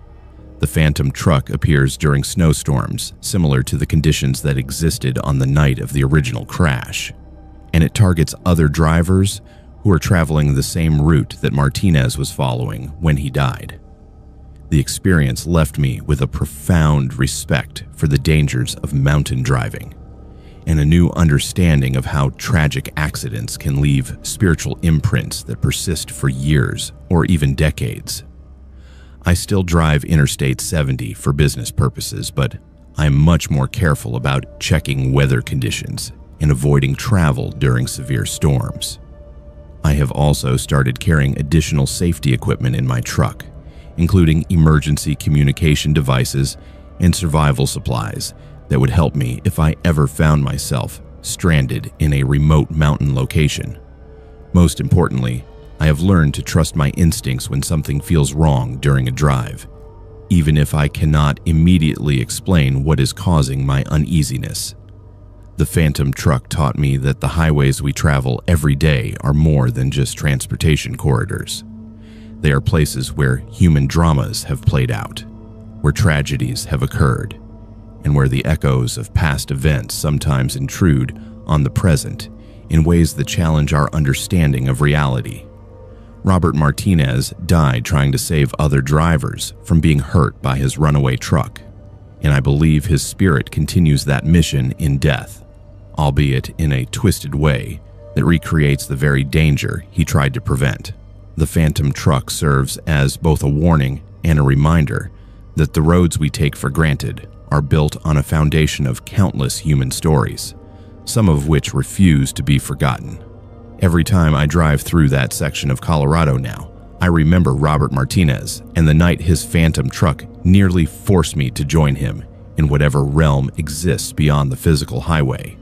The phantom truck appears during snowstorms, similar to the conditions that existed on the night of the original crash, and it targets other drivers who are traveling the same route that Martinez was following when he died. The experience left me with a profound respect for the dangers of mountain driving and a new understanding of how tragic accidents can leave spiritual imprints that persist for years or even decades. I still drive Interstate 70 for business purposes, but I'm much more careful about checking weather conditions and avoiding travel during severe storms. I have also started carrying additional safety equipment in my truck, including emergency communication devices and survival supplies that would help me if I ever found myself stranded in a remote mountain location. Most importantly, I have learned to trust my instincts when something feels wrong during a drive, even if I cannot immediately explain what is causing my uneasiness. The Phantom truck taught me that the highways we travel every day are more than just transportation corridors. They are places where human dramas have played out, where tragedies have occurred, and where the echoes of past events sometimes intrude on the present in ways that challenge our understanding of reality. Robert Martinez died trying to save other drivers from being hurt by his runaway truck, and I believe his spirit continues that mission in death, albeit in a twisted way that recreates the very danger he tried to prevent. The Phantom truck serves as both a warning and a reminder that the roads we take for granted are built on a foundation of countless human stories, some of which refuse to be forgotten. Every time I drive through that section of Colorado now, I remember Robert Martinez and the night his Phantom truck nearly forced me to join him in whatever realm exists beyond the physical highway.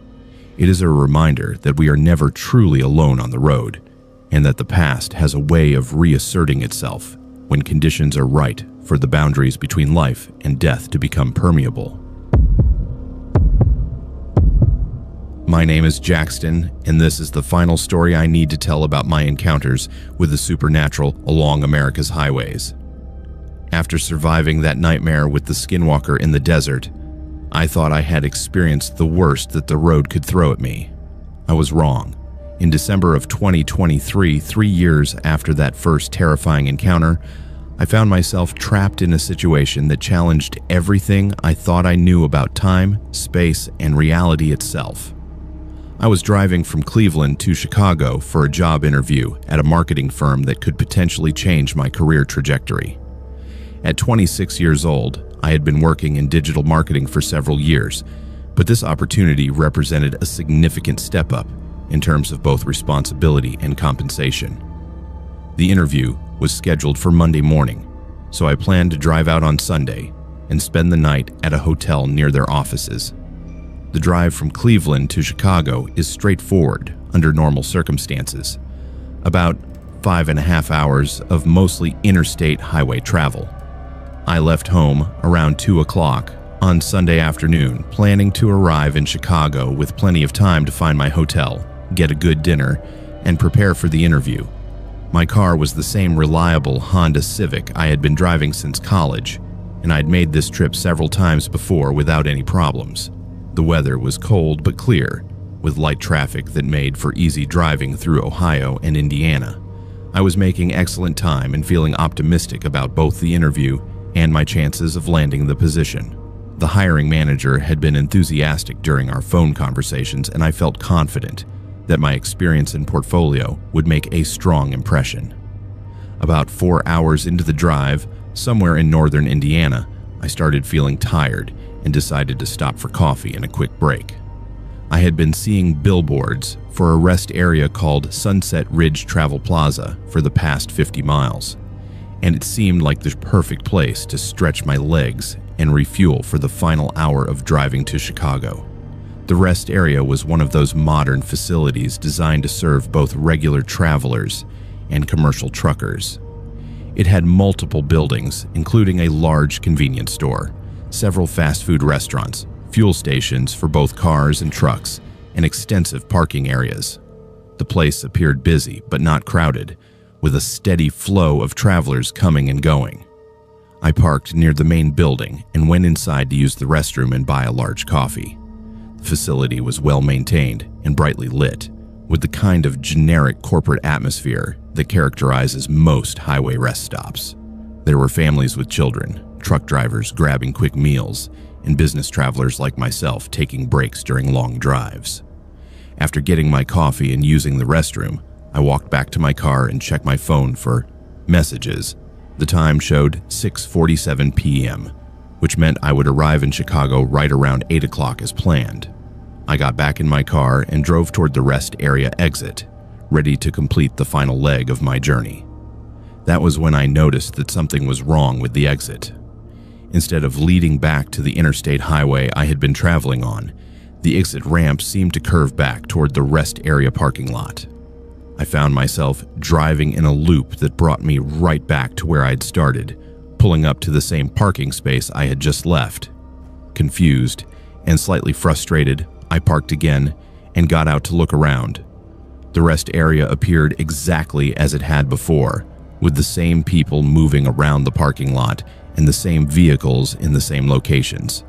It is a reminder that we are never truly alone on the road, and that the past has a way of reasserting itself when conditions are right for the boundaries between life and death to become permeable. My name is Jackson, and this is the final story I need to tell about my encounters with the supernatural along America's highways. After surviving that nightmare with the skinwalker in the desert, I thought I had experienced the worst that the road could throw at me. I was wrong. In December of 2023, 3 years after that first terrifying encounter, I found myself trapped in a situation that challenged everything I thought I knew about time, space, and reality itself. I was driving from Cleveland to Chicago for a job interview at a marketing firm that could potentially change my career trajectory. At 26 years old, I had been working in digital marketing for several years, but this opportunity represented a significant step up in terms of both responsibility and compensation. The interview was scheduled for Monday morning, so I planned to drive out on Sunday and spend the night at a hotel near their offices. The drive from Cleveland to Chicago is straightforward under normal circumstances, about 5.5 hours of mostly interstate highway travel. I left home around 2 o'clock on Sunday afternoon, planning to arrive in Chicago with plenty of time to find my hotel, get a good dinner, and prepare for the interview. My car was the same reliable Honda Civic I had been driving since college, and I'd made this trip several times before without any problems. The weather was cold but clear, with light traffic that made for easy driving through Ohio and Indiana. I was making excellent time and feeling optimistic about both the interview and my chances of landing the position. The hiring manager had been enthusiastic during our phone conversations, and I felt confident that my experience and portfolio would make a strong impression. About 4 hours into the drive, somewhere in northern Indiana, I started feeling tired and decided to stop for coffee and a quick break. I had been seeing billboards for a rest area called Sunset Ridge Travel Plaza for the past 50 miles, and it seemed like the perfect place to stretch my legs and refuel for the final hour of driving to Chicago. The rest area was one of those modern facilities designed to serve both regular travelers and commercial truckers. It had multiple buildings, including a large convenience store, several fast food restaurants, fuel stations for both cars and trucks, and extensive parking areas. The place appeared busy but not crowded, with a steady flow of travelers coming and going. I parked near the main building and went inside to use the restroom and buy a large coffee. The facility was well maintained and brightly lit, with the kind of generic corporate atmosphere that characterizes most highway rest stops. There were families with children, truck drivers grabbing quick meals, and business travelers like myself taking breaks during long drives. After getting my coffee and using the restroom, I walked back to my car and checked my phone for messages. The time showed 6:47 p.m., which meant I would arrive in Chicago right around 8 o'clock as planned. I got back in my car and drove toward the rest area exit, ready to complete the final leg of my journey. That was when I noticed that something was wrong with the exit. Instead of leading back to the interstate highway I had been traveling on, the exit ramp seemed to curve back toward the rest area parking lot. I found myself driving in a loop that brought me right back to where I'd started, pulling up to the same parking space I had just left. Confused and slightly frustrated, I parked again and got out to look around. The rest area appeared exactly as it had before, with the same people moving around the parking lot and the same vehicles in the same locations.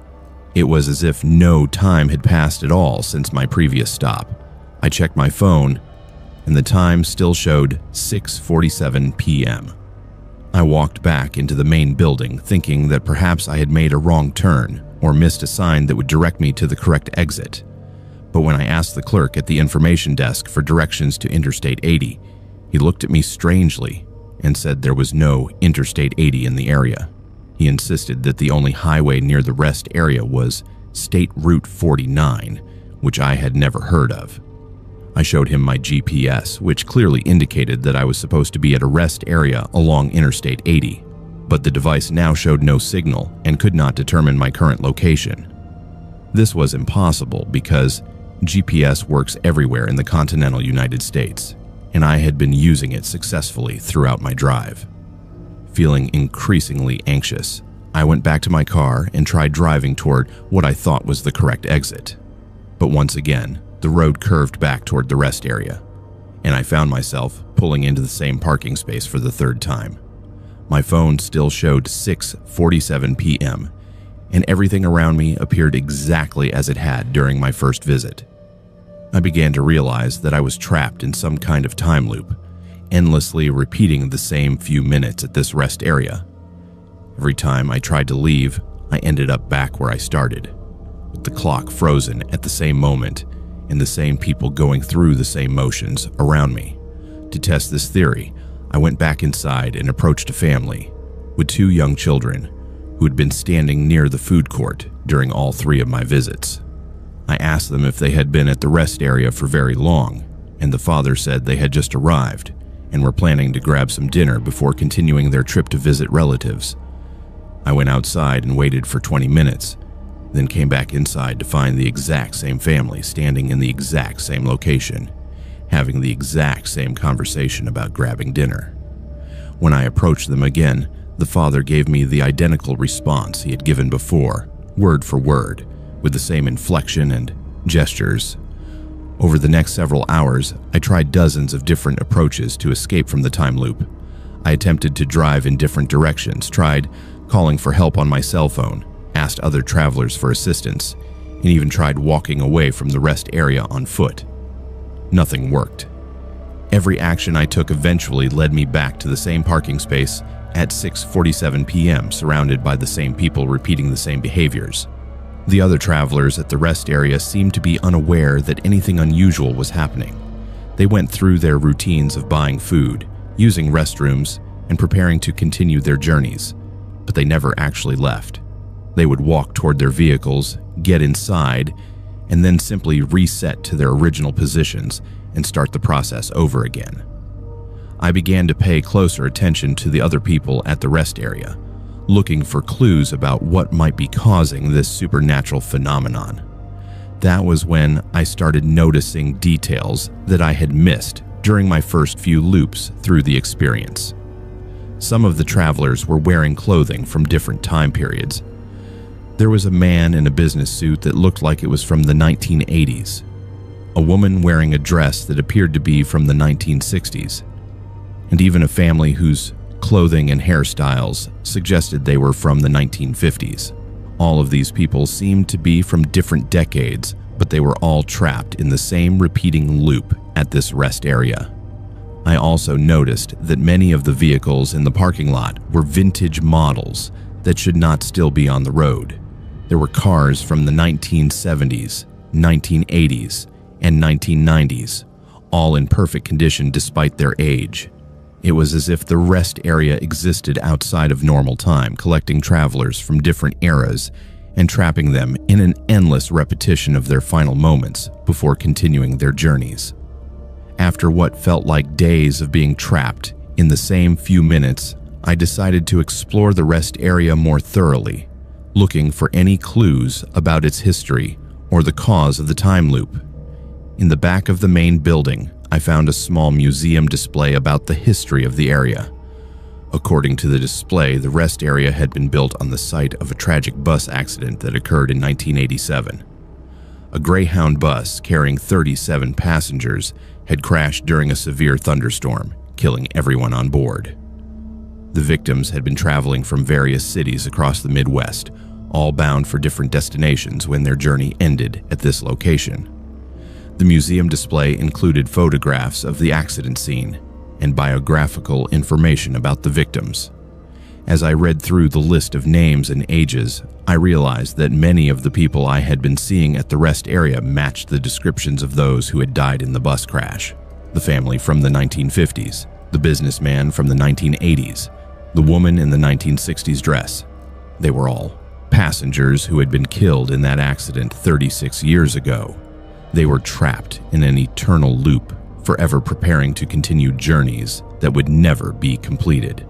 It was as if no time had passed at all since my previous stop. I checked my phone, and the time still showed 6:47 p.m. I walked back into the main building, thinking that perhaps I had made a wrong turn or missed a sign that would direct me to the correct exit. But when I asked the clerk at the information desk for directions to Interstate 80, he looked at me strangely and said there was no Interstate 80 in the area. He insisted that the only highway near the rest area was State Route 49, which I had never heard of. I showed him my GPS, which clearly indicated that I was supposed to be at a rest area along Interstate 80, but the device now showed no signal and could not determine my current location. This was impossible because GPS works everywhere in the continental United States, and I had been using it successfully throughout my drive. Feeling increasingly anxious, I went back to my car and tried driving toward what I thought was the correct exit. But once again, the road curved back toward the rest area, and I found myself pulling into the same parking space for the third time. My phone still showed 6:47 p.m., and everything around me appeared exactly as it had during my first visit. I began to realize that I was trapped in some kind of time loop, endlessly repeating the same few minutes at this rest area. Every time I tried to leave, I ended up back where I started, with the clock frozen at the same moment and the same people going through the same motions around me. To test this theory, I went back inside and approached a family with 2 young children who had been standing near the food court during all 3 of my visits. I asked them if they had been at the rest area for very long, and the father said they had just arrived and were planning to grab some dinner before continuing their trip to visit relatives. I went outside and waited for 20 minutes, then came back inside to find the exact same family standing in the exact same location, having the exact same conversation about grabbing dinner. When I approached them again, the father gave me the identical response he had given before, word for word, with the same inflection and gestures. Over the next several hours, I tried dozens of different approaches to escape from the time loop. I attempted to drive in different directions, tried calling for help on my cell phone, asked other travelers for assistance, and even tried walking away from the rest area on foot. Nothing worked. Every action I took eventually led me back to the same parking space at 6:47 p.m., surrounded by the same people repeating the same behaviors. The other travelers at the rest area seemed to be unaware that anything unusual was happening. They went through their routines of buying food, using restrooms, and preparing to continue their journeys, but they never actually left. They would walk toward their vehicles, get inside, and then simply reset to their original positions and start the process over again. I began to pay closer attention to the other people at the rest area, looking for clues about what might be causing this supernatural phenomenon. That was when I started noticing details that I had missed during my first few loops through the experience. Some of the travelers were wearing clothing from different time periods. There was a man in a business suit that looked like it was from the 1980s, a woman wearing a dress that appeared to be from the 1960s, and even a family whose clothing and hairstyles suggested they were from the 1950s. All of these people seemed to be from different decades, but they were all trapped in the same repeating loop at this rest area. I also noticed that many of the vehicles in the parking lot were vintage models that should not still be on the road. There were cars from the 1970s, 1980s, and 1990s, all in perfect condition despite their age. It was as if the rest area existed outside of normal time, collecting travelers from different eras and trapping them in an endless repetition of their final moments before continuing their journeys. After what felt like days of being trapped in the same few minutes, I decided to explore the rest area more thoroughly, looking for any clues about its history or the cause of the time loop. In the back of the main building, I found a small museum display about the history of the area. According to the display, the rest area had been built on the site of a tragic bus accident that occurred in 1987. A Greyhound bus carrying 37 passengers had crashed during a severe thunderstorm, killing everyone on board. The victims had been traveling from various cities across the Midwest, all bound for different destinations when their journey ended at this location. The museum display included photographs of the accident scene and biographical information about the victims. As I read through the list of names and ages, I realized that many of the people I had been seeing at the rest area matched the descriptions of those who had died in the bus crash. The family from the 1950s, the businessman from the 1980s, the woman in the 1960s dress. They were all passengers who had been killed in that accident 36 years ago. They were trapped in an eternal loop, forever preparing to continue journeys that would never be completed.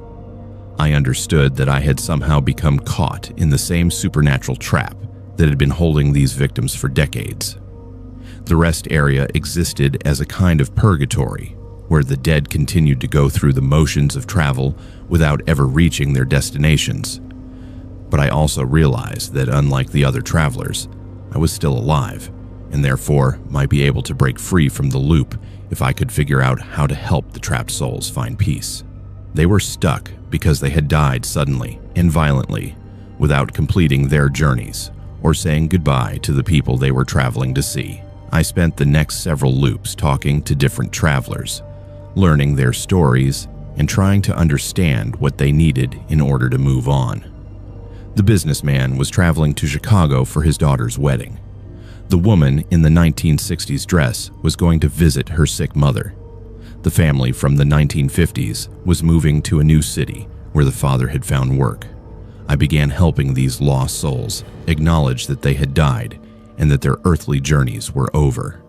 I understood that I had somehow become caught in the same supernatural trap that had been holding these victims for decades. The rest area existed as a kind of purgatory, where the dead continued to go through the motions of travel without ever reaching their destinations. But I also realized that unlike the other travelers, I was still alive, and therefore might be able to break free from the loop if I could figure out how to help the trapped souls find peace. They were stuck because they had died suddenly and violently without completing their journeys or saying goodbye to the people they were traveling to see. I spent the next several loops talking to different travelers, learning their stories and trying to understand what they needed in order to move on. The businessman was traveling to Chicago for his daughter's wedding. The woman in the 1960s dress was going to visit her sick mother. The family from the 1950s was moving to a new city where the father had found work. I began helping these lost souls acknowledge that they had died and that their earthly journeys were over.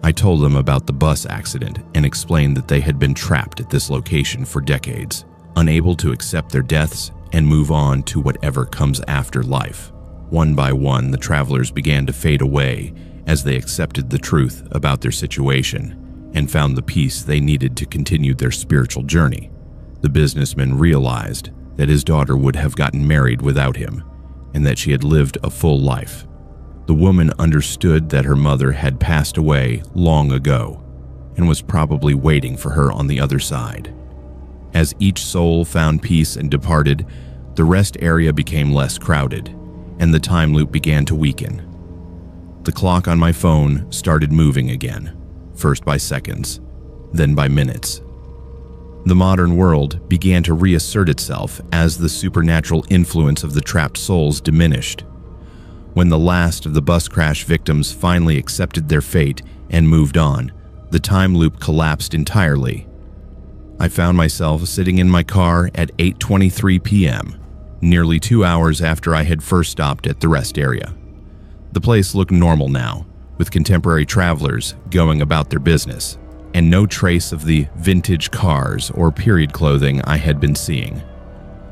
I told them about the bus accident and explained that they had been trapped at this location for decades, unable to accept their deaths and move on to whatever comes after life. One by one, the travelers began to fade away as they accepted the truth about their situation and found the peace they needed to continue their spiritual journey. The businessman realized that his daughter would have gotten married without him and that she had lived a full life. The woman understood that her mother had passed away long ago and was probably waiting for her on the other side. As each soul found peace and departed, the rest area became less crowded and the time loop began to weaken. The clock on my phone started moving again, first by seconds, then by minutes. The modern world began to reassert itself as the supernatural influence of the trapped souls diminished. When the last of the bus crash victims finally accepted their fate and moved on, the time loop collapsed entirely. I found myself sitting in my car at 8:23 p.m., nearly 2 hours after I had first stopped at the rest area. The place looked normal now, with contemporary travelers going about their business, and no trace of the vintage cars or period clothing I had been seeing.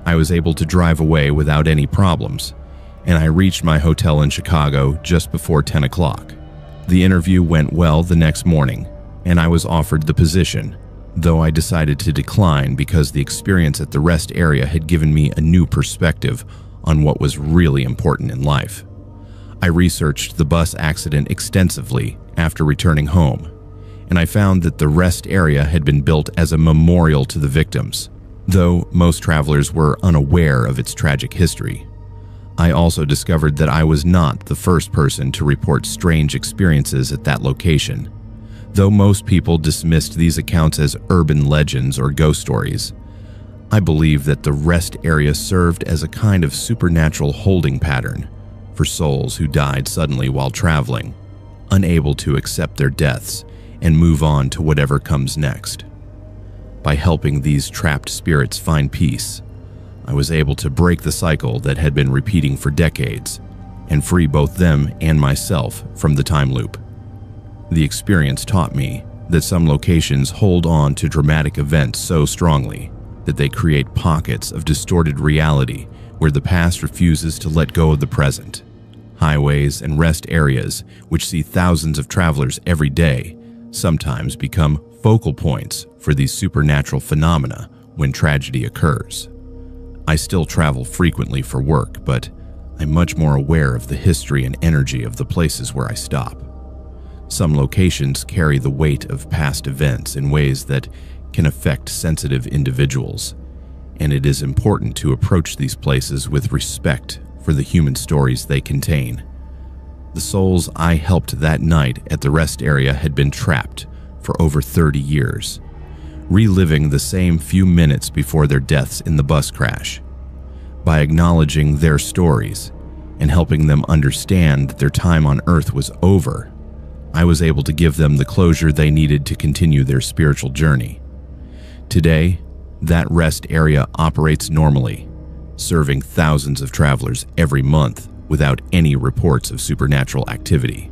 I was able to drive away without any problems, and I reached my hotel in Chicago just before 10 o'clock. The interview went well the next morning, and I was offered the position, though I decided to decline because the experience at the rest area had given me a new perspective on what was really important in life. I researched the bus accident extensively after returning home, and I found that the rest area had been built as a memorial to the victims, though most travelers were unaware of its tragic history. I also discovered that I was not the first person to report strange experiences at that location. Though most people dismissed these accounts as urban legends or ghost stories, I believe that the rest area served as a kind of supernatural holding pattern for souls who died suddenly while traveling, unable to accept their deaths and move on to whatever comes next. By helping these trapped spirits find peace, I was able to break the cycle that had been repeating for decades and free both them and myself from the time loop. The experience taught me that some locations hold on to dramatic events so strongly that they create pockets of distorted reality where the past refuses to let go of the present. Highways and rest areas, which see thousands of travelers every day, sometimes become focal points for these supernatural phenomena when tragedy occurs. I still travel frequently for work, but I'm much more aware of the history and energy of the places where I stop. Some locations carry the weight of past events in ways that can affect sensitive individuals, and it is important to approach these places with respect for the human stories they contain. The souls I helped that night at the rest area had been trapped for over 30 years, reliving the same few minutes before their deaths in the bus crash. By acknowledging their stories and helping them understand their time on Earth was over, I was able to give them the closure they needed to continue their spiritual journey. Today, that rest area operates normally, serving thousands of travelers every month without any reports of supernatural activity.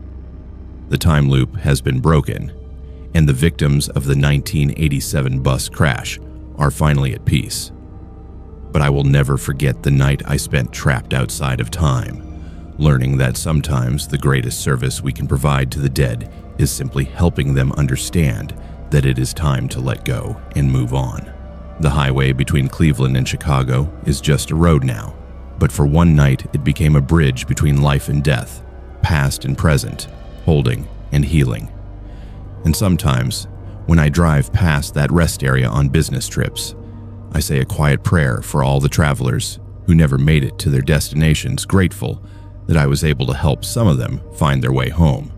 The time loop has been broken, and the victims of the 1987 bus crash are finally at peace. But I will never forget the night I spent trapped outside of time, learning that sometimes the greatest service we can provide to the dead is simply helping them understand that it is time to let go and move on. The highway between Cleveland and Chicago is just a road now, but for one night it became a bridge between life and death, past and present, holding and healing. And sometimes, when I drive past that rest area on business trips, I say a quiet prayer for all the travelers who never made it to their destinations, grateful that I was able to help some of them find their way home.